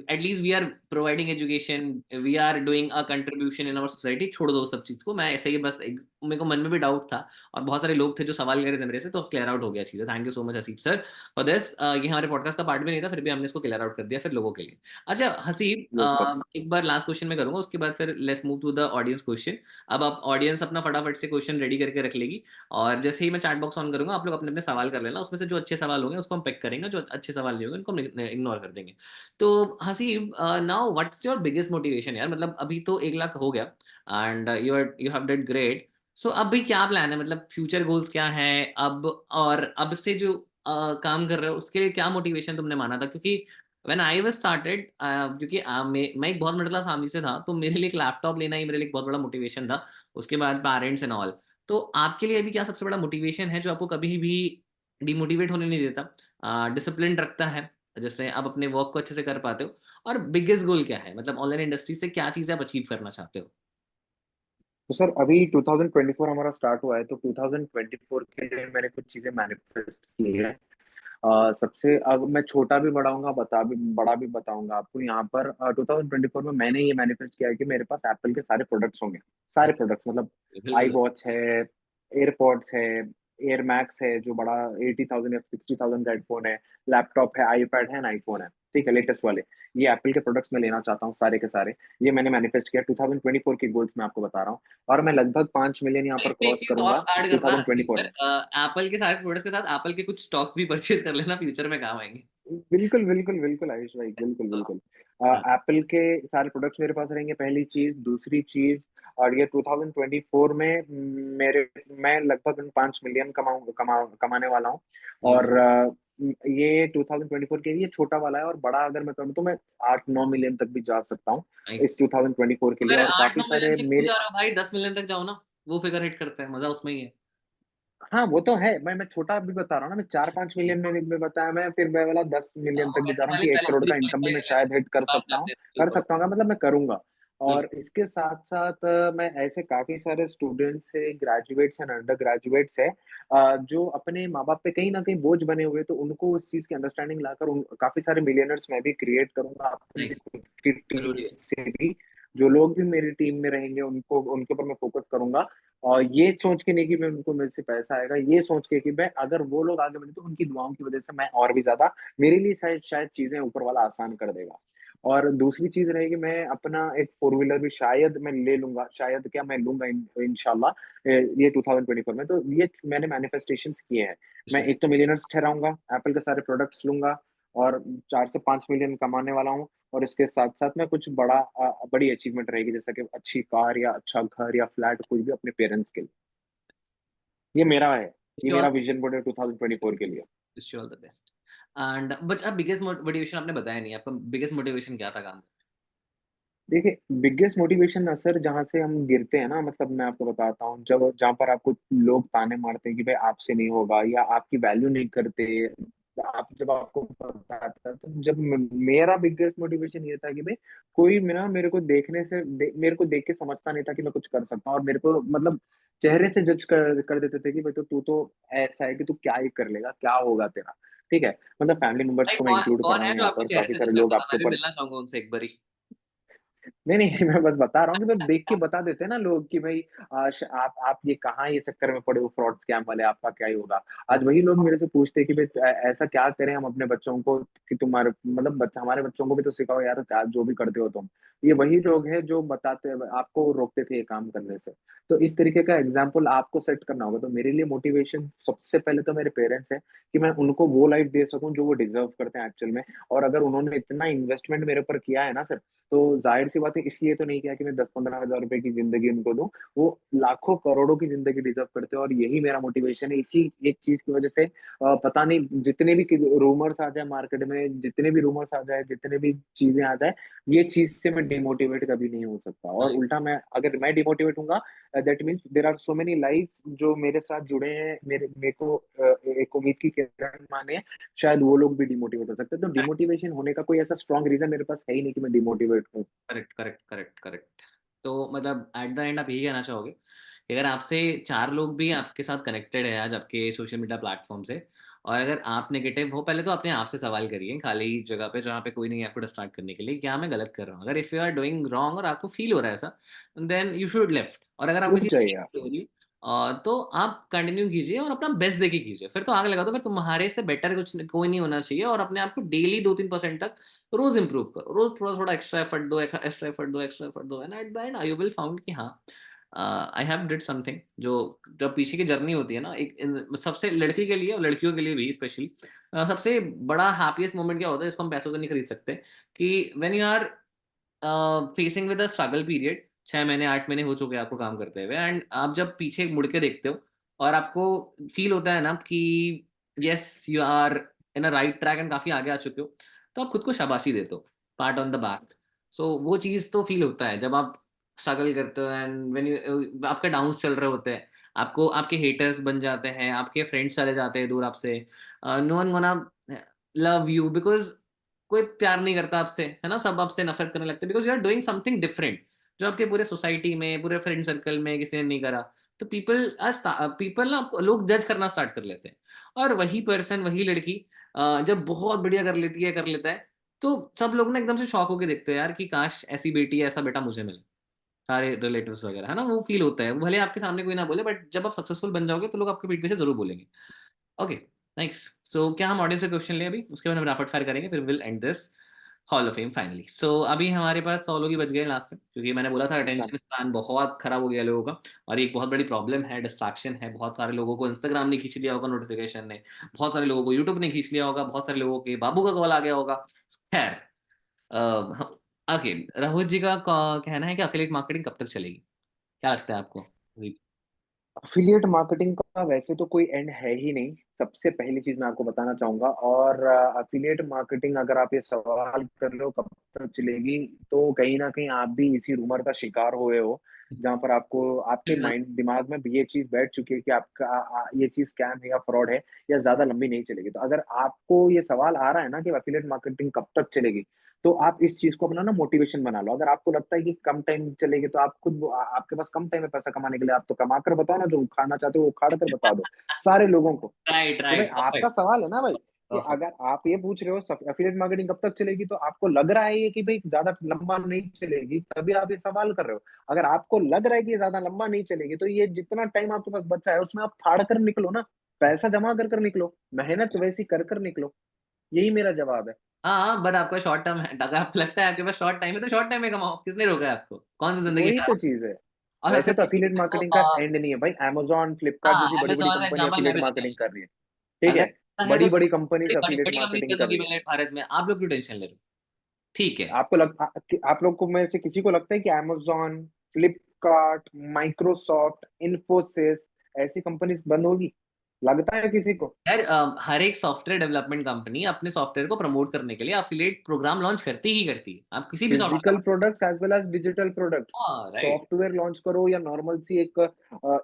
at least we are providing education, we are doing a contribution in our society. छोड़ दो सब चीज को, मैं ऐसे ही बस मेरे को मन में भी डाउट था, और बहुत सारे लोग थे जो सवाल कर रहे थे मेरे से, तो क्लियर आउट हो गया चीज़। Thank you so much Haseeb sir for this. ये हमारे पॉडकास्ट का पार्ट भी नहीं था, फिर भी हमने इसको क्लियर आउट कर दिया फिर लोगों के लिए। अच्छा हसीब, यस सर। एक बार लास्ट क्वेश्चन में करूंगा, उसके बाद फिर let's move to the audience question. अब आप ऑडियंस अपना फटाफट से क्वेश्चन रेडी करके रख लेगी, और जैसे ही मैं चैट बॉक्स ऑन करूंगा, आप लोग अपने अपने सवाल कर लेना, उसमें से जो अच्छे सवाल होंगे उसको हम पिक करेंगे, जो अच्छे सवाल नहीं होंगे उनको हम इग्नोर कर देंगे। तो Haseeb, now what's your biggest motivation यार, मतलब अभी तो 1 लाख हो गया, and you have did great. So अब भी क्या प्लान है, मतलब फ्यूचर गोल्स क्या है अब, और अब से जो काम कर रहे हो उसके लिए क्या मोटिवेशन तुमने माना था? क्योंकि व्हेन आई वाज स्टार्टेड, क्योंकि मैं एक बहुत मिडिल क्लास फैमिली से था, तो मेरे लिए एक लैपटॉप लेना ही मेरे लिए एक बहुत बड़ा मोटिवेशन था। उसके बाद पेरेंट्स एंड ऑल। तो आपके लिए अभी क्या सबसे बड़ा मोटिवेशन है जो आपको कभी भी डिमोटिवेट होने नहीं देता, डिसिप्लिन रखता है, जैसे आप अपने वर्क को अच्छे से कर पाते हो? और बिगेस्ट गोल क्या है, मतलब ऑनलाइन इंडस्ट्री से क्या चीजें आप अचीव करना चाहते हो? तो सर अभी 2024 हमारा स्टार्ट हुआ है, तो 2024 के लिए मैंने कुछ चीजें मैनिफेस्ट की है। सबसे, अब मैं छोटा भी बढ़ाऊंगा, बड़ा भी बताऊंगा आपको। यहाँ पर 2024 में मैंने ये मैनिफेस्ट किया है कि मेरे पास एप्पल के सारे प्रोडक्ट्स होंगे। सारे प्रोडक्ट्स मतलब आई बिल्कुल। वॉच है, एयरपॉड्स है, एयर मैक्स है जो बड़ा 80,000 या 60,000 का हेडफोन है, लैपटॉप है, आईपैड है, आईफोन है, ठीक है, लेटेस्ट वाले। ये एप्पल के प्रोडक्ट्स मैं लेना चाहता हूँ सारे के सारे। ये मैंने मैनिफेस्ट किया 2024 के गोल्स में आपको बता रहा हूँ। और मैं लगभग 5 मिलियन यहाँ पर इसमें एक क्रॉस चीज और करूंगा ऐड करना, 2024 में। एप्पल के सारे प्रोडक्ट्स के साथ एप्पल के कुछ स्टॉक्स भी परचेज कर लेना, फ्यूचर में काम आएंगे। बिल्कुल बिल्कुल बिल्कुल आयुष भाई, बिल्कुल हाँ। बिल्कुल। हाँ। एप्पल के सारे प्रोडक्ट्स मेरे पास रहेंगे, पहली चीज। दूसरी चीज, और ये 2024 में मेरे मैं लगभग 5 मिलियन कमाने वाला हूँ। नाइस। और ये 2024 के लिए छोटा वाला है, और बड़ा अगर मैं करूँ तो मैं 8-9 मिलियन तक भी जा सकता हूँ नाइस। इस 2024 के लिए। अगर और आठ काफी नौ मिलियन सारे तक क्यों मेरे, जा रहा हो भाई, 10 मिलियन तक जाओ ना। वो फिगर हिट करते हैं, मजा उसमें ही है। हाँ वो तो है, मैं छोटा भी बता रहा हूँ ना, मैं 4-5 मिलियन में बताया, मैं फिर मैं वाला 10 मिलियन तक भी जा वैसे रहा हूँ पहले कि 1 करोड़ पहले का इनकम भी मैं 3.5 शायद हिट कर काम सकता हूँ। करते हैं, कर बिल्कुल। सकता हूँ मतलब मैं करूंगा। बिल्कुल। और इसके साथ साथ मैं ऐसे काफी सारे स्टूडेंट्स है, ग्रेजुएट्स एंड अंडर ग्रेजुएट्स है, जो अपने माँ बाप पे कहीं ना कहीं बोझ बने हुए, तो उनको उस चीज की अंडरस्टैंडिंग लाकर काफी सारे मिलियनर्स मैं भी क्रिएट करूंगा अपनी नाइस। खुद की जरूरी टीम है। से भी। जो लोग भी मेरी टीम में रहेंगे उनको, उनके ऊपर मैं फोकस करूंगा। और ये सोच के नहीं कि मैं उनको, मेरे से पैसा आएगा, ये सोच के कि मैं, अगर वो लोग आगे बढ़े तो उनकी दुआओं की वजह से मैं और भी ज्यादा, मेरे लिए शायद शायद चीजें ऊपर वाला आसान कर देगा। और दूसरी चीज रहेगी, मैं अपना एक फोर व्हीलर भी शायद मैं ले लूंगा, शायद क्या मैं लूंगा इंशाल्लाह ये 2024 में। तो ये मैंने मैनिफेस्टेशंस किए हैं। मैं एक तो मिलियनर्स ठहराऊंगा, एप्पल के सारे प्रोडक्ट्स लूंगा, और 4 से 5 मिलियन कमाने वाला हूँ। और इसके साथ साथ में कुछ बड़ी अचीवमेंट रहेगी, जैसा कि अच्छी कार या अच्छा घर या फ्लैट, कोई भी अपने पेरेंट्स के लिए। ये मेरा है, ये श्योर। मेरा विजन बोर्ड है 2024 के लिए। Sure the best. And but अब बिगेस्ट मोटिवेशन आपने बताया नहीं, आपका बिगेस्ट मोटिवेशन क्या था काम? देखिए, बिगेस्ट मोटिवेशन सर जहाँ से हम गिरते हैं ना, मतलब मैं आपको बताता हूँ, जब जहाँ पर आपको लोग ताने मारते हैं कि भाई आपसे नहीं होगा या आपकी वैल्यू नहीं करते, आप जब आपको बताता है, तो जब मेरा बिगेस्ट मोटिवेशन ये था कि भाई कोई मेरे को मेरे को देख के समझता नहीं था कि मैं कुछ कर सकता हूँ, और मेरे को मतलब चेहरे से जज कर देते थे कि भाई तो तू तो ऐसा है कि तू क्या ही कर लेगा, क्या होगा तेरा। ठीक है, मतलब फैमिली मेंबर्स भाई को मैं कौन इंक्लूड कर कौन रहा है हूँ जो यहाँ आपको पर, चेहरे काफी से सारे जज लोग करता था? आपके मैं भी ऊपर। मिलना चाहूंगा उनसे एक बारी। नहीं नहीं, मैं बस बता रहा हूँ कि मैं देख के बता देते हैं ना लोग कि भाई आप ये कहाँ ये चक्कर में पड़े हो फ्रॉड स्कैम वाले, आपका क्या ही होगा। आज वही लोग मेरे से पूछते हैं कि भाई ऐसा क्या करें हम अपने बच्चों को कि तुम्हारे मतलब बच्चा हमारे बच्चों को भी तो सिखाओ यार, क्या जो भी करते हो तुम। ये वही लोग हैं जो बताते आपको रोकते थे ये काम करने से। तो इस तरीके का एग्जाम्पल आपको सेट करना होगा। तो मेरे लिए मोटिवेशन सबसे पहले तो मेरे पेरेंट्स हैं, कि मैं उनको वो लाइफ दे सकूं जो वो डिजर्व करते हैं एक्चुअल में। और अगर उन्होंने इतना इन्वेस्टमेंट मेरे ऊपर किया है ना सर, तो जाहिर सी बात है इसलिए तो नहीं किया कि मैं 10-15 हज़ार रुपए की जिंदगी उनको दूं। वो लाखों करोड़ों की जिंदगी डिजर्व करते हैं, और यही मेरा मोटिवेशन है। इसी एक चीज की वजह से पता नहीं जितने भी रूमर्स आ जाए मार्केट में, जितने भी रूमर्स आ जाए, जितने भी चीजें आ जाए, ये चीज से मैं डिमोटिवेट कभी नहीं हो सकता। और उल्टा मैं अगर मैं डिमोटिवेट हूंगा, that means there are so many life जो मेरे साथ जुड़े हैं, मेरे को एक उम्मीद की किरण माने, शायद वो लोग भी डिमोटिवेट हो सकते हैं। तो डिमोटिवेशन होने का कोई ऐसा स्ट्रॉन्ग रीजन मेरे पास है ही नहीं कि मैं डिमोटिवेट हूँ। Correct, correct, correct, correct. तो मतलब एट द एंड आप यही कहना चाहोगे कि अगर आपसे चार लोग भी आपके साथ कनेक्टेड है आज आपके सोशल मीडिया प्लेटफॉर्म से, और अगर आप नेगेटिव हो, पहले तो अपने आप से सवाल करिए खाली जगह पे जहाँ पे कोई नहीं है आपको डिस्ट्रैक्ट करने के लिए, क्या मैं गलत कर रहा हूँ। अगर if you are doing wrong और आपको फील हो रहा है ऐसा, देन यू शुड लेफ्ट। और अगर आपको रुक चीज़ नहीं जाइए आप। feel हो रही तो आप कंटिन्यू कीजिए और अपना बेस्ट देके कीजिए, फिर तो आगे लगा दो, फिर तुम्हारे से बेटर कुछ कोई नहीं होना चाहिए। और अपने आप को डेली 2-3% तक रोज इंप्रूव करो, रोज थोड़ा थोड़ा एक्स्ट्रा एफर्ट दो, एक्स्ट्रा एफर्ट दो, एक्स्ट्रा एफर्ट दो, and at the end you will found कि हाँ, आई हैव डिड समथिंग। जो जब पीछे की जर्नी होती है ना, एक सबसे लड़की के लिए और लड़कियों के लिए भी स्पेशली सबसे बड़ा हैप्पीएस्ट मोमेंट क्या होता है, जिसको हम पैसों से नहीं खरीद सकते, कि when you are facing with a struggle period, 6 महीने 8 महीने हो चुके हैं आपको काम करते हुए, एंड आप जब पीछे मुड़ के देखते हो और आपको फील होता है ना कि yes you are in a right track and काफी आगे आ चुके हो, तो आप खुद को शाबाशी देते हो, पार्ट ऑन द बैक। सो वो चीज तो फील होता है जब आप स्ट्रगल करते हो, एंड व्हेन यू आपके डाउन चल रहे होते हैं, आपको आपके हेटर्स बन जाते हैं, आपके फ्रेंड्स चले जाते हैं दूर आपसे, no one gonna love you because कोई प्यार नहीं करता आपसे, है ना, सब आपसे नफरत करने लगते हैं because you are doing something different, जो आपके पूरे सोसाइटी में पूरे फ्रेंड सर्कल में किसी ने नहीं करा। तो पीपल ना लोग जज करना स्टार्ट कर लेते हैं। और वही पर्सन, वही लड़की जब बहुत बढ़िया कर लेती है, कर लेता है, तो सब लोग ना एकदम से शॉक होकर देखते हैं यार कि काश ऐसी बेटी ऐसा बेटा मुझे मिले। सारे रिलेटिव्स वगैरह, है ना, वो फील होता है, भले आपके सामने कोई ना बोले, बट जब आप सक्सेसफुल बन जाओगे तो लोग आपके पीठ पीछे जरूर बोलेंगे। Okay, nice. सो क्या हम ऑडियंस से क्वेश्चन ले अभी, उसके बाद हम रैपिड फायर करेंगे, फिर will end this hall of fame finally. So अभी हमारे पास 100 लोग ही बच गए लास्ट में, क्योंकि मैंने बोला था अच्छा। अटेंशन स्पैन बहुत खराब हो गया लोगों का। और एक बहुत बड़ी प्रॉब्लम है, डिस्ट्रैक्शन है। बहुत सारे लोगों को इंस्टाग्राम ने खींच लिया होगा नोटिफिकेशन ने, बहुत सारे लोगों को यूट्यूब ने खींच लिया होगा, बहुत सारे लोगों के बाबू का कॉल आ गया होगा। खैर, ओके, राहुल जी का कहना है कि अफिलिएट मार्केटिंग कब तक चलेगी, क्या लगता है आपको जी? अफिलिएट मार्केटिंग का वैसे तो कोई एंड है ही नहीं, सबसे पहली चीज मैं आपको बताना चाहूंगा। और अफिलिएट मार्केटिंग अगर आप ये सवाल कर रहे हो कब तक चलेगी, तो कहीं ना कहीं आप भी इसी रूमर का शिकार हुए हो, जहां पर आपको आपके माइंड दिमाग में भी ये चीज बैठ चुकी है कि आपका ये चीज स्कैम है या फ्रॉड है, या ज्यादा लंबी नहीं चलेगी। तो अगर आपको ये सवाल आ रहा है ना कि अफिलिएट मार्केटिंग कब तक चलेगी, तो आप इस चीज को अपना ना मोटिवेशन बना लो। अगर आपको लगता है कि कम टाइम चलेगी, तो आप खुद आपके पास कम टाइम है पैसा कमाने के लिए, आप तो कमा कर बताओ ना, जो खाना चाहते हो वो उखाड़ कर बता दो सारे लोगों को। राइट, तो भाई राइट, आपका परफेक्ट, सवाल है ना भाई, कि परफेक्ट। अगर आप ये पूछ रहे हो एफिलिएट मार्केटिंग कब तक चलेगी, तो आपको लग रहा है ये कि भाई ज्यादा लंबा नहीं चलेगी, तभी आप ये सवाल कर रहे हो। अगर आपको लग रहा है कि ये ज्यादा लंबा नहीं चलेगी, तो ये जितना टाइम आपके पास बचा है उसमें आप फाड़ कर निकलो ना, पैसा जमा कर कर निकलो, मेहनत वैसी कर कर निकलो। यही मेरा जवाब है। हाँ, बट आपका शॉर्ट टर्म है, अगर आपको लगता है आपके पास शॉर्ट टाइम है तो शॉर्ट टाइम में कमाओ, किसने रोका है आपको, कौन सी जिंदगी वही खराब। तो चीज है। और सबसे वैसे तो बड़ी चीज़ अफिलिएट देखो, मार्केटिंग का एंड नहीं है भाई, amazon फ्लिपकार्ट हाँ, जैसी बड़ी बड़ी अमेजोन का कंपनी एग्जाम्पल मैं अफिलिएट भी देने मार्केटिंग वाला कर रही है। ठीक हूँ। अगर है, ऐसा है तो बड़ी बड़ी कंपनी बड़ी बड़ी अफिलिएट बड़ी कंपनी मार्केटिंग चल दो कर रही है। भारत में, आप लोग क्यों टेंशन ले रहे हो? ठीक है। आपको आप लोग को में से किसी को लगता है कि amazon, फ्लिपकार्ट, माइक्रोसॉफ्ट, इन्फोसिस ऐसी कंपनीज बंद होगी? लगता है किसी को? यार हर एक सॉफ्टवेयर डेवलपमेंट कंपनी अपने सॉफ्टवेयर को प्रमोट करने के लिए अफिलिएट प्रोग्राम लॉन्च करती ही करती है, आप किसी भी physical software. Products as well as digital products. हाँ, राइट। सॉफ्टवेयर लॉन्च करो या नॉर्मल सी एक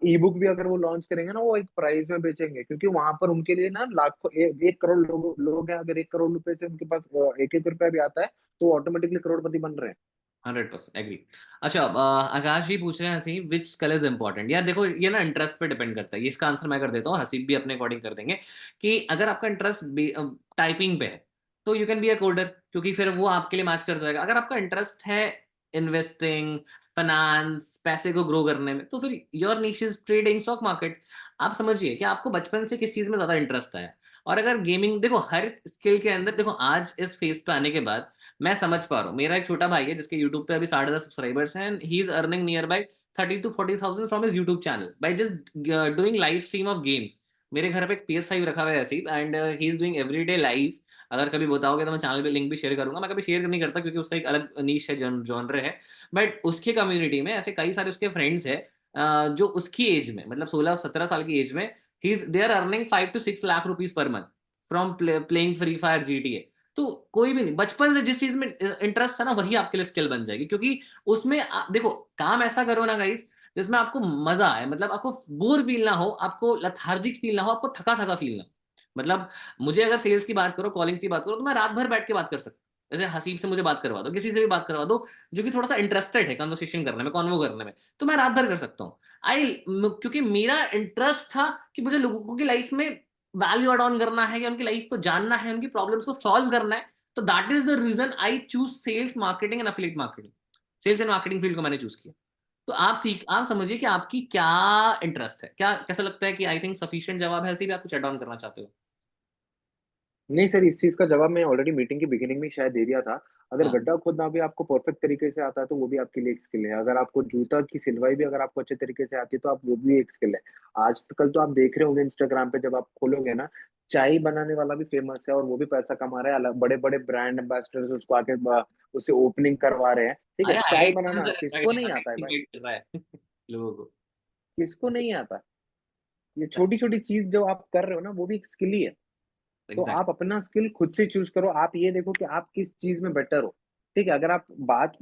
ई बुक भी अगर वो लॉन्च करेंगे ना, वो एक प्राइस में बेचेंगे, क्योंकि वहां पर उनके लिए ना लाखों 1 करोड़ लोग हैं। अगर 1 करोड़ रुपए से उनके पास 1-1 रुपया भी आता है, तो ऑटोमेटिकली करोड़पति बन रहे हैं। 100% एग्री। अच्छा, आकाश जी पूछ रहे हैं हसी, विच स्किल इज इंपॉर्टेंट। यार देखो, ये ना इंटरेस्ट पे डिपेंड करता है, ये इसका आंसर मैं कर देता हूँ, हसीब भी अपने अकॉर्डिंग कर देंगे। कि अगर आपका इंटरेस्ट टाइपिंग पे है तो you can be a coder, क्योंकि फिर वो आपके लिए मैच कर जाएगा। अगर आपका इंटरेस्ट है इन्वेस्टिंग, फाइनेंस, पैसे को ग्रो करने में, तो फिर your niche is trading, stock market. आप समझिए कि आपको बचपन से किस चीज में ज्यादा इंटरेस्ट है। और अगर गेमिंग, देखो हर स्किल के अंदर, देखो आज इस फेज पे आने के बाद मैं समझ पा रहा हूँ। मेरा एक छोटा भाई है जिसके यूट्यूब पे अभी 10.5 सब्सक्राइबर्स हैं, and he is earning near by 30 to 40 thousand from his YouTube channel by just doing live stream of games. मेरे घर पे एक PS5 रखा हुआ है ऐसे ही, and he is doing everyday live. अगर कभी बताओगे तो मैं चैनल पे लिंक भी शेयर करूंगा। मैं कभी शेयर नहीं करता क्योंकि उसका एक अलग नीश है, जॉनर है। बट उसके कम्युनिटी में ऐसे कई सारे उसके फ्रेंड्स हैं जो उसकी एज में, मतलब 16-17 साल की एज में, he is they are earning 5 to 6 lakh rupees per month from playing free fire, GTA। तो कोई भी नहीं, बचपन से जिस चीज में इंटरेस्ट है ना, वही आपके लिए स्किल बन जाएगी। क्योंकि उसमें देखो, काम ऐसा करो ना गाइस जिसमें आपको मजा आए, मतलब आपको बोर फील ना हो, आपको लथार्जिक फील ना हो, आपको थका थका फील ना हो। मतलब मुझे अगर सेल्स की बात करो, कॉलिंग की बात करो, तो मैं रात भर बैठ के बात कर सकता हूँ। जैसे हसीब से मुझे बात करवा दो, किसी से भी बात करवा दो जो कि थोड़ा सा इंटरेस्टेड है कन्वर्सेशन करने में, कॉन्वो करने में, तो मैं रात भर कर सकता हूँ। क्योंकि मेरा इंटरेस्ट था कि मुझे लोगों की लाइफ में वैल्यू एड ऑन करना है, या उनकी लाइफ को जानना है, उनकी प्रॉब्लम्स को सॉल्व करना है। तो that is the reason I choose sales marketing and affiliate marketing. Sales and marketing field को मैंने चूज किया। तो आप समझिए कि आपकी क्या इंटरेस्ट है, क्या कैसा लगता है कि आई थिंक सफिशिएंट जवाब है, ऐसे भी आप कुछ एड ऑन करना चाहते हो? नहीं सर, इस चीज का जवाब मैं ऑलरेडी मीटिंग की बिगिनिंग में शायद दे दिया था। अगर हाँ, गड्ढा खोदना भी आपको परफेक्ट तरीके से आता है तो वो भी आपके लिए एक स्किल है। अगर आपको जूता की सिलवाई भी अगर आपको अच्छे तरीके से आती है तो आप वो भी एक स्किल है। आजकल तो आप देख रहे होंगे इंस्टाग्राम पे, जब आप खोलोगे ना, चाय बनाने वाला भी फेमस है और वो भी पैसा कमा रहा है। अलग बड़े बड़े ब्रांड एम्बेसडर्स उसको आके उससे ओपनिंग करवा रहे हैं। ठीक है, अरे चाय हाइट बनाना किसको नहीं आता है भाई? कर रहा है लोगों को। किसको नहीं आता? ये छोटी छोटी चीज जो आप कर रहे हो ना, वो भी एक स्किल ही है। तो एग्जैक्ट। आप अपना स्किल खुद से चूज करो। आप ये देखो कि आप किस चीज में बेटर हो। ठीक है, अगर आप बात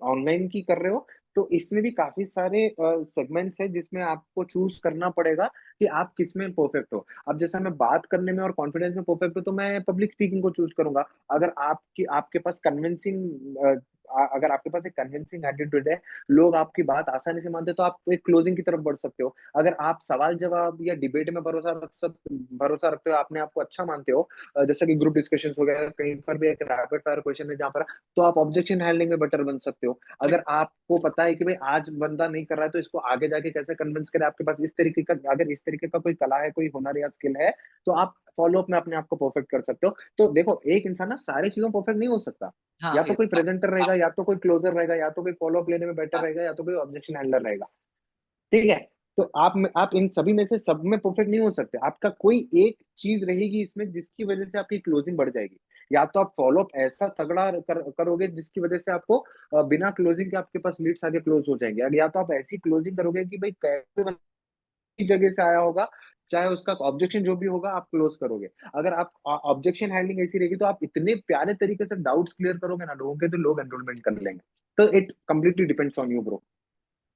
ऑनलाइन की कर रहे हो तो इसमें भी काफी सारे सेगमेंट्स है जिसमें आपको चूज करना पड़ेगा कि आप किस में परफेक्ट हो। अब जैसा मैं बात करने में और कॉन्फिडेंस में परफेक्ट हूँ तो मैं पब्लिक स्पीकिंग को चूज करूंगा। अगर आपके पास कन्विंसिंग अगर आपके पास एक कन्विंसिंग एटीट्यूड है, लोग आपकी बात आसानी से मानते हैं, तो आप एक क्लोजिंग की तरफ बढ़ सकते हो। अगर आप सवाल जवाब या डिबेट में भरोसा रखते हो, अपने आप को अच्छा मानते हो, जैसे कि ग्रुप डिस्कशन हो गया, कहीं पर भी एक रैपिड फायर क्वेश्चन है जहां पर, तो आप ऑब्जेक्शन हैंडलिंग में बेटर बन सकते हो। अगर आपको पता है कि भाई आज बंदा नहीं कर रहा है तो इसको आगे जाके कैसे कन्विंस करें, आपके पास इस तरीके का, अगर इस तरीके का कोई कला है, कोई हुनर या स्किल है, तो आप फॉलो अप में अपने आप को परफेक्ट कर सकते हो। तो देखो, एक इंसान ना सारी चीजों परफेक्ट नहीं हो सकता। या हाँ, तो कोई प्रेजेंटर रहेगा, या तो कोई क्लोजर रहेगा, या तो कोई फॉलो अप लेने में बेटर रहेगा, या तो कोई ऑब्जेक्शन हैंडलर रहेगा। ठीक है, तो आप इन सभी में से सब में परफेक्ट नहीं हो सकते। आपका कोई एक चीज रहेगी इसमें जिसकी वजह से आपकी क्लोजिंग बढ़ जाएगी। या तो आप फॉलो अप ऐसा तगड़ा करोगे जिसकी वजह से आपको बिना क्लोजिंग के आपके पास लीड्स आगे क्लोज हो जाएंगे। या तो आप ऐसी क्लोजिंग करोगे कि भाई कैसे बंदा जगह से आया होगा, चाहे उसका ऑब्जेक्शन जो भी होगा, आप क्लोज करोगे। अगर आप ऑब्जेक्शन हैंडलिंग ऐसी रहेगी तो आप इतने प्यारे तरीके से डाउट्स क्लियर करोगे ना लोगों के, तो लोग एनरोलमेंट कर लेंगे। तो it completely depends on you bro,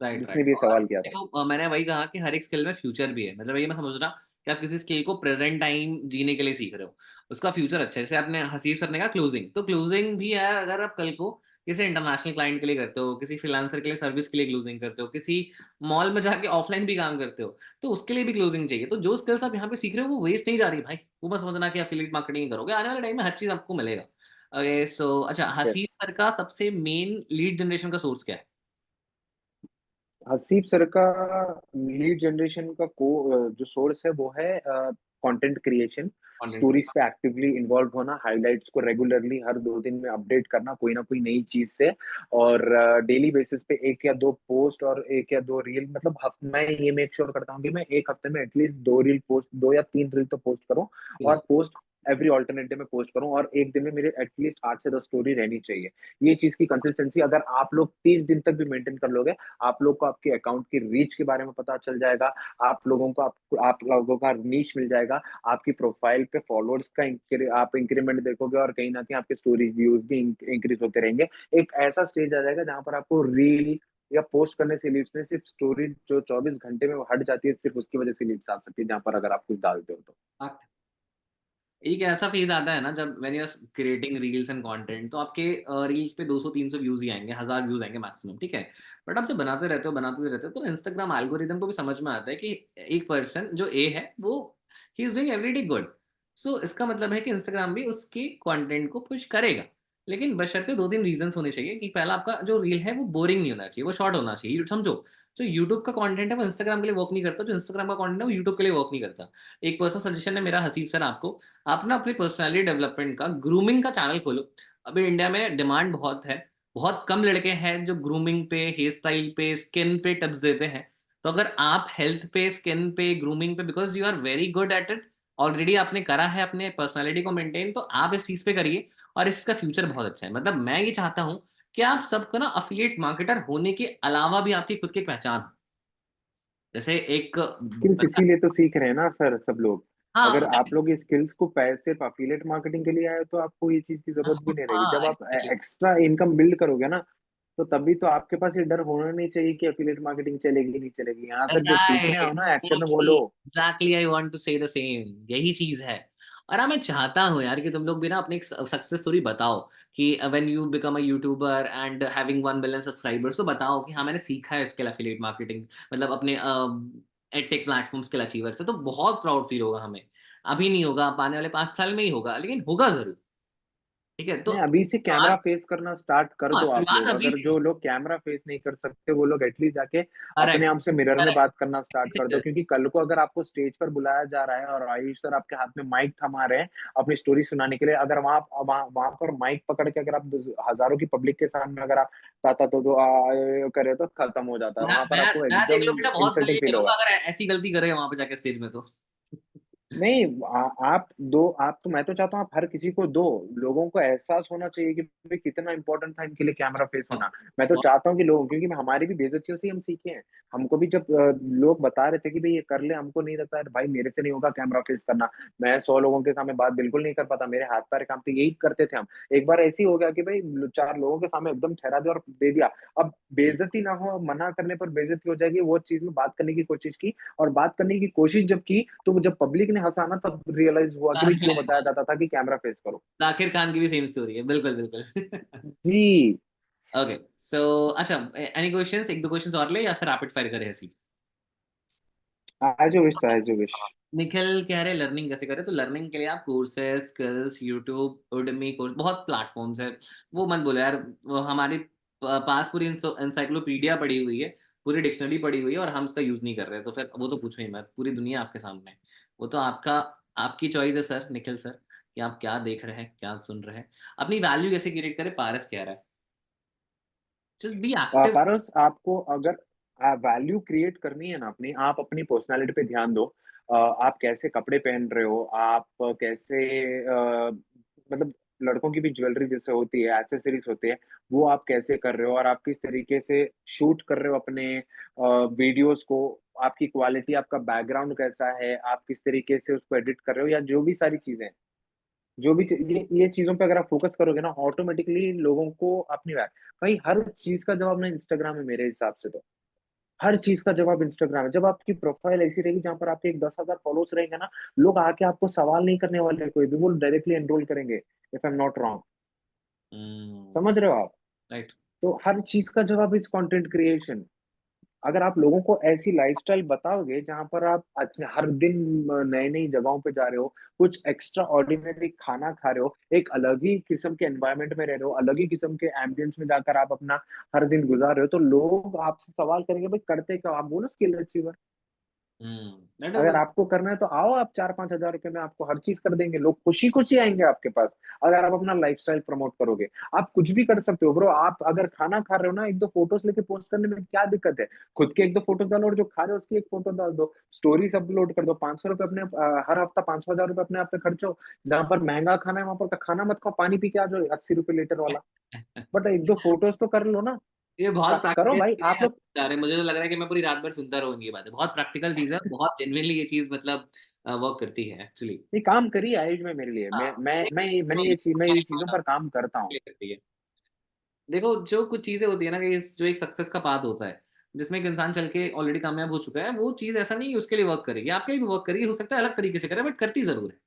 right, जिसने राइट। भी ये और सवाल किया था। देखो, मैंने वही कहा कि हर एक स्किल में फ्यूचर भी है। मतलब ये मैं समझ रहा कि आप किसी स्किल को प्रेजेंट टाइम जीने के लिए सीख रहे हो, उसका फ्यूचर अच्छा है। जैसे आपने हसीब सर ने कहा क्लोजिंग, तो क्लोजिंग भी है। अगर आप कल को किसी इंटरनेशनल क्लाइंट के लिए करते हो, किसी फ्रीलांसर के लिए सर्विस के लिए क्लोजिंग करते हो, किसी मॉल में जाके ऑफलाइन भी काम करते हो, तो उसके लिए भी क्लोजिंग चाहिए। तो जो स्किल्स आप यहाँ पे सीख रहे हो वो वेस्ट नहीं जा रही भाई। वो बस समझना कि एफिलिएट मार्केटिंग करोगे, आने वाले टाइम में हर चीज आपको मिलेगा। ओके, सो अच्छा, यस, हसीब सर का सबसे मेन लीड जनरेशन का सोर्स क्या है? हसीब सर का लीड जनरेशन का जो सोर्स है वो है कंटेंट क्रिएशन। कंटेंट। स्टोरीज पे एक्टिवली इन्वॉल्व होना, हाइलाइट्स को रेगुलरली हर 2 दिन में अपडेट करना कोई ना कोई नई चीज से, और डेली बेसिस पे 1 या 2 पोस्ट और 1 या 2 रील। मतलब मैं ये मेक श्योर करता हूँ कि मैं एक हफ्ते में एटलीस्ट 2 रील पोस्ट, 2 या 3 रील तो पोस्ट करूँ, और पोस्ट एवरी ऑल्टरनेट डे में पोस्ट करूँ, और एक दिन में मेरे एटलीस्ट 8 से 10 स्टोरी रहनी चाहिए। ये चीज की कंसिस्टेंसी अगर आप लोग 30 दिन तक भी मेंटेन कर लोगे, आप लोग को आपके अकाउंट की रीच के बारे में पता चल जाएगा। आप लोगों का नीच मिल जाएगा। आपकी प्रोफाइल पे फॉलोअर्स का आप इंक्रीमेंट देखोगे, और कहीं ना कहीं आपके स्टोरी व्यूज भी इंक्रीज होते रहेंगे। एक ऐसा स्टेज आ जाएगा जहां पर आपको रील या पोस्ट करने से लीड्स नहीं, सिर्फ स्टोरी जो 24 घंटे में वो हट जाती है, सिर्फ उसकी वजह से लीड्स आ सकती है, जहां पर अगर आप कुछ डालते हो तो। हाँ, एक ऐसा फेज आता है ना जब when you are creating reels and content, तो आपके रील्स पे 200-300 व्यूज ही आएंगे, 1000 व्यूज आएंगे मैक्सिमम, ठीक है। बट आप जब बनाते रहते हो तो इंस्टाग्राम एल्गोरिदम को भी समझ में आता है कि एक पर्सन जो ए है वो he is doing everyday good. So इसका मतलब है कि इंस्टाग्राम भी उसके कंटेंट को पुश करेगा। लेकिन बशर्ते 2-3 रीज़न्स होने चाहिए कि पहला आपका जो रील है वो बोरिंग नहीं होना चाहिए, वो शॉर्ट होना चाहिए। समझो, जो यूट्यूब का कंटेंट है वो इंस्टाग्राम के लिए वर्क नहीं करता, जो इंस्टाग्राम का कंटेंट है वो यूट्यूब के लिए वर्क नहीं करता। एक पर्सनल सजेशन है मेरा हसीब सर आपको, आप ना अपनी पर्सनैलिटी डेवलपमेंट का ग्रूमिंग का चैनल खोलो। अभी इंडिया में डिमांड बहुत है, बहुत कम लड़के हैं जो ग्रूमिंग पे, हेयर स्टाइल पे, स्किन पे टिप्स देते हैं। तो अगर आप हेल्थ पे, स्किन पे, ग्रूमिंग पे because you are very good at it, already आपने करा है अपने पर्सनैलिटी को मेंटेन, तो आप इस चीज़ पे करिए और इसका फ्यूचर बहुत अच्छा है। मतलब मैं ये चाहता हूँ कि आप सबको ना एफिलिएट मार्केटर होने के अलावा भी आपकी खुद की एक पहचान हो। जैसे एक स्किल्स बंदा, इसीलिए तो सीख रहे हैं ना सर सब लोग। हाँ, अगर आप लोग ये स्किल्स को पैसे अफिलिएट मार्केटिंग के लिए आए तो आपको ये चीज की जरूरत भी नहीं रहेगी। जब हाँ, आप एग्ज़ैक्टली, एक्स्ट्रा इनकम बिल्ड करोगे ना, तो तभी तो आपके पास ये डर होना नहीं चाहिए कि अफिलिएट मार्केटिंग चलेगी नहीं चलेगी। यहाँ तक जब सीखने राइट, आओ ना, एक्शन में बोलो। एग्ज़ैक्टली आई वांट टू से द सेम, यही चीज़ है। और हाँ, मैं चाहता हूँ यार कि तुम लोग भी ना अपनी एक सक्सेस स्टोरी बताओ कि when you become a YouTuber and having 1 million subscribers, तो बताओ कि हाँ, मैंने सीखा है स्किल एफिलिएट मार्केटिंग, मतलब अपने एडटेक प्लेटफ़ॉर्म स्किल अचीवर से, तो बहुत प्राउड फील होगा हमें। अभी नहीं होगा, अब आने वाले 5 साल में ही होगा, लेकिन होगा ज़रूर। ठीक है? तो नहीं, अभी से कैमरा शुरुआत, फेस करना स्टार्ट कर हाँ, दो आप शुरुआत लोग। अभी अगर से जो ही। लोग कैमरा फेस नहीं कर सकते वो लोग एटलीस्ट जाके अपने करेक्ट, आप से मिरर में करेक्ट, बात करना स्टार्ट कर दो, क्योंकि कल को अगर आपको स्टेज पर बुलाया जा रहा है और आयुष सर आपके हाथ में माइक थमा रहे हैं अपनी स्टोरी सुनाने के लिए, अगर वहां पर माइक पकड़ के अगर आप हजारों की पब्लिक के सामने अगर आप ता तो करे तो खत्म हो जाता है। मैं वहां पर मैं आपको मैं देख एकदम लो बेटा बहुत इंसल्टिंग गली फील करूँगा होगा। अगर ऐसी गलती करे वहाँ पे जाके स्टेज में तो। नहीं, आप दो, आप तो, मैं तो चाहता हूँ आप हर किसी को दो। लोगों को एहसास होना चाहिए कि भाई कितना इंपॉर्टेंट था इनके लिए कैमरा फेस होना। मैं तो बहुत, चाहता हूँ कि लोग, क्योंकि हमारी भी बेइज्जतियों से ही हम सीखे हैं। हमको भी जब लोग बता रहे थे कि भाई ये कर ले, हमको नहीं लगता है भाई मेरे से नहीं होगा कैमरा फेस करना। मैं 100 लोगों के सामने बात बिल्कुल नहीं कर पाता, मेरे हाथ पैर कांपते, यही करते थे हम। एक बार ऐसी हो गया कि भाई 4 लोगों के सामने एकदम ठहरा दिया और दे दिया। अब बेइज्जती ना हो, मना करने पर बेइज्जती हो जाएगी, वो चीज में बात करने की कोशिश की। और बात करने की कोशिश जब की तो जब पब्लिक ने हंसा ना, तब रियलाइज हुआ कि भाई क्यों बताया जाता था कि कैमरा फेस करो। जाकिर खान की भी सेम स्टोरी है, बिल्कुल, बिल्कुल। जी। ओके, सो अच्छा, एनी क्वेश्चंस, 1-2 क्वेश्चंस और ले या फिर रैपिड फायर करें ऐसे ही? As you wish, as you wish. Nikhil कह रहे लर्निंग कैसे करें? तो लर्निंग के लिए आप courses, skills, YouTube, Udemy course, बहुत प्लेटफ़ॉर्म्स हैं। वो मत बोलो यार, वो हमारी पास पूरी एनसाइक्लोपीडिया पड़ी हुई है, पूरी डिक्शनरी पड़ी हुई है और हम उसका यूज़ नहीं कर रहे हैं, तो फिर वो तो पूछो ही मत, पूरी दुनिया आपके सामने है। वो तो आपकी चॉइस है सर, निखिल सर, कि आप क्या देख रहे हैं, क्या सुन रहे हैं। अपनी वैल्यू कैसे क्रिएट करें, पारस कह रहा है। Just be active. पारस, आपको अगर वैल्यू क्रिएट करनी है ना अपनी, आप अपनी पर्सनालिटी पे ध्यान दो। आप कैसे कपड़े पहन रहे हो, आप कैसे मतलब लड़कों की भी ज्वेलरी जैसे होती है, एक्सेसरीज होती है, वो आप कैसे कर रहे हो, और आप किस तरीके से शूट कर रहे हो अपने वीडियोस को। आपकी क्वालिटी, आपका बैकग्राउंड कैसा है, आप किस तरीके से उसको एडिट कर रहे हो, या जो भी सारी चीजें हैं, जो भी ये चीजों पे अगर आप फोकस करोगे ना, ऑटोमेटिकली लोगों को अपनी बात, भाई हर चीज का जवाब ना इंस्टाग्राम है मेरे हिसाब से। तो हर चीज का जवाब इंस्टाग्राम है। जब आपकी प्रोफाइल ऐसी रहेगी जहां पर आपके एक 10,000 फॉलोअर्स रहेंगे ना, लोग आके आपको सवाल नहीं करने वाले, कोई भी वो डायरेक्टली एनरोल करेंगे, if I am not wrong. हुँ, समझ रहे हो आप? राइट। तो हर चीज का जवाब इस कंटेंट क्रिएशन। अगर आप लोगों को ऐसी लाइफस्टाइल बताओगे जहां पर आप हर दिन नई नई जगहों पे जा रहे हो, कुछ एक्स्ट्रा ऑर्डिनरी खाना खा रहे हो, एक अलग ही किस्म के एनवायरनमेंट में रह रहे हो, अलग ही किस्म के एम्बियंस में जाकर आप अपना हर दिन गुजार रहे हो, तो लोग आपसे सवाल करेंगे भाई करते क्या हो? आप बोलो स्किल अचीवर। दैट इज़ अगर आपको करना है तो आओ, आप 4-5 हज़ार रुपए में आपको हर चीज कर देंगे, लोग खुशी खुशी आएंगे आपके पास। अगर आप अपना लाइफस्टाइल प्रमोट करोगे, आप कुछ भी कर सकते हो ब्रो। आप अगर खाना खा रहे हो ना, 1-2 फोटोज लेके पोस्ट करने में क्या दिक्कत है? खुद के 1-2 फोटो डालो, और जो खा रहे हो उसकी एक फोटो डाल दो, स्टोरीज अपलोड कर दो। 500 रुपए अपने हर हफ्ता 500 हज़ार रुपए अपने आप पे खर्चो। जहां पर महंगा खाना है वहां पर का खाना मत खाओ, पानी पी के आ जाओ 80 रुपए लीटर वाला। बट 1-2 फोटोज तो कर लो ना। ये बहुत करो प्रैक्टिकल भाई चीज़ें आप हैं, लोग। जा रहे हैं, मुझे तो लग रहा है कि मैं पूरी रात भर सुनता रहूँ इनकी बातें। बहुत प्रैक्टिकल चीज़ है, बहुत जेनुइनली ये चीज़ मतलब वर्क करती है एक्चुअली। ये काम करिए आयुष में मेरे लिए। हाँ, मैं ये चीजों पर काम करता हूँ। करती है। देखो, जो कुछ चीज़ें होती है ना कि जो एक सक्सेस का पाथ होता है, जिसमें एक इंसान चल के ऑलरेडी कामयाब हो चुका है, वो चीज़ ऐसा नहीं है कि उसके लिए वर्क करेगी, आपके लिए भी वर्क करेगी, हो सकता है अलग तरीके से करे बट करती ज़रूर है।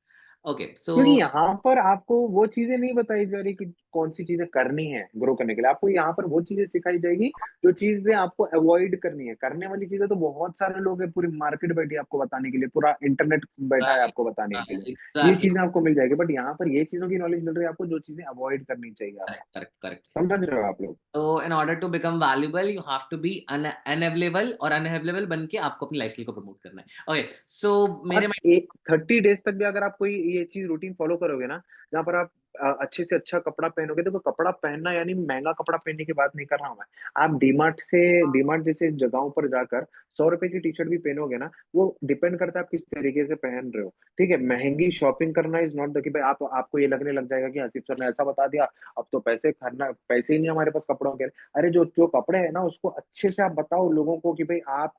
ओके सो क्योंकि यहाँ पर आपको वो चीजें नहीं बताई जा रही कि कौन सी चीजें करनी है ग्रो करने के लिए। आपको यहाँ पर वो चीजें सिखाई जाएगी जो चीजें आपको अवॉइड करनी है। करने वाली चीजें तो बहुत सारे लोग हैं, पूरी मार्केट बैठी है आपको बताने के लिए, पूरा इंटरनेट बैठा है आपको बताने के लिए। ये एग्जैक्टली, चीजें आपको मिल जाएगी, बट यहाँ पर ये चीजों की नॉलेज मिल रही है आपको जो चीजें अवॉइड करनी चाहिए आपको। Correct correct correct. समझ रहे हो आप लोग? तो in order to become valuable you have to be unavailable, और अनअवेलेबल बन के आपको अपनी लाइफस्टाइल को प्रमोट करना है। ओके सो मेरे और एक 30 डेज तक भी अगर आप कोई ये चीज रूटीन फॉलो करोगे ना, जहाँ पर आप अच्छे से अच्छा कपड़ा पहनोगे। देखो, कपड़ा पहनना यानी महंगा कपड़ा पहनने की बात नहीं कर रहा हूँ मैं। आप डीमार्ट जैसे जगहों पर जाकर 100 रुपए की टी शर्ट भी पहनोगे ना, वो डिपेंड करता है आप किस तरीके से पहन रहे हो। ठीक है, महंगी शॉपिंग करना इज नॉट द कि भाई आपको ये लगने लग जाएगा कि हसीब सर ने ऐसा बता दिया, अब तो पैसे ही नहीं हमारे पास कपड़ों के। अरे जो जो कपड़े है ना, उसको अच्छे से आप बताओ लोगों को कि भाई आप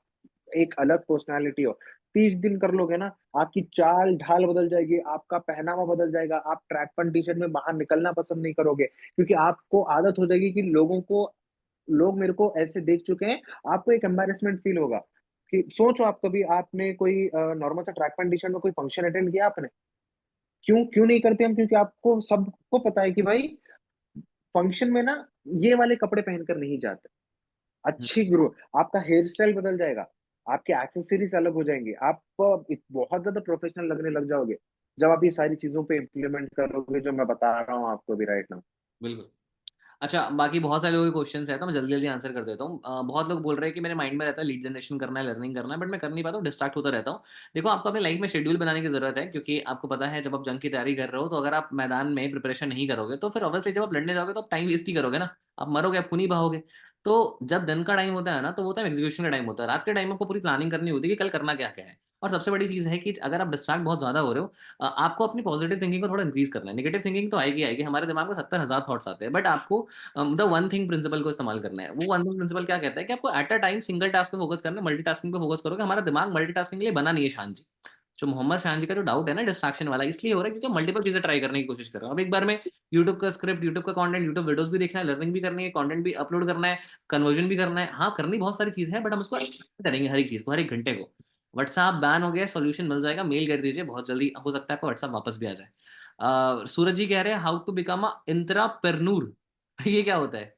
एक अलग पर्सनालिटी हो। 30 दिन कर लोगे ना, आपकी चाल ढाल बदल जाएगी, आपका पहनावा बदल जाएगा। आप ट्रैक पैंट टी शर्ट में बाहर निकलना पसंद नहीं करोगे, क्योंकि आपको आदत हो जाएगी कि लोग मेरे को ऐसे देख चुके हैं। आपको एक एम्बैरेसमेंट फील होगा। कि सोचो, आप कभी आपने कोई नॉर्मल सा ट्रैक पैंट टी शर्ट में कोई फंक्शन अटेंड किया आपने? क्यों क्यों नहीं करते हम? क्योंकि आपको सबको पता है कि भाई फंक्शन में ना ये वाले कपड़े पहनकर नहीं जाते। अच्छी ग्रो, आपका हेयर स्टाइल बदल जाएगा, आपके एक्सेसरीज अलग हो जाएंगे, आप बहुत ज्यादा प्रोफेशनल लगने लग जाओगे जब आप ये सारी चीजों पे इम्प्लीमेंट करोगे जो मैं बता रहा हूँ आपको भी राइट नाउ। बिल्कुल। अच्छा, बाकी बहुत सारे लोगों के क्वेश्चंस है तो मैं जल्दी जल्दी आंसर कर देता हूँ। बहुत लोग बोल रहे हैं कि मेरे माइंड में रहता है लीड जनरेशन करना है, लर्निंग करना है, बट मैं कर नहीं पाता हूँ, डिस्ट्रैक्ट होता रहता हूँ। देखो, आपको अपने लाइफ में शेड्यूल बनाने की जरूरत है, क्योंकि आपको पता है जब आप जंग की तैयारी कर रहे हो, तो अगर आप मैदान में प्रिपरेशन नहीं करोगे तो फिर ऑब्वियसली जब आप लड़ने जाओगे तो आप टाइम वेस्ट ही करोगे ना, आप मरोगे, आप खून ही बहाओगे। तो जब दिन का टाइम होता है ना, तो वो टाइम एग्जीक्यूशन का टाइम होता है। रात के टाइम आपको पूरी प्लानिंग करनी होती है कि कल करना क्या क्या है। और सबसे बड़ी चीज़ है कि अगर आप डिस्ट्रैक्ट बहुत ज़्यादा हो रहे हो, आपको अपनी पॉजिटिव थिंकिंग को थोड़ा इंक्रीज करना है। नेगेटिव थिंकिंग तो आएगी आएगी, हमारे दिमाग में 70,000 थॉट्स आते हैं, बट आपको द वन थिंग प्रिंसिपल को इस्तेमाल करना है। वो वन थिंग प्रिंसिपल क्या कहता है कि आपको at a time single task पे फोकस करना है, मल्टीटास्किंग पे फोकस करोगे। हमारा दिमाग मल्टीटास्किंग के लिए बना नहीं है, शान जी। जो मोहम्मद शान जी का जो डाउट है ना डिस्ट्रैक्शन वाला, इसलिए हो रहा है क्योंकि मल्टीपल चीजें ट्राई करने की कोशिश कर रहा हूँ। अब एक बार में यूट्यूब का स्क्रिप्ट, यूट्यूब का कंटेंट, यूट्यूब वीडियोस भी देखना है, लर्निंग भी करनी है, कंटेंट भी अपलोड करना है, कन्वर्जन भी करना है। हाँ, करनी बहुत सारी चीज है, बट हम उसको करेंगे हर एक चीज को, हर एक घंटे को। व्हाट्सएप बैन हो गया, सोल्यूशन मिल जाएगा, मेल कर दीजिए, बहुत जल्दी हो सकता है आपका व्हाट्सएप वापस भी आ जाए। सूरज जी कह रहे हैं how to become a intrapreneur. ये क्या होता है?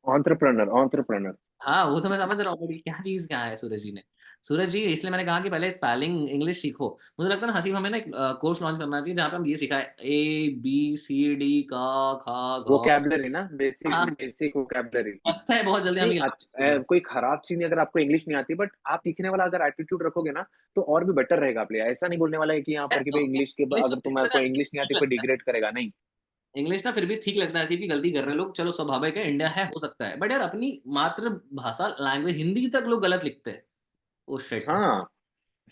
Entrepreneur, entrepreneur. हाँ, वो तो मैं समझ रहा हूँ, बट ये क्या चीज क्या है सूरज जी ने? सूरज जी, इसलिए मैंने कहा कि पहले स्पेलिंग इंग्लिश सीखो। मुझे लगता है ना हसीब, हमें ना एक कोर्स लॉन्च करना चाहिए जहाँ पे हम ये सिखाए, ABCD का खा गा। वोकैबलरी ना, बेसिक हाँ, बेसिक वोकैबलरी। लगता है बहुत जल्दी हम नहीं, ये लाएंगे। कोई खराब चीज नहीं अगर आपको इंग्लिश नहीं आती, बट आप सीखने वाला अगर एटीट्यूड रखोगे ना, तो और भी बेटर रहेगा आपके लिए। ऐसा नहीं बोलने वाला है कि यहाँ पर कि तो भाई इंग्लिश के इंग्लिश तो अगर फिर तुम्हें भी कोई इंग्लिश नहीं ठीक आती कोई लगता है। डिग्रेड करेगा नहीं। इंग्लिश ना फिर भी ठीक लगता है, ऐसी भी गलती कर रहे हैं लोग, चलो स्वाभाविक है, इंडिया है, हो सकता है, बट यार अपनी मातृभाषा लैंग्वेज हिंदी तक लोग गलत लिखते हैं। ओ शिट, हाँ।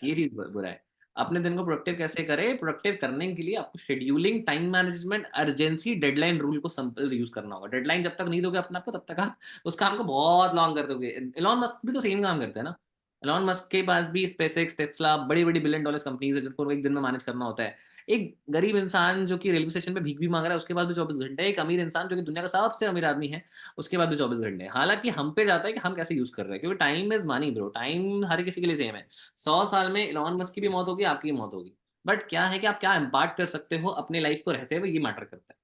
ये चीज बुरा है। अपने दिन को प्रोडक्टिव कैसे करें? प्रोडक्टिव करने के लिए आपको scheduling, time management, urgency, deadline rule को सिंपल यूज करना होगा। डेडलाइन जब तक नहीं दोगे अपने आप को, तब तक आप उस काम को बहुत लॉन्ग कर दोगे। एलॉन मस्क भी तो सेम काम करते हैं ना। एलॉन मस्क के पास भी स्पेसएक्स, टेस्ला, बड़ी बड़ी बिलियन डॉलर्स कंपनीज है जिनको एक दिन में मैनेज करना होता है। एक गरीब इंसान जो कि रेलवे स्टेशन पे भीख भी मांग रहा है, उसके पास भी 24 घंटे। एक अमीर इंसान जो कि दुनिया का सबसे अमीर आदमी है, उसके बाद भी 24 घंटे। हालांकि हम पे जाता है कि हम कैसे यूज कर रहे हैं, क्योंकि time is money bro, time हर किसी के लिए सेम है। 100 साल में इलॉन मस्क की भी मौत होगी, आपकी भी मौत होगी, बट क्या है कि आप क्या इम्पार्ट कर सकते हो अपने लाइफ को रहते हुए, ये मैटर करता है।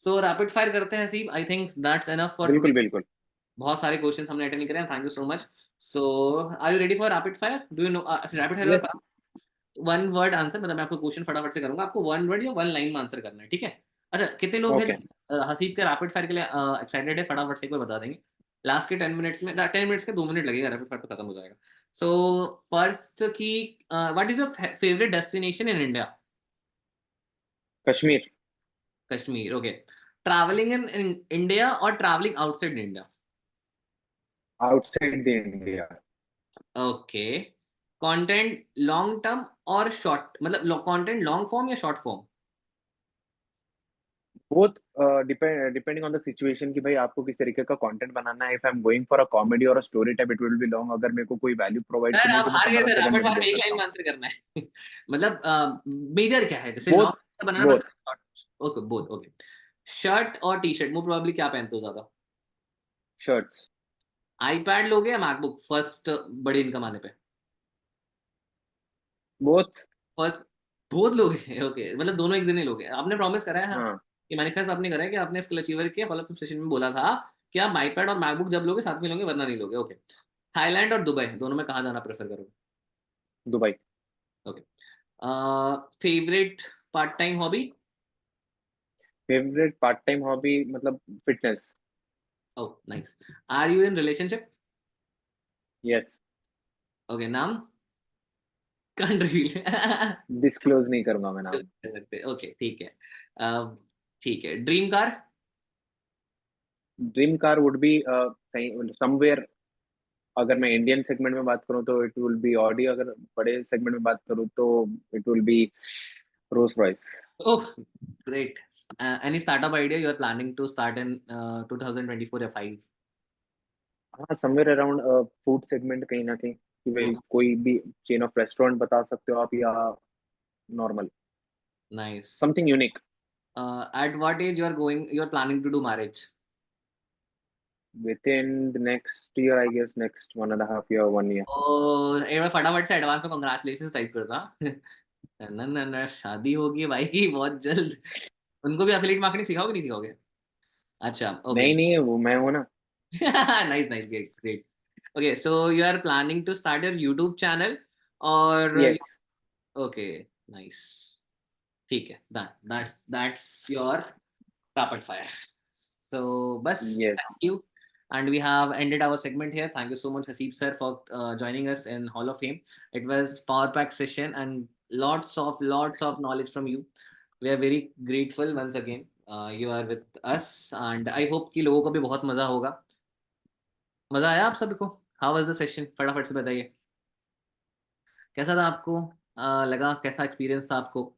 सो रैपिड फायर करते हैं Haseeb, I think that's enough for today. बिल्कुल बिल्कुल। बहुत सारे क्वेश्चन हमने अटेंड करे हैं, thank you so much. So are you ready for rapid fire? Do you know rapid fire? Yes. One word answer, मतलब मैं आपको क्वेश्चन फटाफट से करूंगा, आपको वन वर्ड या वन लाइन में आंसर करना है, ठीक है? अच्छा, कितने लोग हैं ओके। जो हसीब के रैपिड फायर के लिए एक्साइटेड है? फटाफट से एक बार बता देंगे। लास्ट के 10 मिनट्स में, 10 मिनट्स के 2 मिनट लगेगा, रैपिड फायर तो खत्म हो जाएगा। सो फर्स्ट की, what is your favourite destination in India? Kashmir. Kashmir, okay. Travelling in India और travelling outside India? Outside the India. Okay. Content long term और शॉर्ट, मतलब कंटेंट लॉन्ग फॉर्म या short form? Both. Depending on the situation कि भाई आपको किस तरीके का कंटेंट बनाना है। If I am going for a comedy और a story type, it will be long. अगर मेरे को कोई वैल्यू प्रोवाइड सर करनी है आप तो मैं हार गए 15 सर, सेकंड रैपिड में भी फायर दे में एक सकता लाइन हूँ। में आंसर करना है। मतलब मेजर क्या है, जैसे बोथ। लॉन्ग बनाना बोथ। पसंद, ओके बोथ, ओके। शर्ट और टी शर्ट मोस्ट प्रोबेबली क्या पहनते हो ज्यादा? शर्ट्स। आईपैड लोगे या मैकबुक फर्स्ट बड़ी इनकम आने पे? बोथ। फर्स्ट बहुत लोग हैं, ओके, मतलब दोनों एक दिन ही लोग हैं। आपने प्रॉमिस करा है, हाँ, हाँ, कि मैनिफेस्ट आपने करा है कि आपने स्किल अचीवर के हॉल ऑफ फेम सेशन में बोला था कि आप आईपैड और मैकबुक जब लोगे साथ में लोगे, वरना नहीं लोगे, ओके। थाईलैंड और दुबई दोनों में कहाँ जाना प्रेफर करोगे? Dubai. Okay. Favourite part time hobby? Favourite part time hobby मतलब fitness. Oh nice. Are you in relationship? Yes. Okay, नाम? Can't reveal. डिस्क्लोज नहीं करूंगा मैं नाम। ओके ठीक है। ठीक है, dream car? Dream car would be somewhere. अगर मैं इंडियन सेगमेंट में बात करूं तो इट विल बी ऑडी, अगर बड़े सेगमेंट में बात करूं तो it will be Rolls Royce. Oh great. Any startup idea you are planning to start in 2024 या 5? हाँ, समवेयर अराउंड फूड सेगमेंट कहीं ना कहीं, कि भाई कोई भी चेन ऑफ रेस्टोरेंट बता सकते हो आप, या normal nice. Something unique. At what age you are planning to do marriage? With in the next year I guess, next 1.5 year, 1 year। एक बार फटाफट से एडवांस में कॉन्ग्रेचुलेशंस टाइप करता। ना ना ना, शादी होगी भाई की बहुत जल्द। उनको भी एफिलिएट मार्केटिंग सिखाओगे नहीं सिखाओगे? अच्छा ओके। नहीं नहीं, वो मैं हूं ना। Nice nice, great great. Okay, so you are planning to start your YouTube channel और यस। ओके नाइस, ठीक है, that's your rapid fire. So, bus, yes. thank you. And we have ended our segment here. Thank you so much, Hasib sir, for joining us in Hall of Fame. It was power pack session and lots of knowledge from you. We are very grateful once again. You are with us, and I hope कि लोगों को भी बहुत मजा होगा। मजा आया आप सबको? How was the session? फटाफट से बताइए, कैसा था आपको? लगा कैसा एक्सपीरियंस था आपको?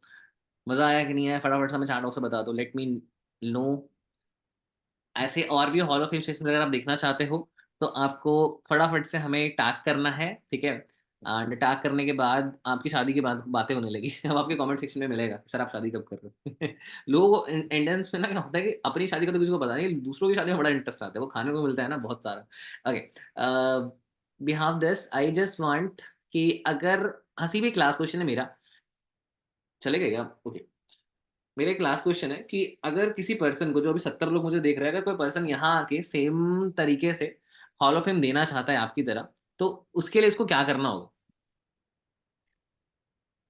मजा आया कि नहीं आया? फटाफट से हमें चैट बॉक्स में बता दो, लेट मी नो। ऐसे और भी हॉल ऑफ फेम सेशन अगर आप देखना चाहते हो तो आपको फटाफट से हमें टैग करना है, ठीक है? एंड टैग करने के बाद आपकी शादी के बाद बातें होने लगी। अब आपके कमेंट सेक्शन में मिलेगा सर आप शादी कब कर रहे हो। लोग एंडेंस में ना क्या होता है कि अपनी शादी का तो किसी को पता नहीं, दूसरों की शादी में बड़ा इंटरेस्ट आता है, वो खाने को मिलता है ना बहुत सारा। Okay, we have this, I just want कि अगर हंसी भी क्लास क्वेश्चन है मेरा, चलेगा क्या? ओके, मेरा एक लास्ट क्वेश्चन है कि अगर किसी पर्सन को, जो अभी 70 लोग मुझे देख रहे हैं, अगर कोई पर्सन यहाँ आके सेम तरीके से हॉल ऑफ फेम देना चाहता है आपकी तरह, तो उसके लिए इसको क्या करना होगा?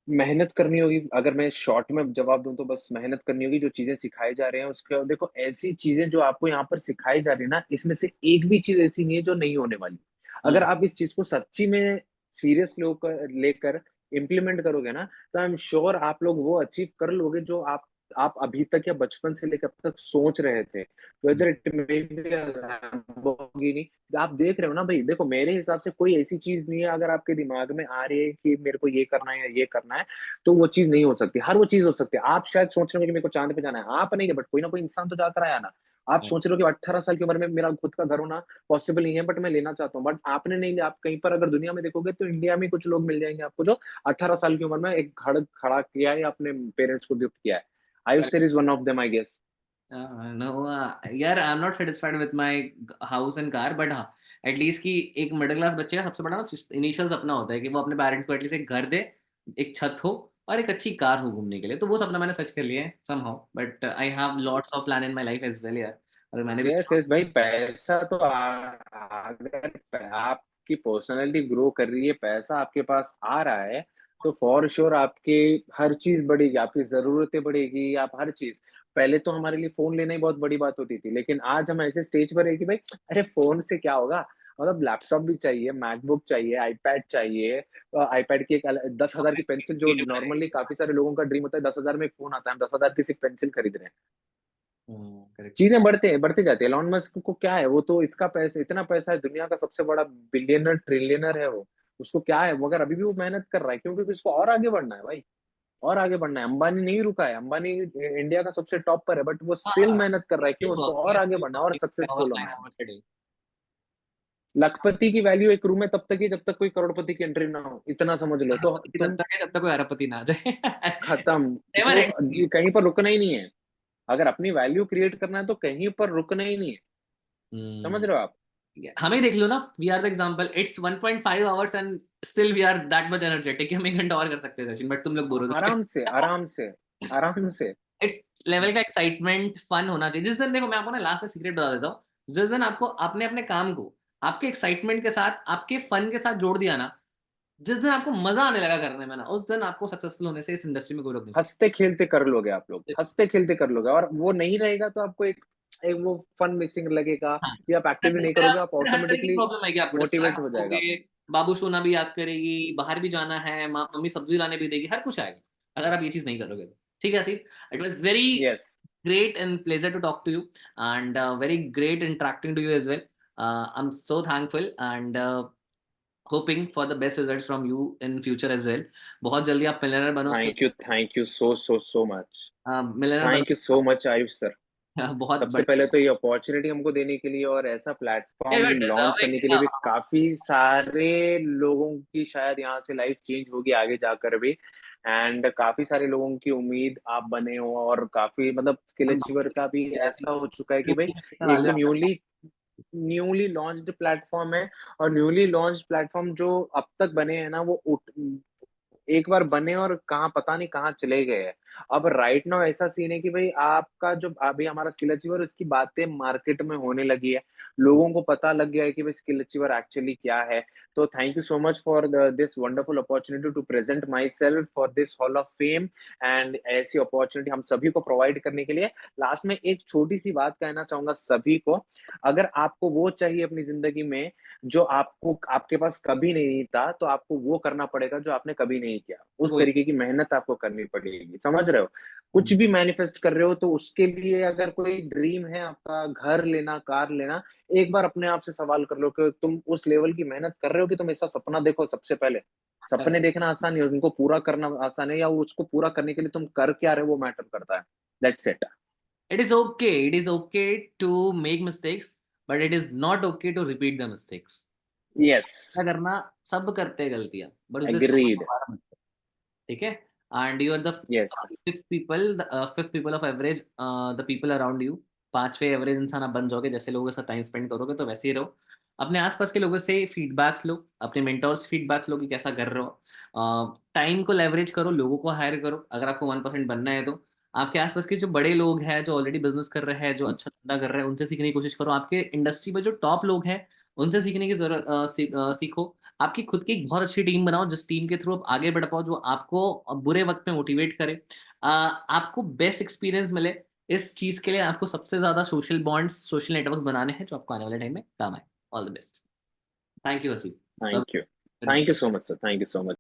मेहनत करनी होगी। अगर मैं शॉर्ट में जवाब दूं तो बस मेहनत करनी होगी। जो चीजें सिखाई जा रहे हैं उसके, और देखो ऐसी चीजें जो आपको यहाँ पर सिखाई जा रही है ना, इसमें से एक भी चीज ऐसी नहीं है जो नहीं होने वाली। अगर हम्म, आप इस चीज को सच्ची में सीरियस लेकर इम्प्लीमेंट करोगे ना, तो आई एम श्योर आप लोग वो अचीव कर लोगे जो आप अभी तक या बचपन से लेकर अब तक सोच रहे थे। वेदर इट मे बी, आप देख रहे हो ना भाई, देखो मेरे हिसाब से कोई ऐसी चीज नहीं है, अगर आपके दिमाग में आ रही है कि मेरे को ये करना है या ये करना है, तो वो चीज नहीं हो सकती। हर वो चीज हो सकती है। आप शायद सोच रहे हो कि मेरे को चांद पे जाना है, आप नहीं है बट कोई ना कोई इंसान तो जाकर आया ना। आप सोच रहे हो कि 18 साल की उम्र में मेरा खुद का घर होना पॉसिबल नहीं है, बट मैं लेना चाहता हूँ, बट आपने नहीं लिया। आप कहीं पर अगर दुनिया में देखोगे तो इंडिया में कुछ लोग मिल जाएंगे आपको जो 18 साल की उम्र में एक घर खड़ा किया है या अपने पेरेंट्स को गिफ्ट किया है। Ayush sir is one of them I guess. No यार, I am not satisfied with my house and car, but हाँ, एटलीस्ट कि एक मिडिल क्लास बच्चे का सबसे बड़ा ना इनिशियल सपना होता है कि वो अपने पेरेंट्स को एटलीस्ट एक घर दे, एक छत हो और एक अच्छी कार हो घूमने के लिए। तो वो सपना मैंने सच कर लिया है somehow, but I have lots of plan in my life as well यार। और मैंने भी यस यस भाई, पैसा तो अगर आपकी पर्सनालिटी ग्रो कर रही है, पैसा आपके पास आ रहा है, तो फॉर श्योर आपकी हर चीज बढ़ेगी, आपकी जरूरतें बढ़ेगी। आप हर चीज, पहले तो हमारे लिए फोन लेना ही बहुत बड़ी बात होती थी, लेकिन आज हम ऐसे स्टेज पर है कि भाई अरे फोन से क्या होगा, मतलब लैपटॉप भी चाहिए, मैकबुक चाहिए, आईपैड चाहिए। आईपैड की एक 10,000 की पेंसिल, जो नॉर्मली काफी सारे लोगों का ड्रीम होता है, 10,000 में एक फोन आता है, हम 10,000 की सिर्फ पेंसिल खरीद रहे हैं। करेक्ट। चीजें बढ़ते जाती है। एलॉन मस्क को क्या है, वो तो इसका पैसा, इतना पैसा है, दुनिया का सबसे बड़ा बिलियनर ट्रिलियनर है वो। उसको क्या है, वो अगर अभी भी वो मेहनत कर रहा है, क्योंकि उसको और आगे बढ़ना है भाई, और आगे बढ़ना है। अंबानी नहीं रुका है, अंबानी इंडिया का सबसे टॉप पर है, बट वो स्टिल हाँ, मेहनत कर रहा है, क्यों, still उसको working और है, आगे still बढ़ना है और working, सक्सेसफुल होना है। hours a day। लखपति की वैल्यू एक रूम में तब तक ही जब तक कोई करोड़पति की एंट्री ना हो, इतना समझ लो तो अरबपति तब तुम तक है जब तक कोई अरबपति ना आ जाए। खत्म। नेवर तो एंडिंग। कहीं पर रुकना ही नहीं है। अगर अपनी वैल्यू क्रिएट करना है तो कहीं पर रुकना ही नहीं है। समझ हम्म, रहे हो आप? हमें देख लो ना, we are the example, it's 1.5 hours and still we are that much energetic कि हम 1 घंटा और कर सकते हैं सेशन, बट तुम लोग बोर हो आराम से, आराम से, आराम से। इट्स लेवल का एक्साइटमेंट, फन होना चाहिए। जिस दिन, देखो मैं आपको ना लास्ट में सीक्रेट बता देता हूँ, जिस दिन आपको आपने अपने काम को आपके एक्साइटमेंट के साथ, आपके फन के साथ जोड़ दिया ना, जिस दिन आपको मजा आने लगा करने में ना, उस दिन आपको सक्सेसफुल होने से इस इंडस्ट्री में कोई रोक नहीं हंसते खेलते कर लोगे आप लोग, सकता। हंसते खेलते कर लोगे, और वो नहीं रहेगा तो आपको एक एक वो फन मिसिंग लगेगा, हाँ, या आप एक्टिवली नहीं फिर करोगे, आप फिर हर तरह की ऑटोमेटिकली प्रॉब्लम आएगी, आपको मोटिवेट डिस्ट्रैक्ट हो जाएगा। होगे, बाबू सोना भी याद करेगी, बाहर भी जाना है, मम्मी सब्जी लाने भी देगी, हर कुछ आएगा अगर आप ये चीज नहीं करोगे तो। ठीक है Asif, it was very yes, great and pleasure to talk to you, and very great interacting to you as well. I'm so thankful and hoping for the best results from you in future as well. बहुत जल्दी आप मिलियनर बनो, उसके thank you so so so much, millionaire thank you बनो। So much Ayush sir. बहुत सबसे पहले बढ़िया। तो ये अपॉर्चुनिटी हमको देने के लिए, और ऐसा Yeah, platform you launch deserving करने के लिए भी, enough. काफी सारे लोगों की शायद यहाँ से लाइफ चेंज होगी आगे जाकर भी, एंड काफी सारे लोगों की उम्मीद आप बने हो, और काफी मतलब स्किल हम अचीवर का भी ऐसा हो चुका है कि भाई वाले एकदम न्यूली न्यूली लॉन्च्ड प्लेटफॉर्म है, और न्यूली लॉन्च्ड प्लेटफॉर्म जो अब तक बने हैं ना, वो एक बार बने और कहाँ पता नहीं कहाँ चले गए हैं। अब राइट नाउ ऐसा सीन है कि भाई आपका जो अभी हमारा स्किल अचीवर, उसकी बातें मार्केट में होने लगी है। लोगों को पता लग गया है कि भाई स्किल अचीवर एक्चुअली क्या है। तो thank you so much for this wonderful opportunity to present myself for this hall of fame, and ऐसी अपॉर्चुनिटी हम सभी को प्रोवाइड करने के लिए। लास्ट में एक छोटी सी बात कहना चाहूंगा सभी को, अगर आपको वो चाहिए अपनी जिंदगी में जो आपको आपके पास कभी नहीं था, तो आपको वो करना पड़ेगा जो आपने कभी नहीं किया। उस वही। तरीके की मेहनत आपको करनी पड़ेगी, समझ रहे हो? कुछ भी मैनिफेस्ट कर रहे हो तो उसके लिए अगर कोई ड्रीम है आपका, घर लेना, कार लेना, एक बार अपने आप से सवाल कर लो कि तुम उस लेवल की मेहनत कर रहे हो कि तुम ऐसा सपना देखो सबसे पहले। सपने देखना आसान है, उनको पूरा करना आसान है, या उसको पूरा करने के लिए तुम कर क्या रहे हो वो मैटर करता है। That's it. It is okay. It is okay to make mistakes, but it is not okay to repeat the mistakes. Yes, क्या करना, सब करते हैं गलतियां, बट उसे एग्रीड, दोबारा मत करो, ठीक है? And you are the yes, fifth people of average, the people around you. पांचवे एवरेज इंसान आप बन जाओगे, जैसे लोगों के साथ टाइम स्पेंड करोगे तो वैसे ही रहो। अपने आसपास के लोगों से फीडबैक्स लो, अपने मेंटोर्स से फीडबैक्स लो कि कैसा कर रहे हो। टाइम को लेवरेज करो, लोगों को हायर करो, अगर आपको 1% बनना है तो। आपके आसपास के जो बड़े लोग हैं, जो ऑलरेडी बिजनेस कर रहे हैं, जो अच्छा धंधा कर रहे हैं, उनसे सीखने की कोशिश करो। आपके इंडस्ट्री में जो टॉप लोग हैं, उनसे सीखने की जरूरत सीखो। आपकी खुद की एक बहुत अच्छी टीम बनाओ, जिस टीम के थ्रू आप आगे बढ़ पाओ, जो आपको बुरे वक्त में मोटिवेट करे, आपको बेस्ट एक्सपीरियंस मिले। इस चीज के लिए आपको सबसे ज्यादा सोशल बॉन्ड्स, सोशल नेटवर्क्स बनाने हैं, जो आपको आने वाले टाइम में काम आए। All the best. Thank you thank you, Haseeb. Thank you so much sir, thank you so much.